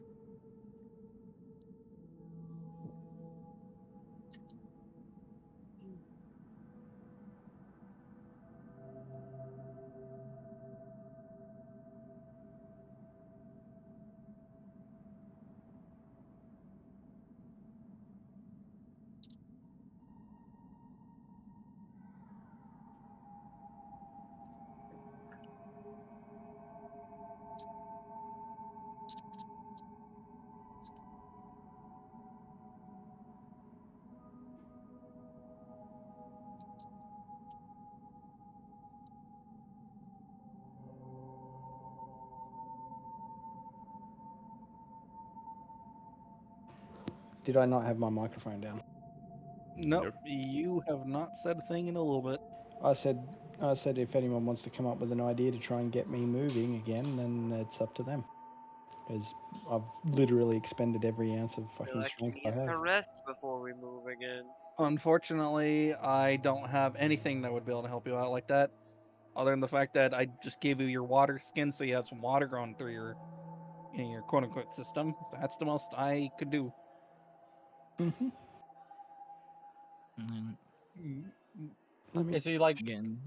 Did I not have my microphone down? Nope, Nope. you have not said a thing in a little bit. I said if anyone wants to come up with an idea to try and get me moving again, then it's up to them. Because I've literally expended every ounce of Feel fucking like he strength I needs to have. rest before we move again. Unfortunately, I don't have anything that would be able to help you out like that. Other than the fact that I just gave you your water skin so you have some water going through your quote unquote system. That's the most I could do. Mm-hmm. And then Let me Is he like again,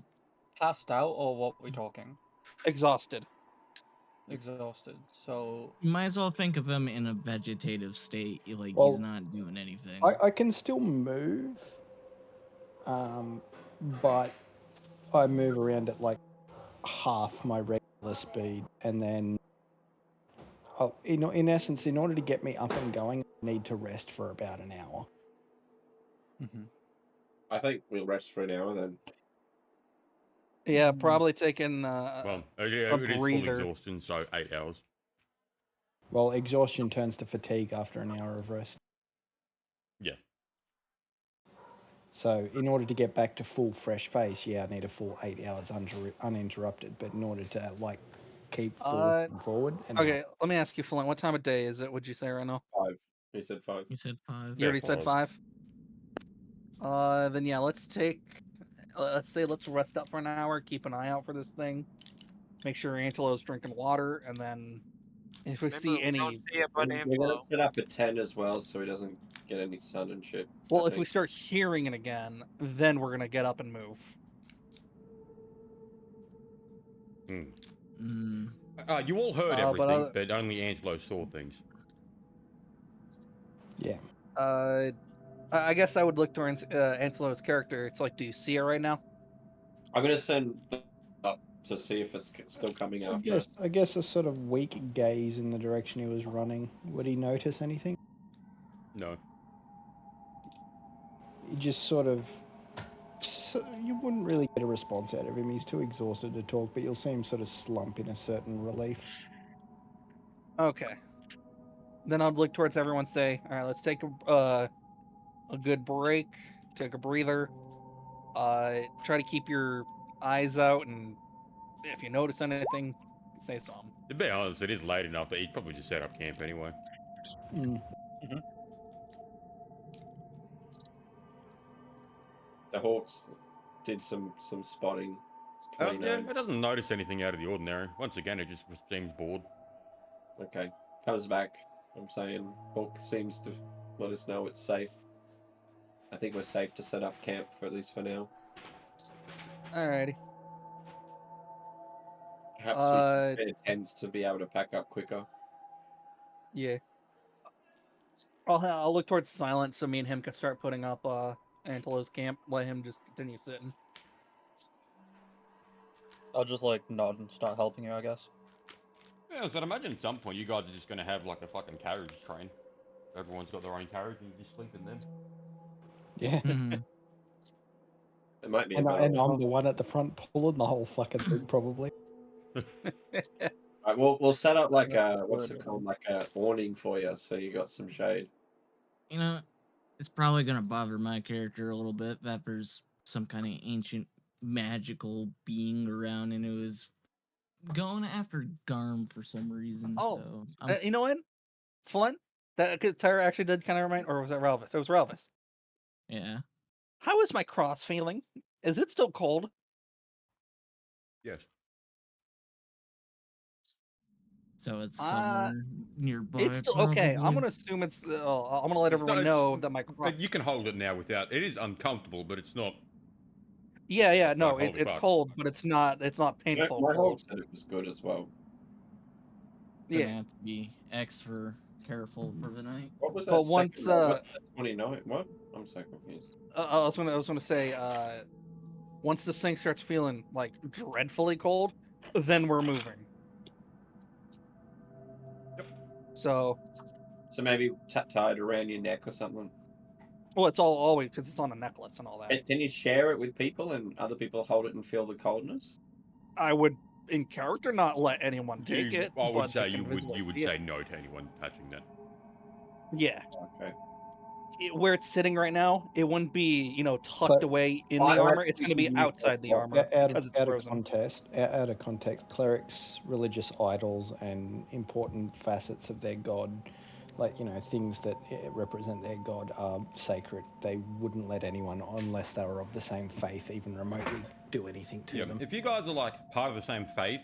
passed out or what we talking? Exhausted. Exhausted. So you might as well think of him in a vegetative state. Like Well, he's not doing anything. I can still move, but I move around at like half my regular speed, and then in essence, in order to get me up and going, I need to rest for about an hour. I think we'll rest for an hour then. Yeah, probably taking Well, a it is full breather. exhaustion, so 8 hours. Well, exhaustion turns to fatigue after an hour of rest. Yeah. So in order to get back to full fresh face, yeah, I need a full 8 hours uninterrupted. But in order to like keep forward. And Okay, let me ask you, Flint. What time of day is it? Would you say right now? 5. He said 5. You said 5. You already said 5. 5. Then yeah, let's rest up for an hour. Keep an eye out for this thing. Make sure Antelo's drinking water, and then if we see Remember, we don't any, see a bud We're gonna Amplo. set up at 10 as well, so he doesn't get any sun and shit. well, I if we think. start hearing it again, then we're gonna get up and move. Hmm. Mm. You all heard but everything, but only Angelo saw things. Yeah. I guess I would look towards Angelo's character. It's like, do you see her right now? I'm gonna send up to see if it's still coming after. I guess a sort of weak gaze in the direction he was running. Would he notice anything? No. He just sort of. You wouldn't really get a response out of him. He's too exhausted to talk, but you'll see him sort of slump in a certain relief. Okay. Then I'd look towards everyone, say, all right, let's take a good break, take a breather. Try to keep your eyes out, and if you notice anything, say something. To be honest, it is late enough that he'd probably just set up camp anyway. Mm. The Hawks did some spotting. Yeah, 29. it doesn't notice anything out of the ordinary. Once again, it just seems bored. Okay, comes back. I'm saying Hawk seems to let us know it's safe. I think we're safe to set up camp for at least for now. Alrighty. Perhaps we tends to be able to pack up quicker. Yeah. I'll look towards Silent so me and him can start putting up Antelo's camp. Let him just continue sitting. I'll just like nod and start helping you, I guess. Yeah, so I'd imagine at some point you guys are just gonna have like a fucking carriage train. Everyone's got their own carriage and you just sleep in them. Yeah. Mhm. It might be. And I'm the one at the front pulling the whole fucking thing, probably. Right, we'll set up like a what's it called, like a awning for you, so you got some shade. You know, it's probably gonna bother my character a little bit that there's some kind of ancient magical being around and it was going after Garm for some reason. Oh, so you know what? Flint? That cause Tyra actually did kind of remind, or was that Relvis? It was Relvis. yeah. How is my cross feeling? Is it still cold? Yes. So it's somewhere nearby. It's still okay. I'm probably. gonna assume it's. I'm gonna let It's not- everyone it's- know that my cross. But you can hold it now without. It is uncomfortable, but it's not. Yeah. No, Like, it's holy cold, but it's not. It's not painful. My cold. Hawk said it was good as well. Gonna Yeah. have to be extra careful for the night. What was that? But once, what's that 29? What? I'm so confused. I was gonna say, once this thing starts feeling like dreadfully cold, then we're moving. Yep. So, maybe tie it around your neck or something. well, it's all always because it's on a necklace and all that. Can you share it with people and other people hold it and feel the coldness? I would, in character, not let anyone take it. I would but say they you can would visibly see say it. no to anyone touching that. Yeah. Okay. Where it's sitting right now, it wouldn't be, tucked But away in the I armor. reckon It's going to be you- outside the armor because it's frozen. Out of context, clerics, religious idols, and important facets of their god, like things that represent their god, are sacred. They wouldn't let anyone, unless they were of the same faith, even remotely do anything to them. If you guys are like part of the same faith,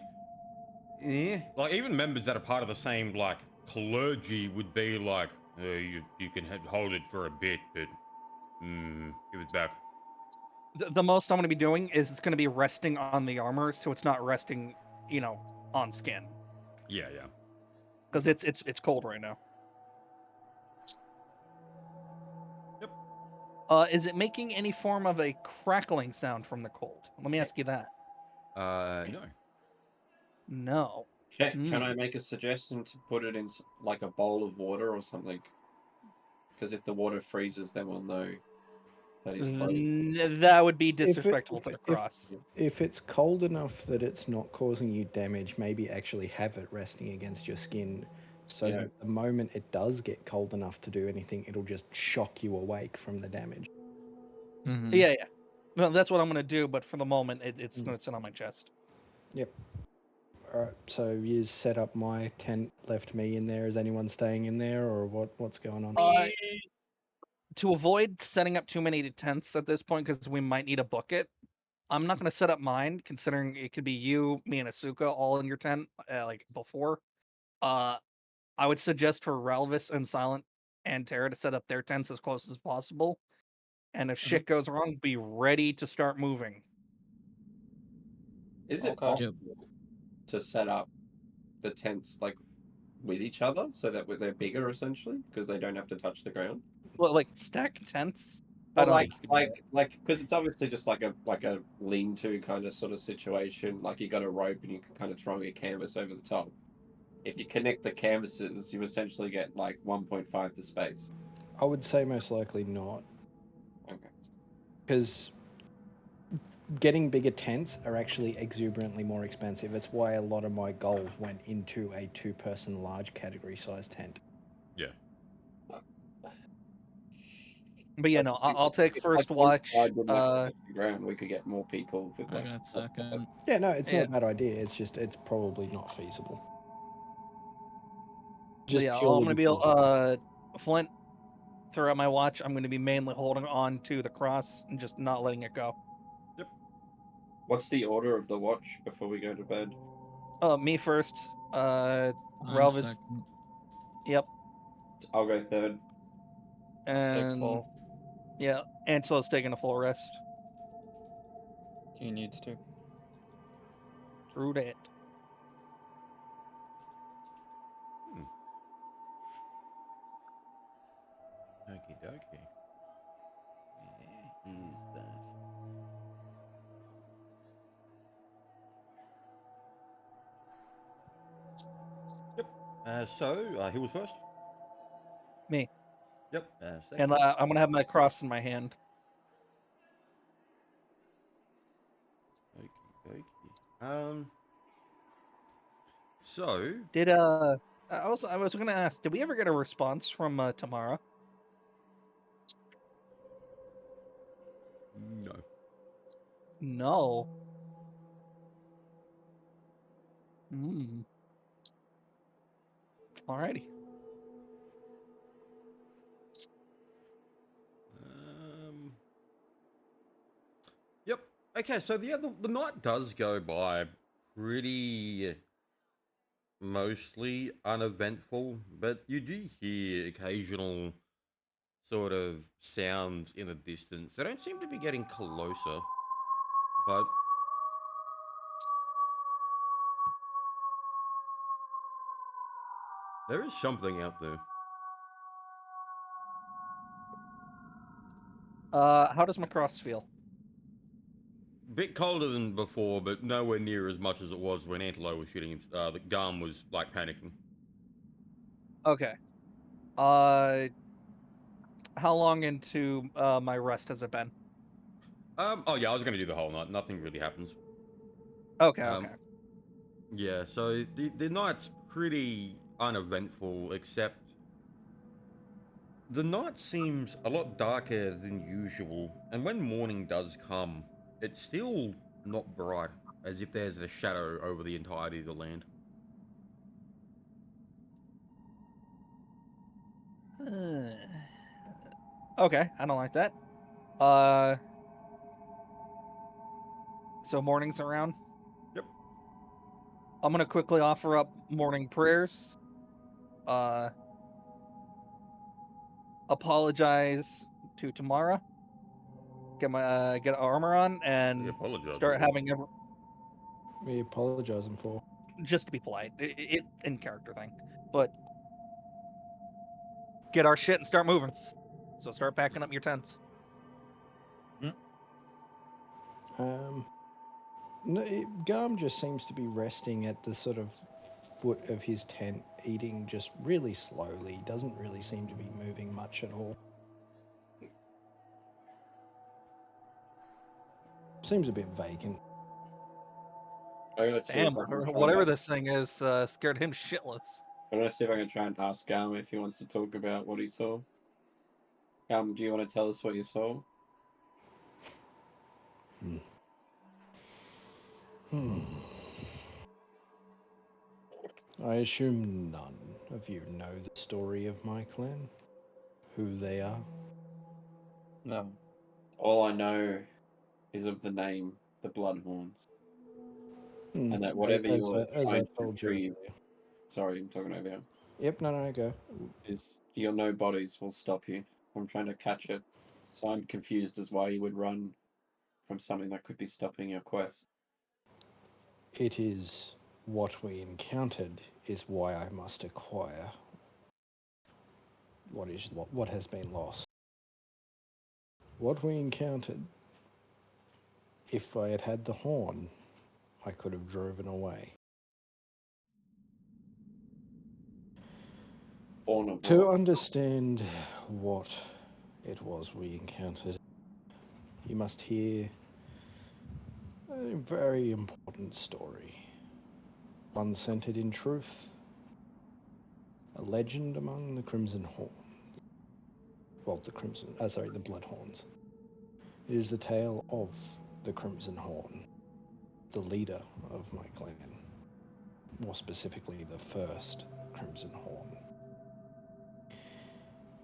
like even members that are part of the same like clergy would be like, you can hold it for a bit, but give it back. The most I'm going to be doing is it's going to be resting on the armor, so it's not resting, on skin. Yeah. Because it's cold right now. Yep. Is it making any form of a crackling sound from the cold? Let me ask you that. No. No. Can I make a suggestion to put it in like a bowl of water or something? Because if the water freezes, then we'll know that it's frozen. That would be disrespectful to the cross. If it's cold enough that it's not causing you damage, maybe actually have it resting against your skin, so that the moment it does get cold enough to do anything, it'll just shock you awake from the damage. Mhm. Yeah. No, that's what I'm going to do, but for the moment, it's going to sit on my chest. Yep. Alright, so you set up my tent, left me in there. Is anyone staying in there, or what's going on? To avoid setting up too many tents at this point, because we might need to book it, I'm not going to set up mine, considering it could be you, me, and Asuka all in your tent, like before. I would suggest for Relvis and Silent and Terra to set up their tents as close as possible. And if shit goes wrong, be ready to start moving. Is it possible to set up the tents like with each other so that they're bigger essentially because they don't have to touch the ground? Well, like stack tents. I But don't like, think you can do because it's obviously just like a lean-to kind of sort of situation. Like you got a rope and you can kind of throw your canvas over the top. If you connect the canvases, you essentially get like 1.5 the space. I would say most likely not, Okay. because getting bigger tents are actually exuberantly more expensive. It's why a lot of my gold went into a 2-person large category size tent. Yeah. But yeah, no, I'll take If, first like, one watch. side didn't have to touch the ground, we could get more people with I like. got second. Yeah, no, it's Yeah. not a bad idea. It's just it's probably not feasible. But yeah, I'm purely gonna be because- Flint. Throughout my watch, I'm gonna be mainly holding on to the cross and just not letting it go. What's the order of the watch before we go to bed? Me first. I'm Relvis. second. Yep. I'll go third. And full. yeah, Ansel's taking a full rest. He needs to. True that. Okie dokie. Where is that? Yep. Who was first? Me. Yep. Second. And I'm gonna have my cross in my hand. Okie dokie. So Did I was gonna ask, did we ever get a response from Tamara? no. No. Hmm. Alrighty. Yep. Okay, so the night does go by pretty mostly uneventful, but you do hear occasional sort of sounds in the distance. They don't seem to be getting closer, but there is something out there. How does my cross feel? Bit colder than before, but nowhere near as much as it was when Antelo was shooting him. The Garm was like panicking. Okay. How long into my rest has it been? Oh yeah, I was gonna do the whole night. Nothing really happens. Okay, okay. Yeah, so the night's pretty uneventful, except the night seems a lot darker than usual, and when morning does come, it's still not bright, as if there's a shadow over the entirety of the land. Okay, I don't like that. So morning's around? Yep. I'm gonna quickly offer up morning prayers. Apologize to Tamara. Get my get armor on and start having every What are you apologizing for? just to be polite. It in character thing. But get our shit and start moving. So start packing up your tents. No, Garm just seems to be resting at the sort of foot of his tent, eating just really slowly. Doesn't really seem to be moving much at all. Seems a bit vacant. Damn, whatever this thing is, scared him shitless. I'm gonna see if I can try and ask Garm if he wants to talk about what he saw. Garm, do you want to tell us what you saw? I assume none of you know the story of my clan? Who they are? No. All I know is of the name, the Bloodhorns. And that whatever as you're I trying to told you retrieve... earlier. Sorry, I'm talking over you. Yep, no, go. Is your no bodies will stop you from trying to catch it. So I'm confused as why you would run from something that could be stopping your quest. It is What we encountered is why I must acquire what has been lost. What we encountered, if I had had the horn, I could have driven away. To understand what it was we encountered, you must hear a very important story. One centered in truth. A legend among the Crimson Horn. Well, the Bloodhorns. It is the tale of the Crimson Horn, the leader of my clan. More specifically, the first Crimson Horn.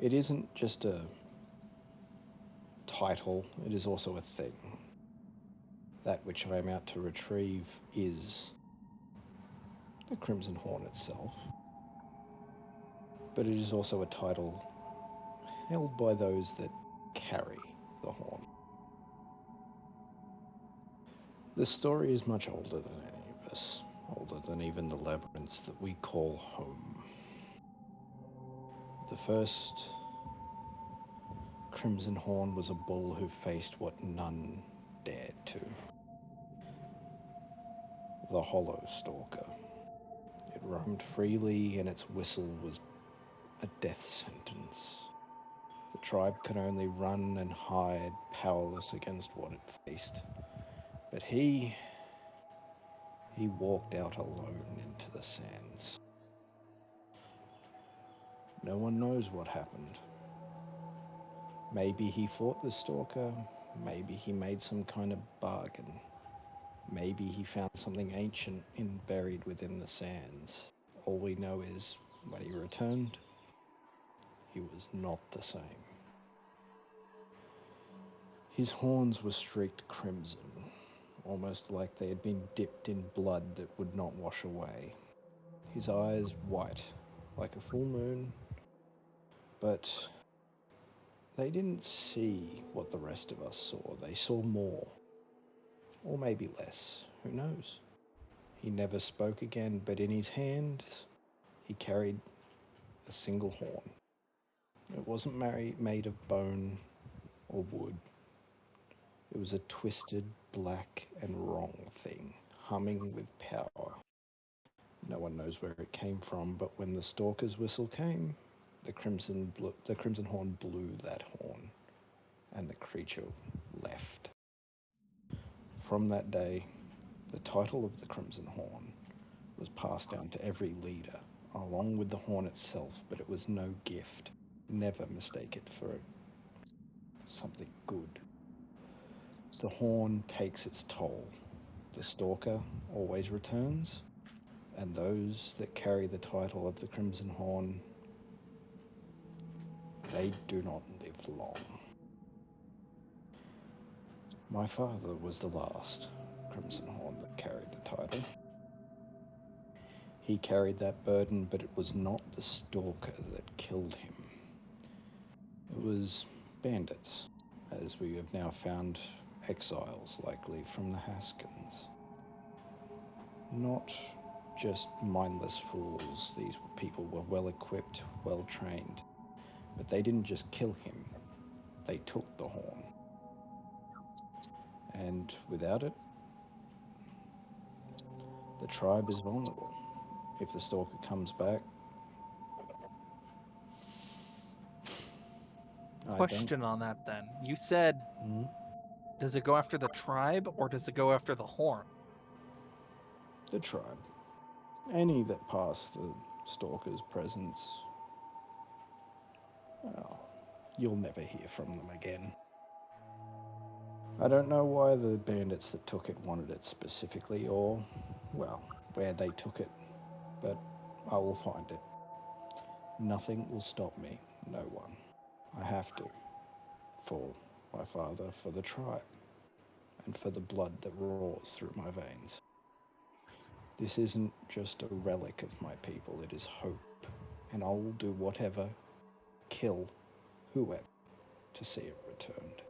It isn't just a title, it is also a thing. That which I am out to retrieve is the Crimson Horn itself. But it is also a title held by those that carry the horn. The story is much older than any of us, older than even the labyrinths that we call home. The first Crimson Horn was a bull who faced what none dared to. The Hollow Stalker. It roamed freely and its whistle was a death sentence. The tribe could only run and hide, powerless against what it faced. But he walked out alone into the sands. No one knows what happened. Maybe he fought the stalker, maybe he made some kind of bargain. Maybe he found something ancient buried within the sands. All we know is, when he returned, he was not the same. His horns were streaked crimson, almost like they had been dipped in blood that would not wash away. His eyes white, like a full moon, but they didn't see what the rest of us saw. They saw more, or maybe less, who knows? He never spoke again, but in his hands, he carried a single horn. It wasn't made of bone or wood. It was a twisted, black and wrong thing, humming with power. No one knows where it came from, but when the stalker's whistle came, the Crimson Horn blew that horn, and the creature left. From that day, the title of the Crimson Horn was passed down to every leader, along with the horn itself, but it was no gift. Never mistake it for something good. The horn takes its toll. The stalker always returns, and those that carry the title of the Crimson Horn, they do not live long. My father was the last Crimson Horn that carried the title. He carried that burden, but it was not the stalker that killed him. It was bandits, as we have now found exiles, likely from the Haskins. Not just mindless fools. These people were well equipped, well trained. But they didn't just kill him. They took the horn. And without it, the tribe is vulnerable. If the stalker comes back, Question on that then. You said, does it go after the tribe or does it go after the horn? The tribe. Any that pass the stalker's presence, well, you'll never hear from them again. I don't know why the bandits that took it wanted it specifically, or, well, where they took it, but I will find it. Nothing will stop me, no one. I have to, for my father, for the tribe, and for the blood that roars through my veins. This isn't just a relic of my people, it is hope, and I will do whatever, kill whoever, to see it returned.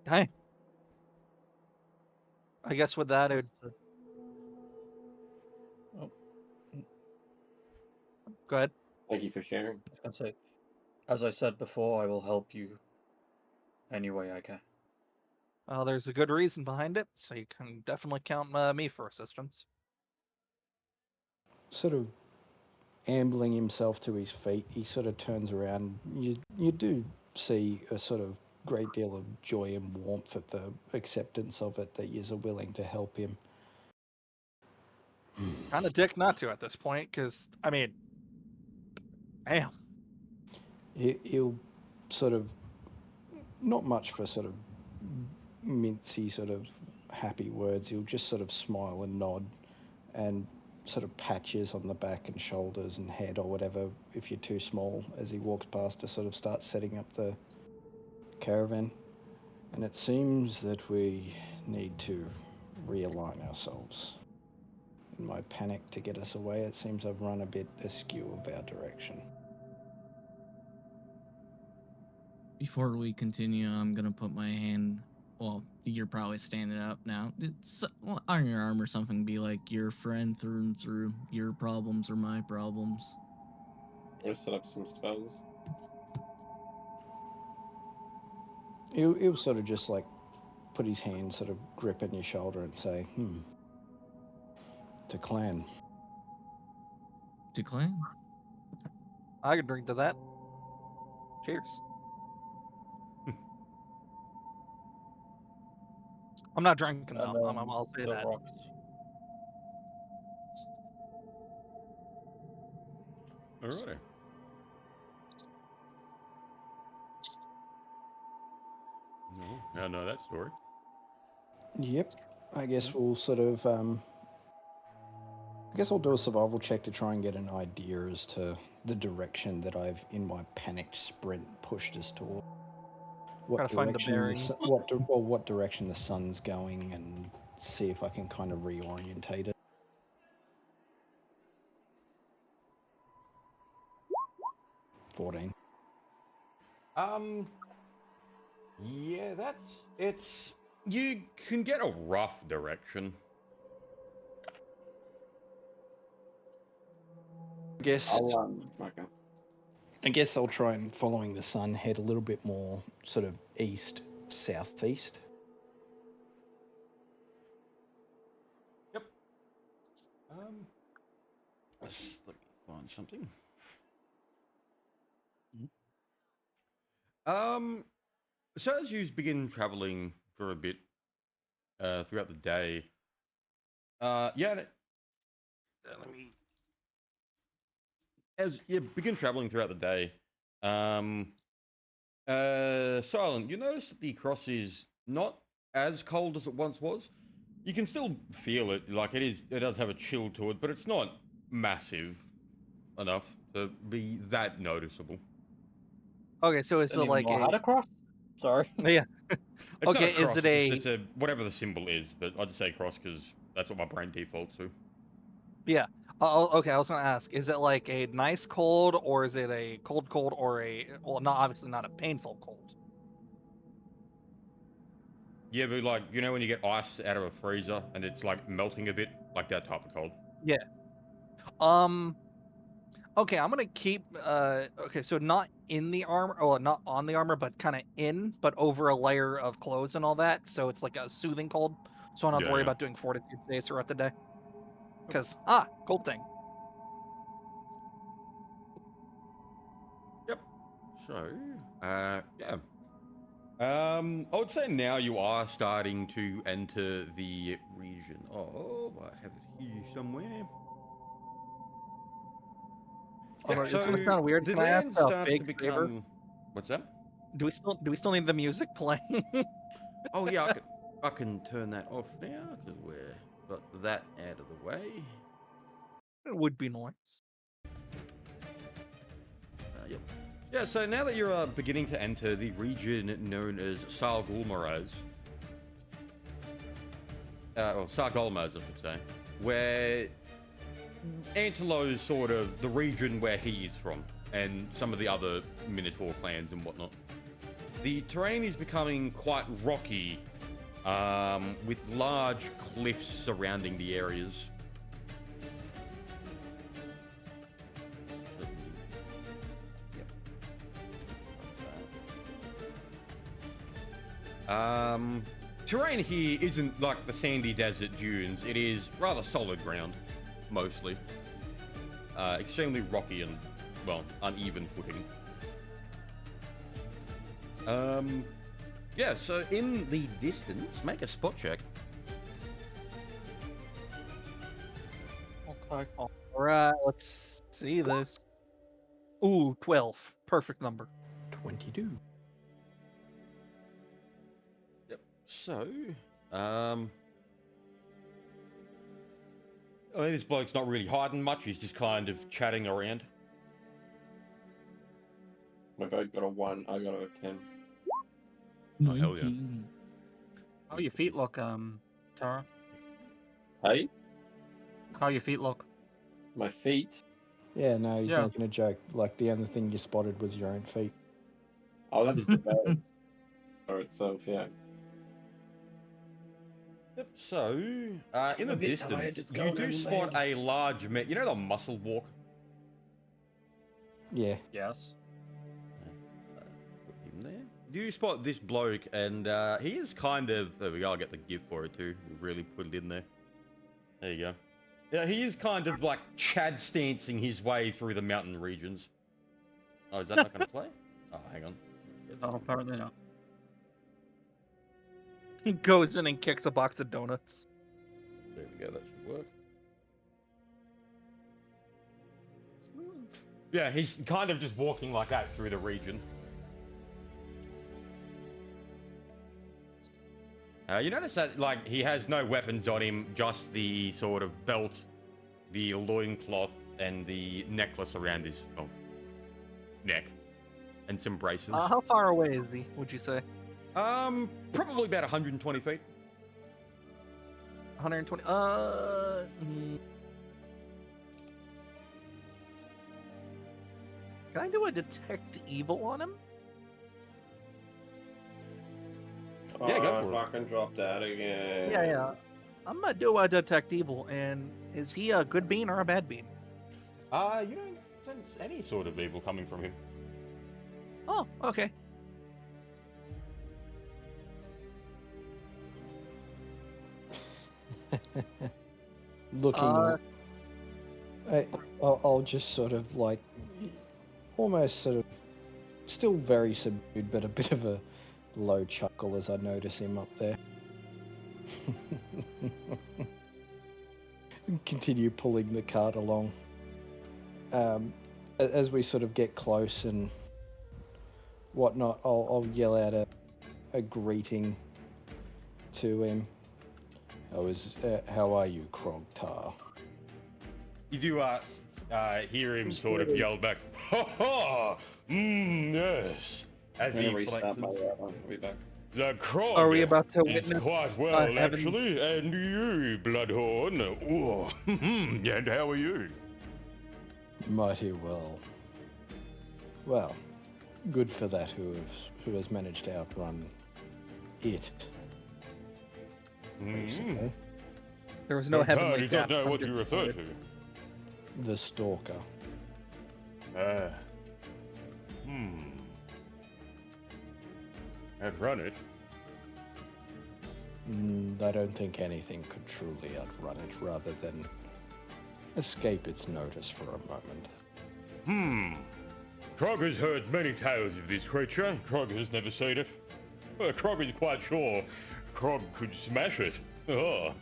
Hey. I guess with that, it would... Oh, Go ahead. Thank you for sharing. I'd say, as I said before, I will help you any way I can. Well, there's a good reason behind it, so you can definitely count me for assistance. Sort of ambling himself to his feet, he sort of turns around. You do see a sort of great deal of joy and warmth at the acceptance of it, that you're willing to help him. Kind of dick not to at this point, because, I mean, damn. He'll sort of, not much for sort of mincy sort of happy words, he'll just sort of smile and nod and sort of patches on the back and shoulders and head or whatever if you're too small as he walks past to sort of start setting up the caravan. And it seems that we need to realign ourselves. In my panic to get us away, it seems I've run a bit askew of our direction. Before we continue, I'm gonna put my hand. Well, you're probably standing up now. It's on your arm or something. Be like your friend through and through. Your problems are my problems. I'll set up some spells. He'll sort of just like put his hand sort of gripping your shoulder and say, to clan. To clan? I can drink to that. Cheers. I'm not drinking though. I'll say that. Rocks. Alrighty. No, I know that story. Yep. I guess we'll sort of, I guess I'll do a survival check to try and get an idea as to the direction that I've, in my panicked sprint, pushed us toward. Gotta find the bearings. What direction the sun's going, and see if I can kind of reorientate it. $14. Yeah, it's you can get a rough direction. I guess Okay. I guess I'll try and, following the sun, head a little bit more sort of east, southeast. Yep. Let me find something. So as you begin traveling for a bit throughout the day, let me. As you begin traveling throughout the day, Silent, you notice that the cross is not as cold as it once was. You can still feel it, like it does have a chill to it, but it's not massive enough to be that noticeable. Okay, so it's like a cross? Sorry. Yeah. It's Okay, not a cross, is it it's a whatever the symbol is, but I just say cross because that's what my brain defaults to. Yeah. Okay, I was gonna ask, is it like a nice cold, or is it a cold, or obviously not a painful cold? Yeah, but like, you know when you get ice out of a freezer and it's like melting a bit, like that type of cold. Yeah. Okay, I'm gonna keep. Okay, so not in the armor, or not on the armor, but kind of but over a layer of clothes and all that. So it's like a soothing cold. So I don't have to worry about doing fortitude saves throughout the day. Because cold thing. Yep. So, yeah. I would say now you are starting to enter the region. Oh, I have it here somewhere. Yeah, it's gonna sound weird. Can I ask a big favor? What's that? Do we still need the music playing? Oh yeah, I can turn that off now because we're got that out of the way. It would be nice. Yep. Yeah, so now that you're beginning to enter the region known as Sargulmaraz, or Sargulmaz, I should say, where Antelo's sort of the region where he is from, and some of the other Minotaur clans and whatnot. The terrain is becoming quite rocky with large cliffs surrounding the areas. Terrain here isn't like the sandy desert dunes. It is rather solid ground, mostly. Extremely rocky and, well, uneven footing. Yeah, so in the distance, make a spot check. Okay. Alright, let's see this. Ooh, 12. Perfect number. 22. Yep. So, I mean, this bloke's not really hiding much. He's just kind of chatting around. My boat got a 1. I got a 10. Oh, hell yeah. How your feet look, Tara? Hey? How your feet look? My feet? Yeah, no, he's Yeah. making a joke. Like the only thing you spotted was your own feet. Oh, that's the boat. For itself, yeah. Yep. So, in the a bit tired, distance, it's you going do on spot leg. a large, you know, the muscle walk. Yeah. Yes. Put him there. You spot this bloke, and he is kind of. There we go. I'll get the GIF for it too. We really put it in there. There you go. Yeah, he is kind of like Chad stancing his way through the mountain regions. Oh, is that not going to play? Oh, hang on. Oh, apparently not. He goes in and kicks a box of donuts. There we go. That should work. Yeah, he's kind of just walking like that through the region. You notice that, like, he has no weapons on him, just the sort of belt, the loincloth, and the necklace around his neck, and some braces. How far away is he, would you say? Probably about 120 feet. 120. Can I do a detect evil on him? Yeah, go for it. Fucking drop that again. Yeah. I'm gonna do a detect evil, and is he a good bean or a bad bean? You don't sense any sort of evil coming from him. Oh, okay. Looking, I'll just sort of like, almost sort of, still very subdued, but a bit of a low chuckle as I notice him up there. And continue pulling the cart along. As we sort of get close and whatnot, I'll yell out a greeting to him. How are you, Krogtar? You do hear him sort of yell back, "Ha ha! Yes!" As he flexes. I'll be back. The Krog Are we about to is witness quite well, heaven? actually. And you, Bloodhorn? Oh, and how are you? Mighty well. Well, good for that who has managed to outrun it. Basically. There was no heavenly You don't death. know what you refer to. The Stalker. Outrun it. I don't think anything could truly outrun it rather than escape its notice for a moment. Krog has heard many tales of this creature. Krog has never seen it. Krog is quite sure Krog could smash it. Oh.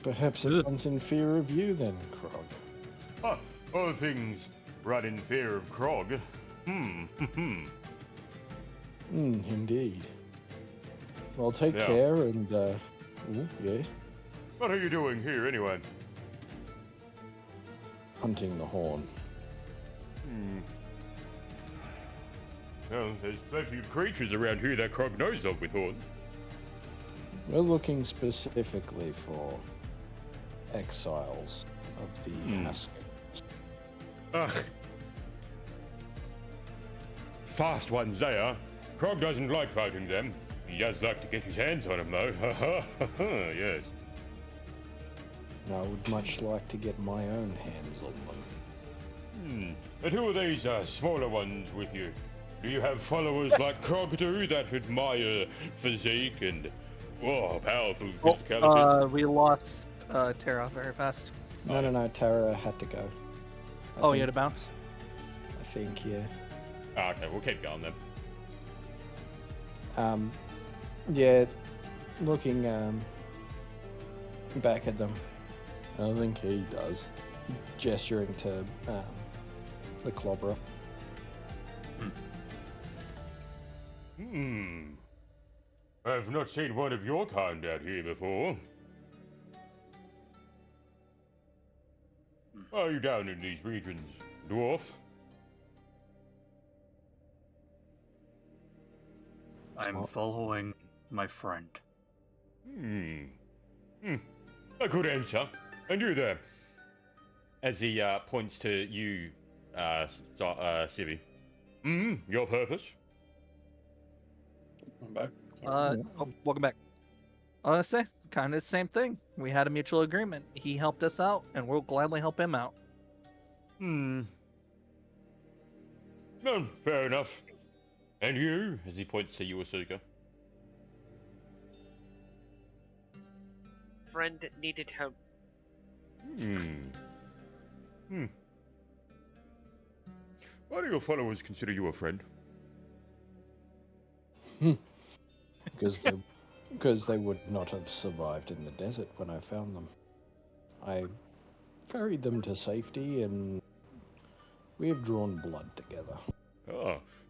Perhaps it runs in fear of you then, Krog. All things run in fear of Krog. Indeed. Well, take Yeah. care and, yeah, What are you doing here, anyway? hunting the horn. Well, there's plenty of creatures around here that Krog knows of with horns. We're looking specifically for exiles of the Haskins. Fast ones they are. Krog doesn't like fighting them. He does like to get his hands on him, though. Yes. I would much like to get my own hands on them. And who are these smaller ones with you? Do you have followers like Krog do that admire physique and powerful physicality? We lost Terra very fast. No, Tara had to go. You had to bounce? I think, yeah. Okay, we'll keep going then. Yeah, looking back at them, I think he does, gesturing to the clobberer. I've not seen one of your kind out here before. Are you down in these regions, dwarf? I'm following my friend. A good answer. And you there? As he points to you, Civi. Your purpose? I'm back. Welcome back. Honestly, kind of the same thing. We had a mutual agreement. He helped us out, and we'll gladly help him out. No, fair enough. And you? As he points to you, Asuka. Friend needed help. Why do your followers consider you a friend? Because they would not have survived in the desert when I found them. I ferried them to safety, and we have drawn blood together.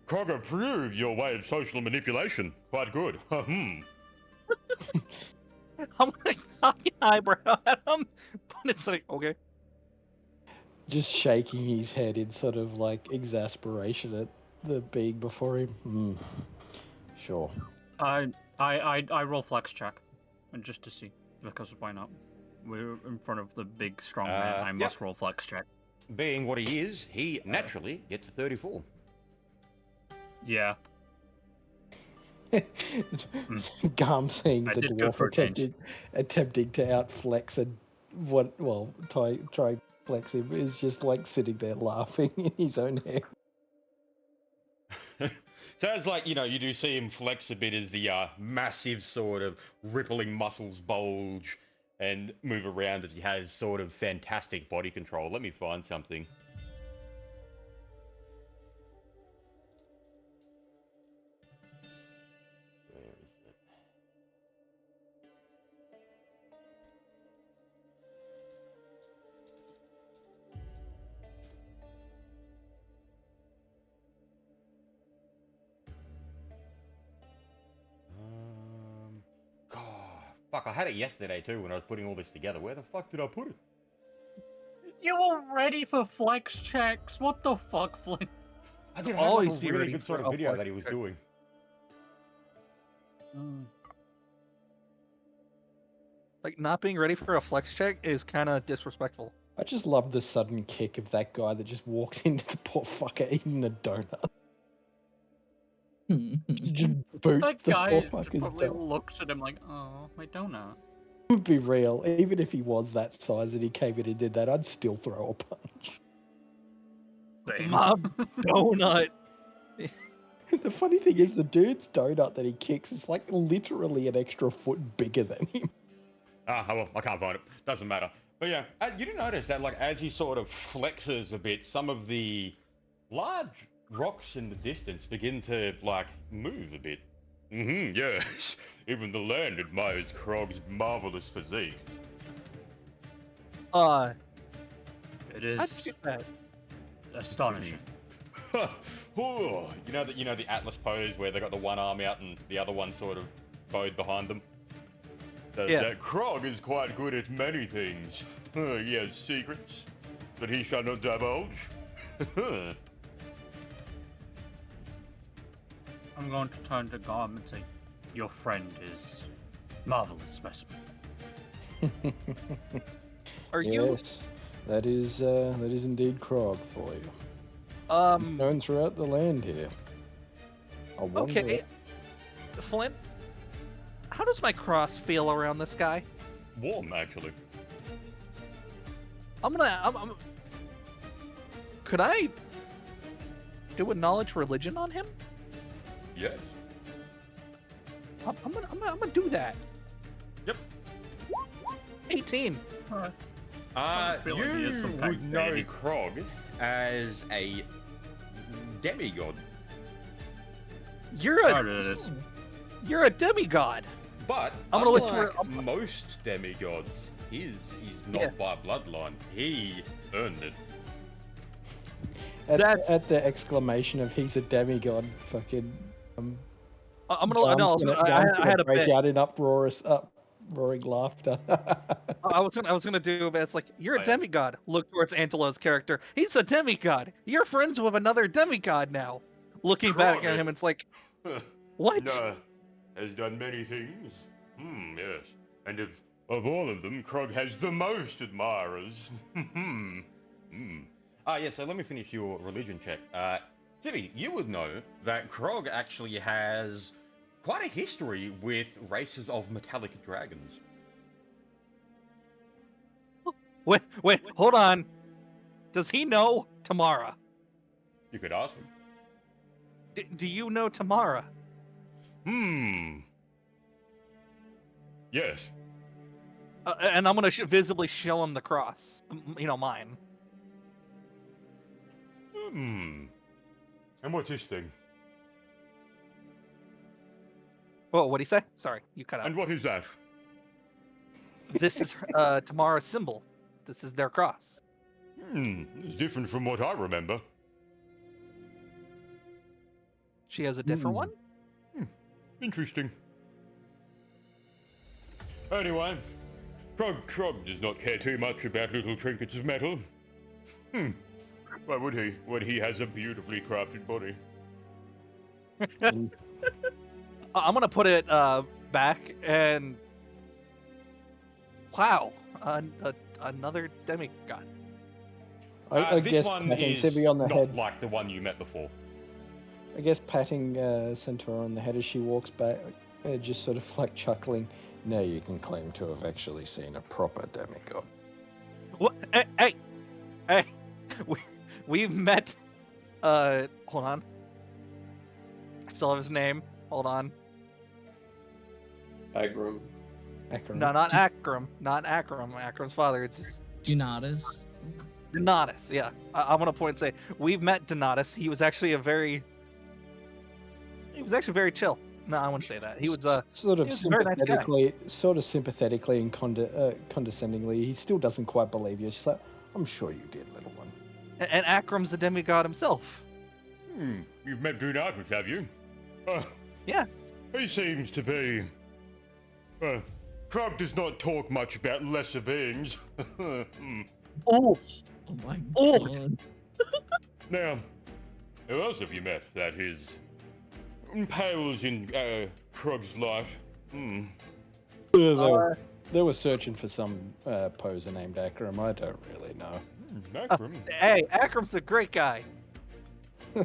Krog approved your way of social manipulation. Quite good. I'm gonna cock an eyebrow at him, but it's like, okay. Just shaking his head in sort of like exasperation at the being before him. Sure. I roll flex check, and just to see, because why not? We're in front of the big strong man. I must roll flex check. Being what he is, he naturally gets a 34. Yeah. Garm seeing I the did go dwarf for a change. attempting to outflex and try flex him is just like sitting there laughing in his own head. So it's like, you do see him flex a bit as the massive sort of rippling muscles bulge and move around as he has sort of fantastic body control. Let me find something. Where is it? God, fuck, I had it yesterday too when I was putting all this together. Where the fuck did I put it? You were ready for flex checks. What the fuck, Flynn? I did always have be a really ready good sort for of a video flex that he was check. doing. Like, not being ready for a flex check is kind of disrespectful. I just love the sudden kick of that guy that just walks into the poor fucker eating a donut. Just boots That the guy poor probably fucker's donut. looks at him like, oh, my donut. Would be real. Even if he was that size and he came in and did that, I'd still throw a punch. Same. My donut. The funny thing is, the dude's donut that he kicks is like literally an extra foot bigger than him. Well, I can't find it. Doesn't matter. But yeah, you do notice that, like, as he sort of flexes a bit, some of the large rocks in the distance begin to, like, move a bit. Yes. Even the land admires Krog's marvelous physique. It How'd is you get that? astonishing. Oh, you know the Atlas pose where they got the one arm out and the other one sort of bowed behind them? Krog is quite good at many things. He has secrets that he shall not divulge. I'm going to turn to Garm and say, your friend is marvelous specimen. Are you Yes, that is indeed Krog for you. Known throughout the land here. I wonder- okay? Flint, How does my cross feel around this guy? Warm, actually. Could I do a knowledge religion on him? Yes. I'm gonna do that. Yep. 18. feeling he is some You kind would of know baby. Krog as a demigod, You're There a it is. you're a demigod. but I'm gonna look to unlike where- most demigods, his is not Yeah. by bloodline. He earned it. At the exclamation of "he's a demigod," fucking I'm gonna. John's No, I John's had a break bit. out in uproaring laughter. I was gonna do, but it's like you're Oh, a yeah. demigod. Look towards Antelo's character. He's a demigod. You're friends with another demigod now. Looking back at him, it's like, what? No, has done many things. Yes. And of all of them, Krog has the most admirers. Yeah, so let me finish your religion check. Tibi, you would know that Krog actually has quite a history with races of metallic dragons. Wait, hold on. Does he know Tamara? You could ask him. Do you know Tamara? Yes. And I'm gonna visibly show him the cross. Mine. And what's this thing? Whoa, what'd he say? Sorry, you cut out. And what is that? This is Tamara's symbol. This is their cross. It's different from what I remember. She has a different one? Interesting. Anyway, Krog does not care too much about little trinkets of metal. Why would he, when he has a beautifully crafted body? I'm gonna put it back and... Wow, another demigod. I this guess one patting is Sibby on the not head. like the one you met before. I guess patting Centaur on the head as she walks back, just sort of like chuckling. Now you can claim to have actually seen a proper demigod. What? Hey! We've met. Hold on. I still have his name. Hold on. Aggrum. Akron. No, not Akram. Not Akram. Akram's father. It's just Donatus. Donatus. Yeah, I'm gonna point and say we've met Donatus. He was actually very chill. No, I wouldn't say that. He was sort of he was a very nice guy. sympathetically and condescendingly. He still doesn't quite believe you. She's like, "I'm sure you did, little one." And Akram's a demigod himself. You've met Donatus, have you? Yes. He seems to be... Krog does not talk much about lesser beings. Oh. Oh my Oh. god. Now, who else have you met that is... pales in Krog's life? They were searching for some poser named Akram. I don't really know. Akram? Hey, Akram's a great guy.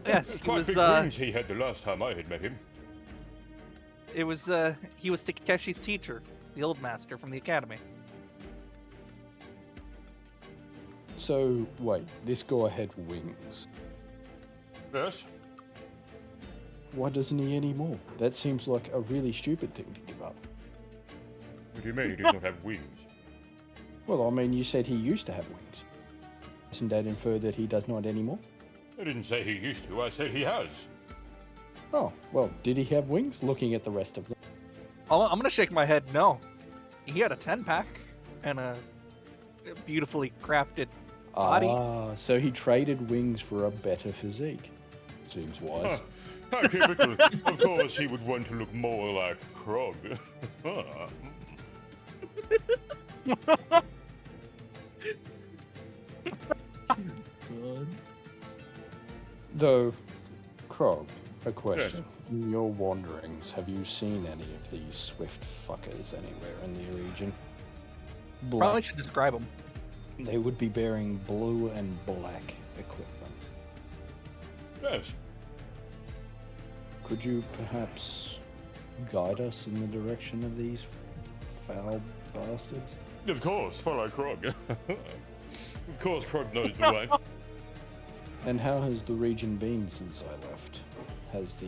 Yes, he Quite was. big wings he had the last time I had met him. It was. He was Takeshi's teacher, the old master from the academy. So, wait, this guy had wings. Yes? Why doesn't he anymore? That seems like a really stupid thing to give up. What do you mean he does not have wings? Well, I mean, you said he used to have wings. Isn't that infer that he does not anymore? I didn't say he used to, I said he has. Oh, well, did he have wings? Looking at the rest of them. I'm gonna shake my head. No, he had a 10-pack and a beautifully crafted body. Ah, so he traded wings for a better physique. Seems wise. How typical. Of course he would want to look more like Krog. God. Though, Krog, a question. In your wanderings, have you seen any of these swift fuckers anywhere in the region? Probably should describe him. They would be bearing blue and black equipment. Yes. Could you perhaps guide us in the direction of these foul bastards? Of course, follow Krog. Of course, Krog knows the way. And how has the region been since I left? Has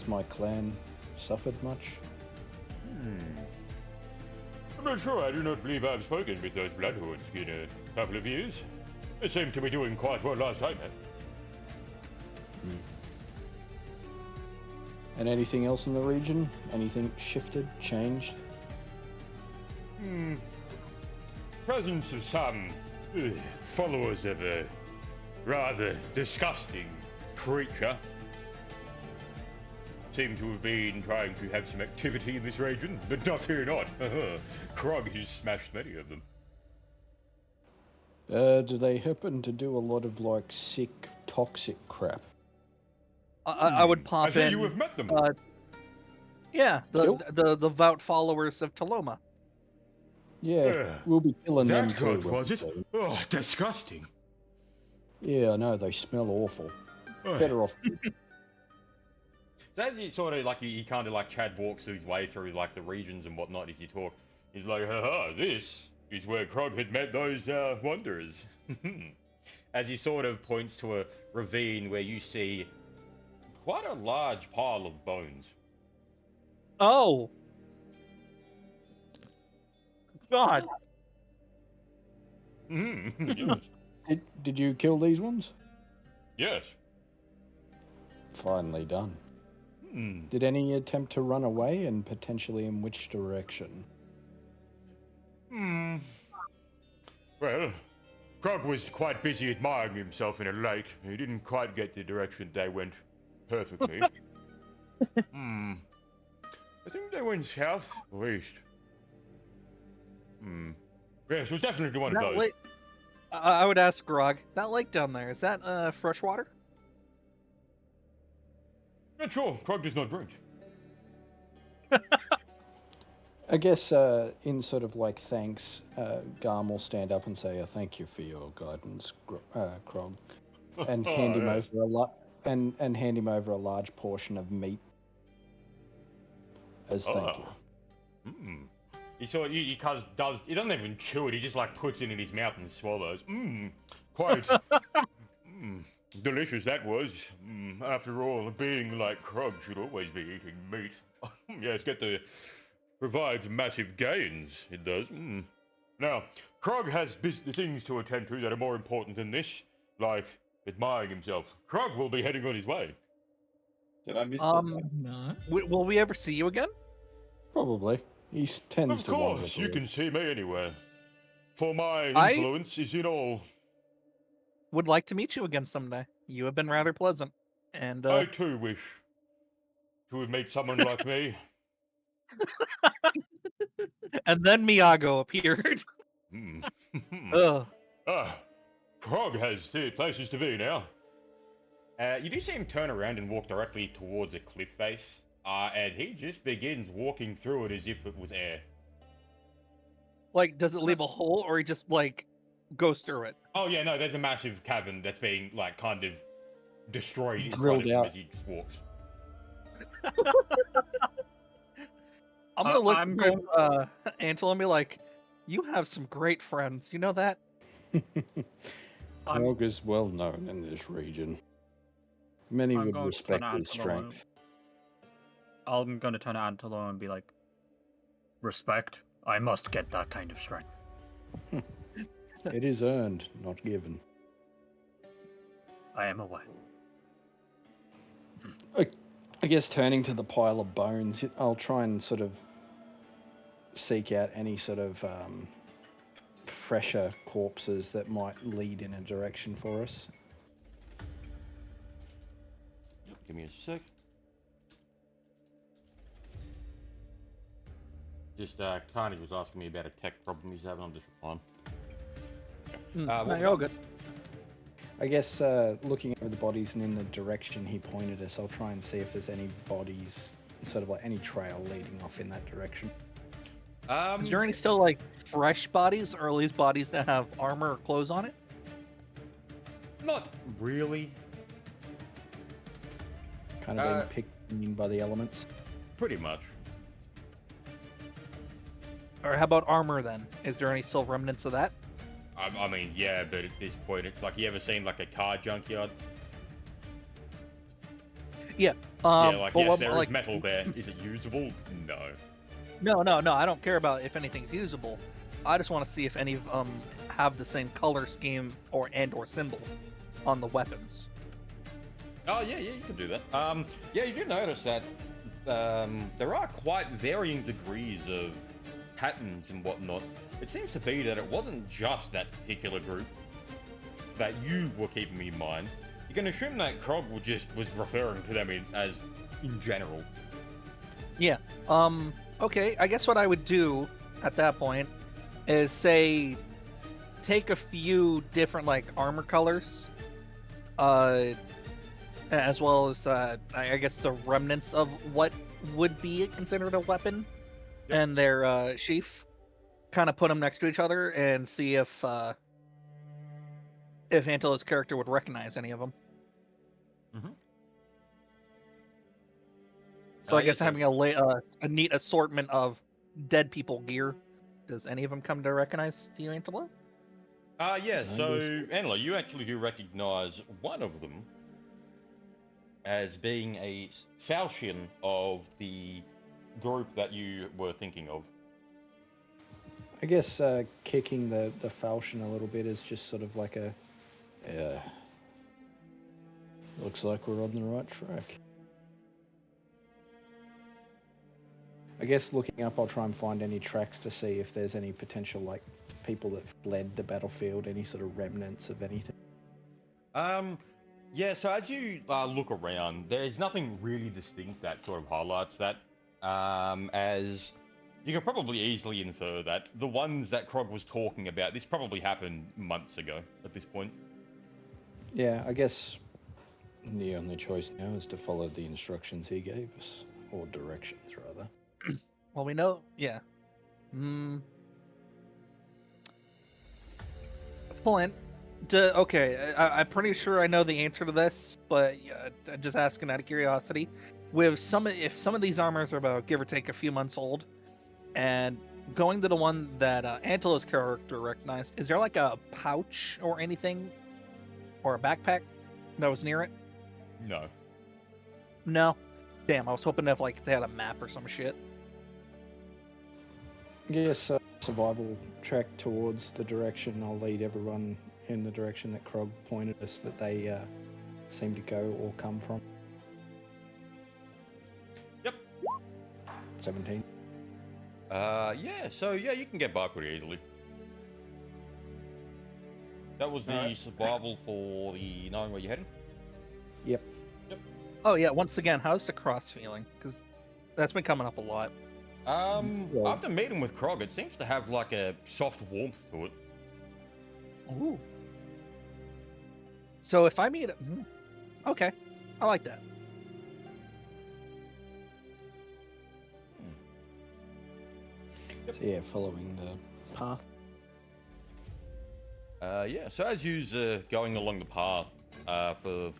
my clan suffered much? I'm not sure. I do not believe I've spoken with those Bloodhorns in a couple of years. They seemed to be doing quite well last time. And anything else in the region? Anything shifted, changed? Presence of some followers of a rather disgusting creature seem to have been trying to have some activity in this region, but not fear not. Krog has smashed many of them. Do they happen to do a lot of like sick, toxic crap? I would pop I think in. you have met them. Yeah, the devout followers of Taloma. Yeah, we'll be killing them That too. God, was it? Oh, disgusting. Yeah, I know, they smell awful. Better off. So as he sort of like he kind of like Chad walks his way through like the regions and whatnot as you talk, he's like, haha, this is where Krog had met those wanderers. As he sort of points to a ravine where you see quite a large pile of bones. Oh. God. Yes. Did you kill these ones? Yes. Finely done. Did any attempt to run away, and potentially in which direction? Well, Krog was quite busy admiring himself in a lake. He didn't quite get the direction they went perfectly. I think they went south or east. Yes, it was definitely one of those. Lake, I would ask Grog, that lake down there, is that fresh water? Not sure. Krog does not drink. I guess in sort of like thanks, Garm will stand up and say, "Thank you for your guidance, Krog," and hand him over and hand him over a large portion of meat as thank you. He doesn't even chew it. He just like puts it in his mouth and swallows. Quite delicious that was. After all, being like Krog should always be eating meat. Yes, provides massive gains. It does. Now, Krog has things to attend to that are more important than this, like admiring himself. Krog will be heading on his way. Did I miss No. Will we ever see you again? Probably. He tends Of to wander course, you through. can see me anywhere. For my I- influence is in all. Would like to meet you again someday. You have been rather pleasant. And I too wish to meet someone like me. and then Miyago appeared. Ugh. Krog has places to be now. You do see him turn around and walk directly towards a cliff face, and he just begins walking through it as if it was air. Like, does it leave a hole, or he just like goes through it? Oh yeah, no, there's a massive cavern that's being like kind of destroyed in Drilled front of him out. as he just walks. I'm gonna look I'm at Antle and be like, "You have some great friends. You know that?" Krog is well known in this region. Many I'm would going to respect turn his Antelo. strength. I'm going to turn to Antelo and be like, respect. I must get that kind of strength. It is earned, not given. I am aware. I guess turning to the pile of bones, I'll try and sort of seek out any sort of fresher corpses that might lead in a direction for us. Give me a sec. Just Carney was asking me about a tech problem he's having. I'm just replying. No, what you're all was good. I guess looking over the bodies and in the direction he pointed us, I'll try and see if there's any bodies, sort of like any trail leading off in that direction. Is there any still like fresh bodies, or are these bodies that have armor or clothes on it? Not really. Kind of been immune by the elements. Pretty much. Or how about armor then? Is there any still remnants of that? I mean, yeah, but at this point, it's like, you ever seen like a car junkyard? Yeah. Yeah, like, but yes, what- there is like- metal there. Is it usable? No. No. I don't care about if anything's usable. I just want to see if any of them have the same color scheme or symbol on the weapons. Oh, yeah, you can do that. Yeah, you do notice that there are quite varying degrees of patterns and whatnot. It seems to be that it wasn't just that particular group that you were keeping in mind. You can assume that Krog was referring to them as in general. Yeah. Okay. I guess what I would do at that point is say, take a few different like armor colors, as well as I guess the remnants of what would be considered a weapon, and their sheath. Kind of put them next to each other and see if Antilo's character would recognize any of them. Mhm. So I yeah, guess so- having a neat assortment of dead people gear. Does any of them come to recognize you, Antelo? Yeah, so, Angela, you actually do recognize one of them as being a falchion of the group that you were thinking of. I guess kicking the falchion a little bit is just sort of like a... looks like we're on the right track. I guess looking up, I'll try and find any tracks to see if there's any potential, like, people that fled the battlefield, any sort of remnants of anything. Yeah, so as you look around, there's nothing really distinct that sort of highlights that, as you can probably easily infer that the ones that Krog was talking about, this probably happened months ago at this point. Yeah, I guess the only choice now is to follow the instructions he gave us, or directions, rather. Well, we know. Yeah. Flint. Okay, I'm pretty sure I know the answer to this, but I'm just asking out of curiosity. If some of these armors are about give or take a few months old, and going to the one that Antelo's character recognized, is there like a pouch or anything, or a backpack that was near it? No. No. Damn, I was hoping if like they had a map or some shit. Yes, survival track towards the direction. I'll lead everyone in the direction that Krog pointed us that they seem to go or come from. Yep. 17. Yeah, so yeah, you can get by pretty easily. That was the survival for the knowing where you're heading? Yep. Oh yeah, once again, how's the cross feeling? Because that's been coming up a lot. After meeting with Krog, it seems to have like a soft warmth to it. Ooh. So if I meet okay, I like that. So yeah, following the path. Yeah, so as you're going along the path for,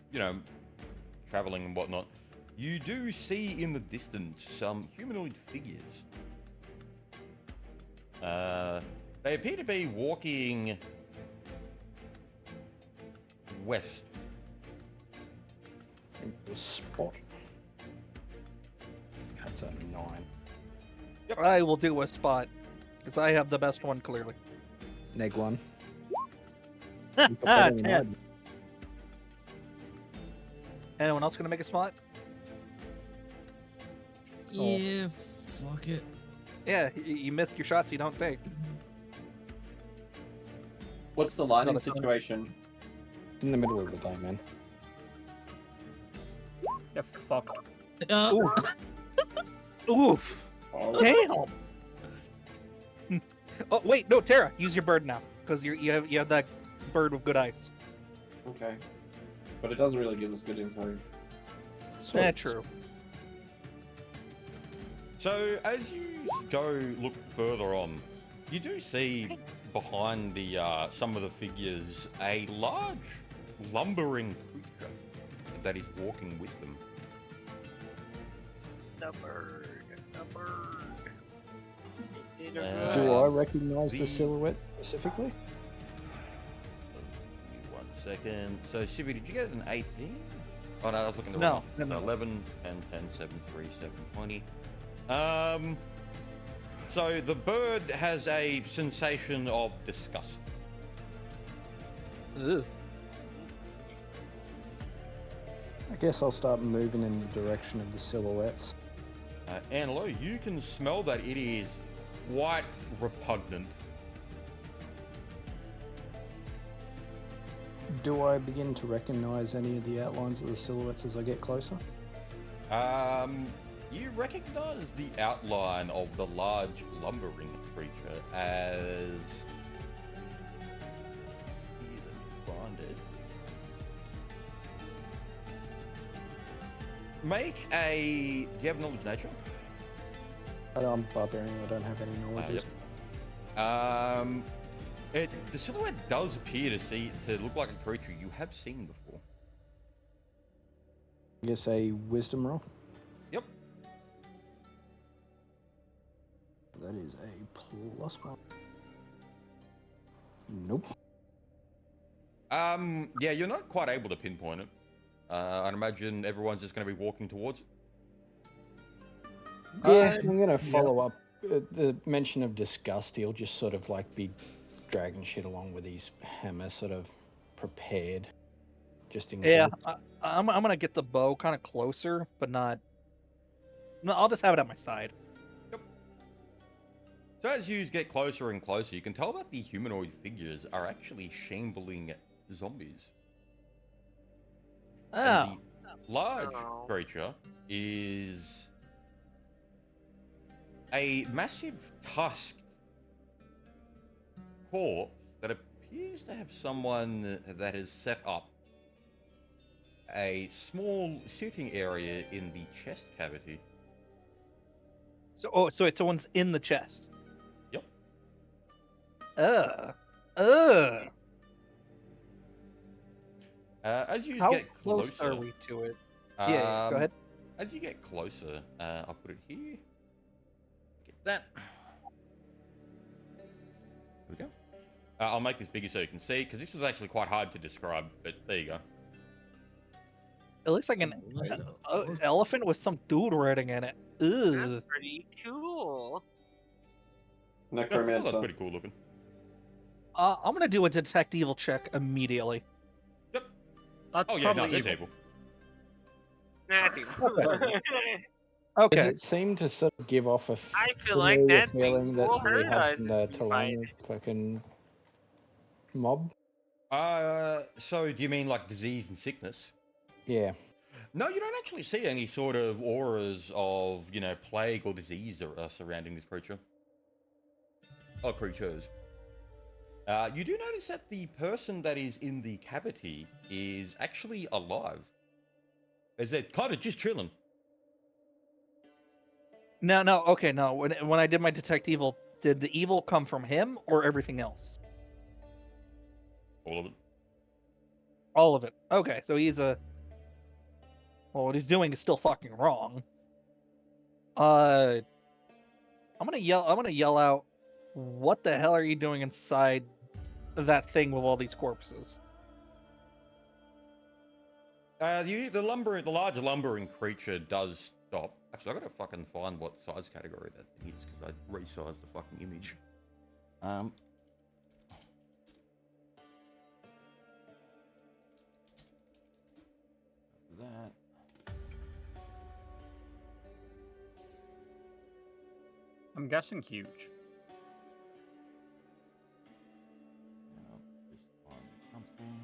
traveling and whatnot, you do see in the distance some humanoid figures. They appear to be walking west. The spot. That's a 9. I will do a spot because I have the best one clearly. Neg 1. 10. Anyone else gonna make a spot? Yeah, fuck it. Yeah, you missed your shots you don't take. What's the lighting Not a ton. situation? In the middle of the day, man. Yeah, fuck. Oof. Oh. Damn. Oh wait, no, Tara, use your bird now because you have that bird with good eyes. Okay. But it doesn't really give us good info. That's true. So as you go look further on, you do see behind the some of the figures a large lumbering creature that is walking with them. The bird. The bird. It did a Uh, Do good- I recognize the- the silhouette specifically? Give me 1 second. So, Shibi, did you get an 18? Oh, no, I was looking at the No, wrong one. no, So no. 11, 10, 10, 7, 3, 7, 20. So the bird has a sensation of disgust. Ugh. I guess I'll start moving in the direction of the silhouettes. Anlo, you can smell that it is quite repugnant. Do I begin to recognize any of the outlines of the silhouettes as I get closer? You recognize the outline of the large lumbering creature as... Here, let me find it. Make a... Do you have knowledge nature? I'm barbarian, I don't have any knowledge. Yep. The silhouette does appear to look like a creature you have seen before. I guess a wisdom roll. Yep. That is a +1. Nope. Yeah, you're not quite able to pinpoint it. I'd imagine everyone's just going to be walking towards it. Yeah, I'm gonna follow up. The mention of disgust, he'll just sort of like be dragging shit along with his hammer, sort of prepared, just in Yeah, case. I'm gonna get the bow kind of closer, but not. No, I'll just have it at my side. So as you get closer and closer, you can tell that the humanoid figures are actually shambling zombies. Oh, And the large Oh. creature is a massive tusked corpse that appears to have someone that has set up a small sitting area in the chest cavity. so someone's in the chest. Yep. Ugh. As you How get close closer, are we to it? Yeah, go ahead. As you get closer, I'll put it here. Get that. There we go. I'll make this bigger so you can see, because this was actually quite hard to describe, but there you go. It looks like an elephant with some dude riding in it. Ugh. That's pretty cool. Yeah, that's Necromancer. pretty cool looking. I'm gonna do a detect evil check immediately. That's Oh yeah, probably no, that's evil. evil. That's evil. Does Okay. it seem to sort of give off a I feel like familiar that feeling thing that will we hurt have us from the if we fight Talana fucking mob? So do you mean like disease and sickness? Yeah. No, you don't actually see any sort of auras of, plague or disease surrounding this creature. Or creatures. You do notice that the person that is in the cavity is actually alive. As they're kind of just chilling. No. Okay. No. When I did my detect evil, did the evil come from him or everything else? All of it. All of it. Okay. So he's a. Well, what he's doing is still fucking wrong. I'm gonna yell out. What the hell are you doing inside that thing with all these corpses? The larger lumbering creature does stop. Actually, I gotta fucking find what size category that thing is because I resized the fucking image. That. I'm guessing huge. Just find something.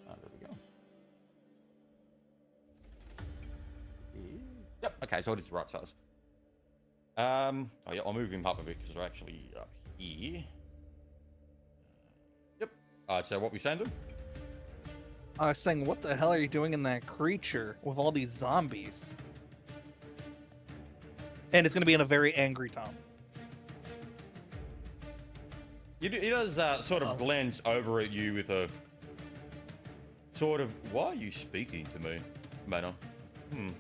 There we go. Yep. Okay, so it is the right size. Oh yeah, I'll move him up a bit because they're actually up here. Yep. So what we saying to him? I was saying, what the hell are you doing in that creature with all these zombies? And it's gonna be in a very angry tone. He does sort of glance over at you with a Sort of, why are you speaking to me, Manor? And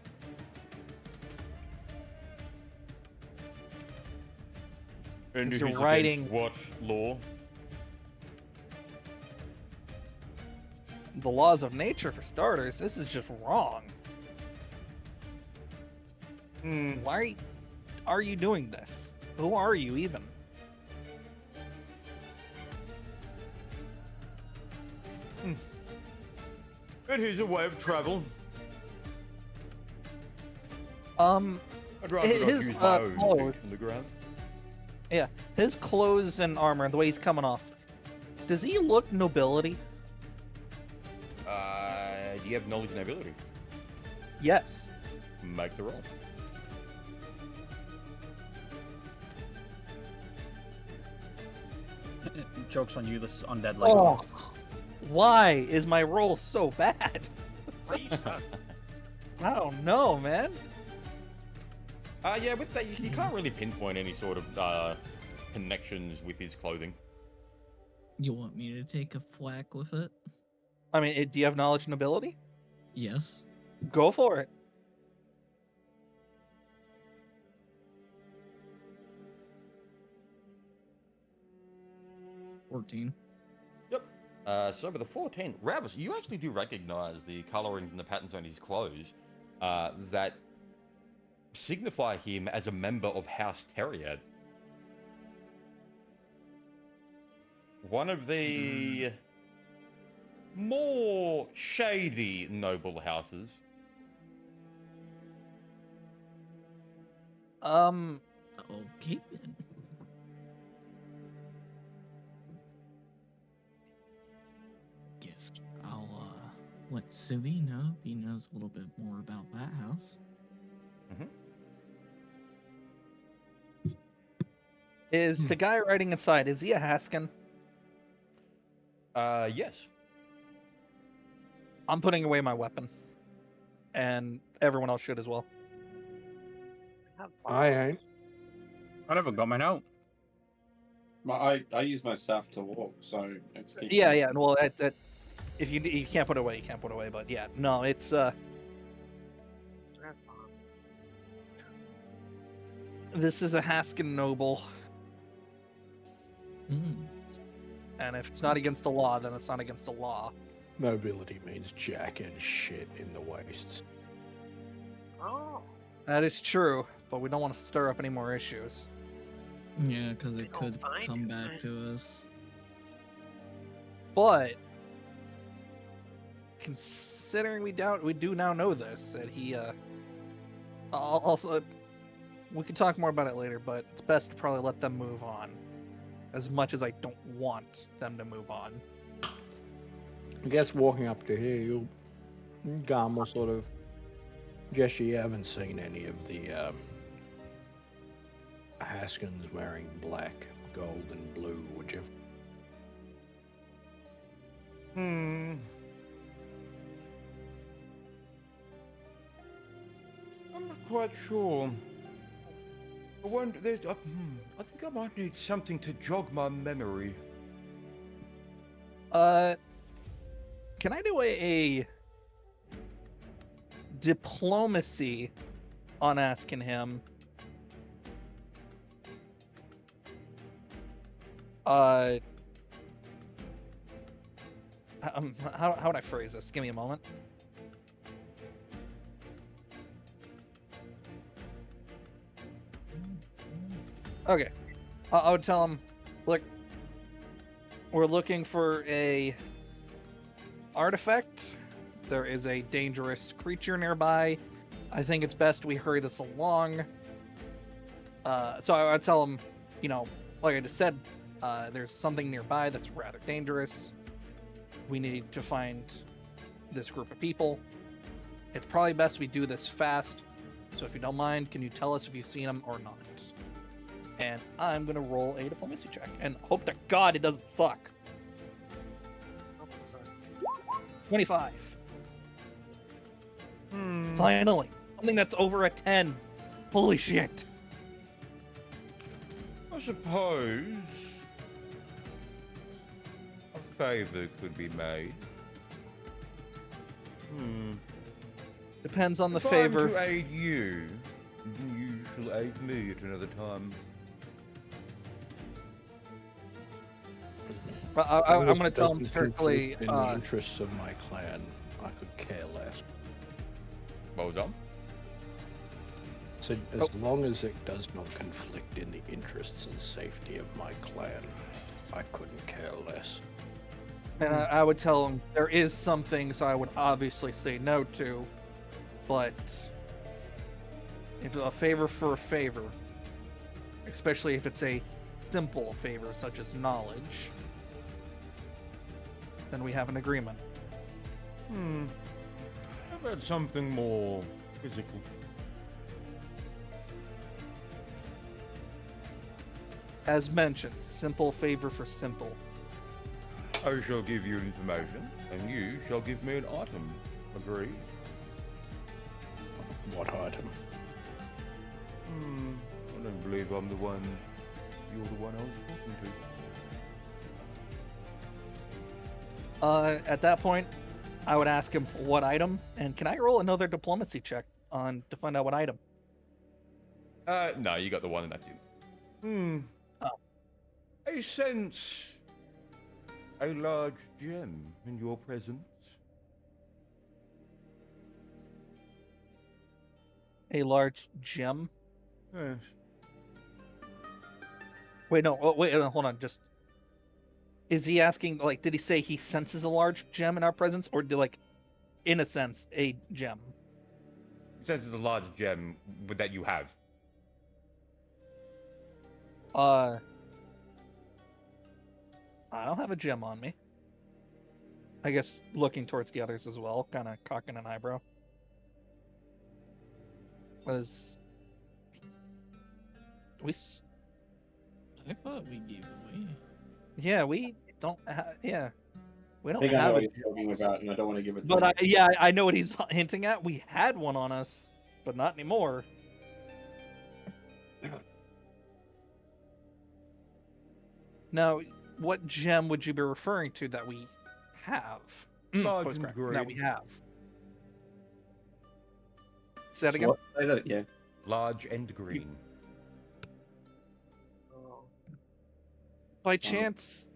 Because it you're is writing- against what law? The laws of nature, for starters. This is just wrong. Why are you doing this? Who are you even? It is a way of travel. I'd rather not his use my own clothes. feet from the ground. Yeah, his clothes and armor, the way he's coming off. Does he look nobility? Do you have knowledge and ability? Yes. Make the roll. Joke's on you, this undead lady. Oh, why is my roll so bad? Why you suck? I don't know, man. Yeah, with that, you can't really pinpoint any sort of connections with his clothing. You want me to take a whack with it? I mean, do you have knowledge and ability? Yes. Go for it. $14. So with a 14, Rabbis, you actually do recognize the colorings and the patterns on his clothes that signify him as a member of House Teriad. One of the more shady noble houses. Okay then. Guess I'll let Civi know if he knows a little bit more about that house. Is the guy riding inside, is he a Haskin? Yes. I'm putting away my weapon. And everyone else should as well. I ain't. I never got mine out. I use my staff to walk, so it's Yeah, yeah. Well, that if you can't put it away, you can't put it away. But yeah, no, it's this is a Haskin noble, and if it's not against the law, then it's not against the law. Nobility means jack and shit in the wastes. Oh. That is true, but we don't want to stir up any more issues. Yeah, because it could come back to us. But considering we do now know this, that he also we could talk more about it later, but it's best to probably let them move on. As much as I don't want them to move on. I guess walking up to here, Garm will sort of gesture. You haven't seen any of the Haskins wearing black, gold, and blue, would you? I'm not quite sure. I wonder, I think I might need something to jog my memory. Can I do a diplomacy on asking him? How would I phrase this? Give me a moment. Okay. I would tell him, look, we're looking for a artifact. There is a dangerous creature nearby. I think it's best we hurry this along. So I would tell him, you know, like I just said, there's something nearby that's rather dangerous. We need to find this group of people. It's probably best we do this fast. So if you don't mind, can you tell us if you've seen them or not? And I'm going to roll a diplomacy check and hope to God it doesn't suck. 25. Finally. Something that's over a 10. Holy shit. I suppose a favor could be made. Hmm. Depends on the If I'm favor. to aid you, you shall aid me at another time. But As I'm long as going it to tell him doesn't strictly. conflict in the interests of my clan, I could care less. Well done. So as long as it does not conflict in the interests and safety of my clan, I couldn't care less. And I would tell him there is some things I would obviously say no to, but if a favor for a favor, especially if it's a simple favor such as knowledge, then we have an agreement. How about something more physical? As mentioned, simple favor for simple. I shall give you information, and you shall give me an item. Agree? What item? I don't believe I'm the one. You're the one I was talking to. At that point, I would ask him what item, and can I roll another diplomacy check to find out what item? No, you got the one and that's it. Oh. I sense a large gem in your presence. A large gem? Yes. Wait, no. Oh, wait, hold on. Just is he asking? Like, did he say he senses a large gem in our presence, or did like, in a sense, a gem? He senses a large gem that you have. I don't have a gem on me. I guess looking towards the others as well, kind of cocking an eyebrow. I thought we gave away. Yeah, we don't. Yeah, we I don't think I know have what it. he's talking about, and I don't want to give it to But him. I know what he's hinting at. We had one on us, but not anymore. Now, what gem would you be referring to that we have? Large Postcard, and that we green. have. Say that again. What? Say that, yeah. Large and green. By chance,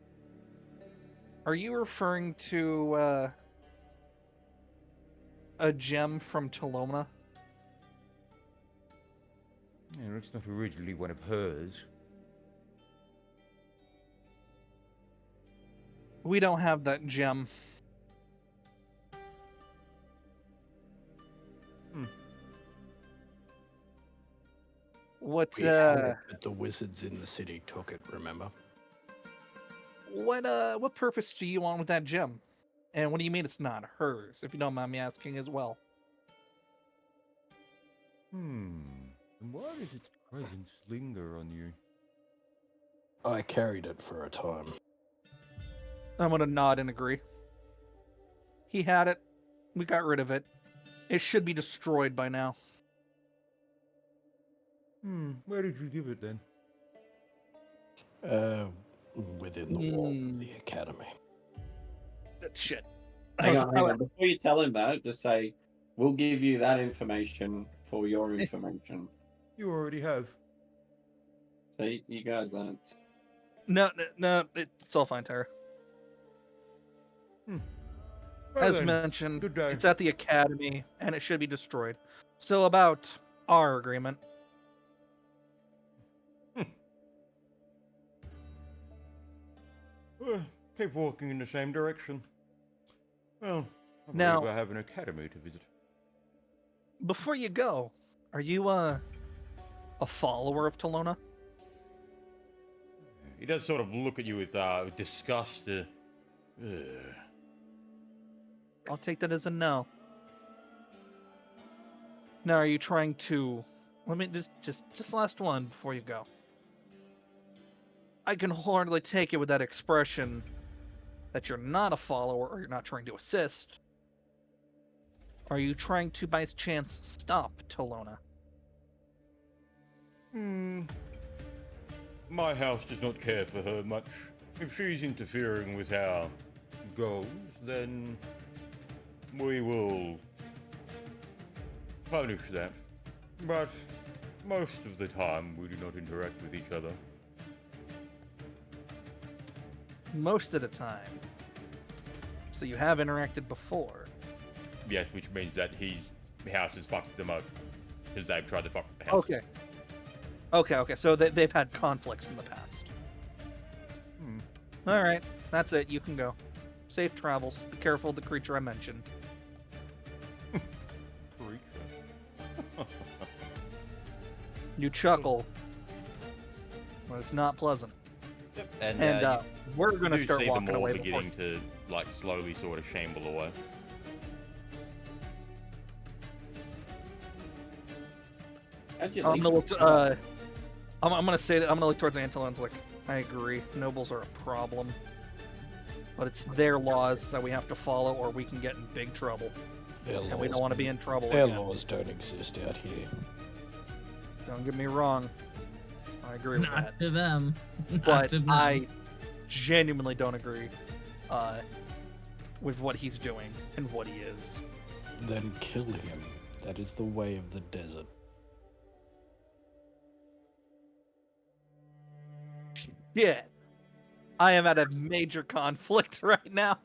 are you referring to a gem from Tolona? Yeah, it's not originally one of hers. We don't have that gem. What We had it, but the wizards in the city took it, remember? what purpose do you want with that gem? And what do you mean it's not hers, if you don't mind me asking as well? And why does its presence linger on you? I carried it for a time. I'm gonna nod and agree. He had it. We got rid of it. It should be destroyed by now. Where did you give it then? Within the walls of the academy. Shit. Hang on. Before you tell him that, just say, we'll give you that information for your information. You already have. So you guys aren't. No, it's all fine, Tara. Well As then, mentioned, good day. it's at the academy, and it should be destroyed. So about our agreement. Well, keep walking in the same direction. Well, I Now- believe I have an academy to visit. Before you go, are you a follower of Tolona? He does sort of look at you with disgust. I'll take that as a no. Now, are you trying to? Let me just last one before you go. I can wholeheartedly take it with that expression that you're not a follower or you're not trying to assist. Are you trying to, by chance, stop Tolona? My house does not care for her much. If she's interfering with our goals, then we will punish them. But most of the time, we do not interact with each other. Most of the time. So you have interacted before. Yes, which means that his house has fucked them up. Because they've tried to fuck with the house. Okay. So they've had conflicts in the past. All right, that's it. You can go. Safe travels. Be careful of the creature I mentioned. Creature. You chuckle. Well, it's not pleasant. And we're gonna you start see walking them all away. beginning to like slowly sort of shamble away. How'd you I'm leave gonna look. them? I'm gonna say that I'm gonna look towards Antolon's. Like, I agree. Nobles are a problem, but it's their laws that we have to follow, or we can get in big trouble. And we don't want to be in trouble Their again. laws don't exist out here. Don't get me wrong. I agree with Not that. to them. Not But to them. I genuinely don't agree with what he's doing and what he is. Then kill him. That is the way of the desert. Shit. I am at a major conflict right now.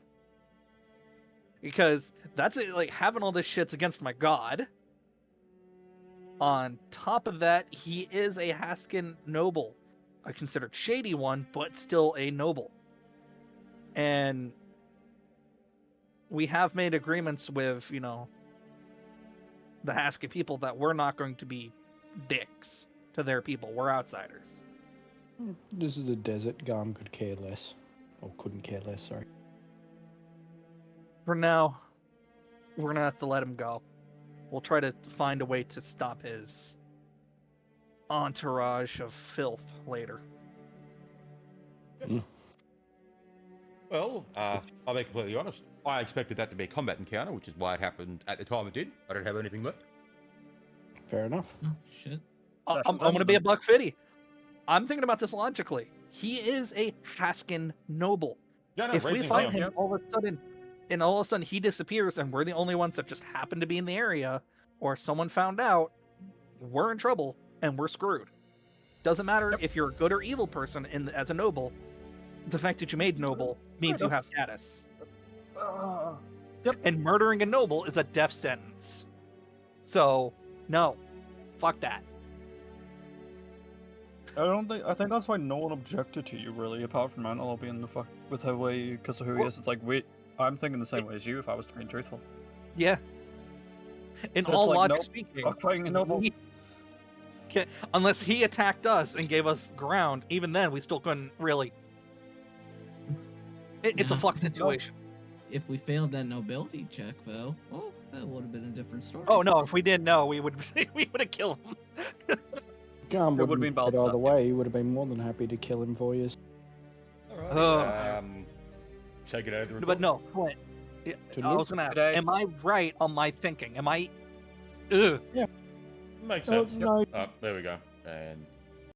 Because that's it, like having all this shit's against my god. On top of that, he is a Haskin noble. A considered shady one, but still a noble. And we have made agreements with, you know, the Haskin people that we're not going to be dicks to their people. We're outsiders. This is the desert. Garm could care less. Or couldn't care less, sorry. For now, we're gonna have to let him go. We'll try to find a way to stop his entourage of filth later. Well, I'll be completely honest. I expected that to be a combat encounter, which is why it happened at the time it did. I don't have anything left. Fair enough. Oh, shit. I'm gonna be a buck fitty. I'm thinking about this logically. He is a Haskin noble. Yeah, no, If we raising fight hell. him all of a sudden he disappears and we're the only ones that just happen to be in the area, or someone found out, we're in trouble and we're screwed. Doesn't matter if you're a good or evil person as a noble. The fact that you made noble means you have status. And murdering a noble is a death sentence. So, no. Fuck that. I think that's why no one objected to you really, apart from Mantle being the fuck with her way because of who he is. It's like, wait, I'm thinking the same way as you if I was being truthful. Yeah. In It's all like, logic nope, speaking, fuck fighting a noble. unless he attacked us and gave us ground, even then we still couldn't really. It's a Yeah. fuck situation. If we failed that nobility check, though, well, that would have been a different story. Oh no! If we didn't know, we would have killed him. Garm It would've wouldn't been have bad, either way. He would have been more than happy to kill him for you. Alright, take it over. But no, Flint. To I look was gonna ask: today. am I right on my thinking? Am I? Ugh. Makes Oh, sense. no. There we go. And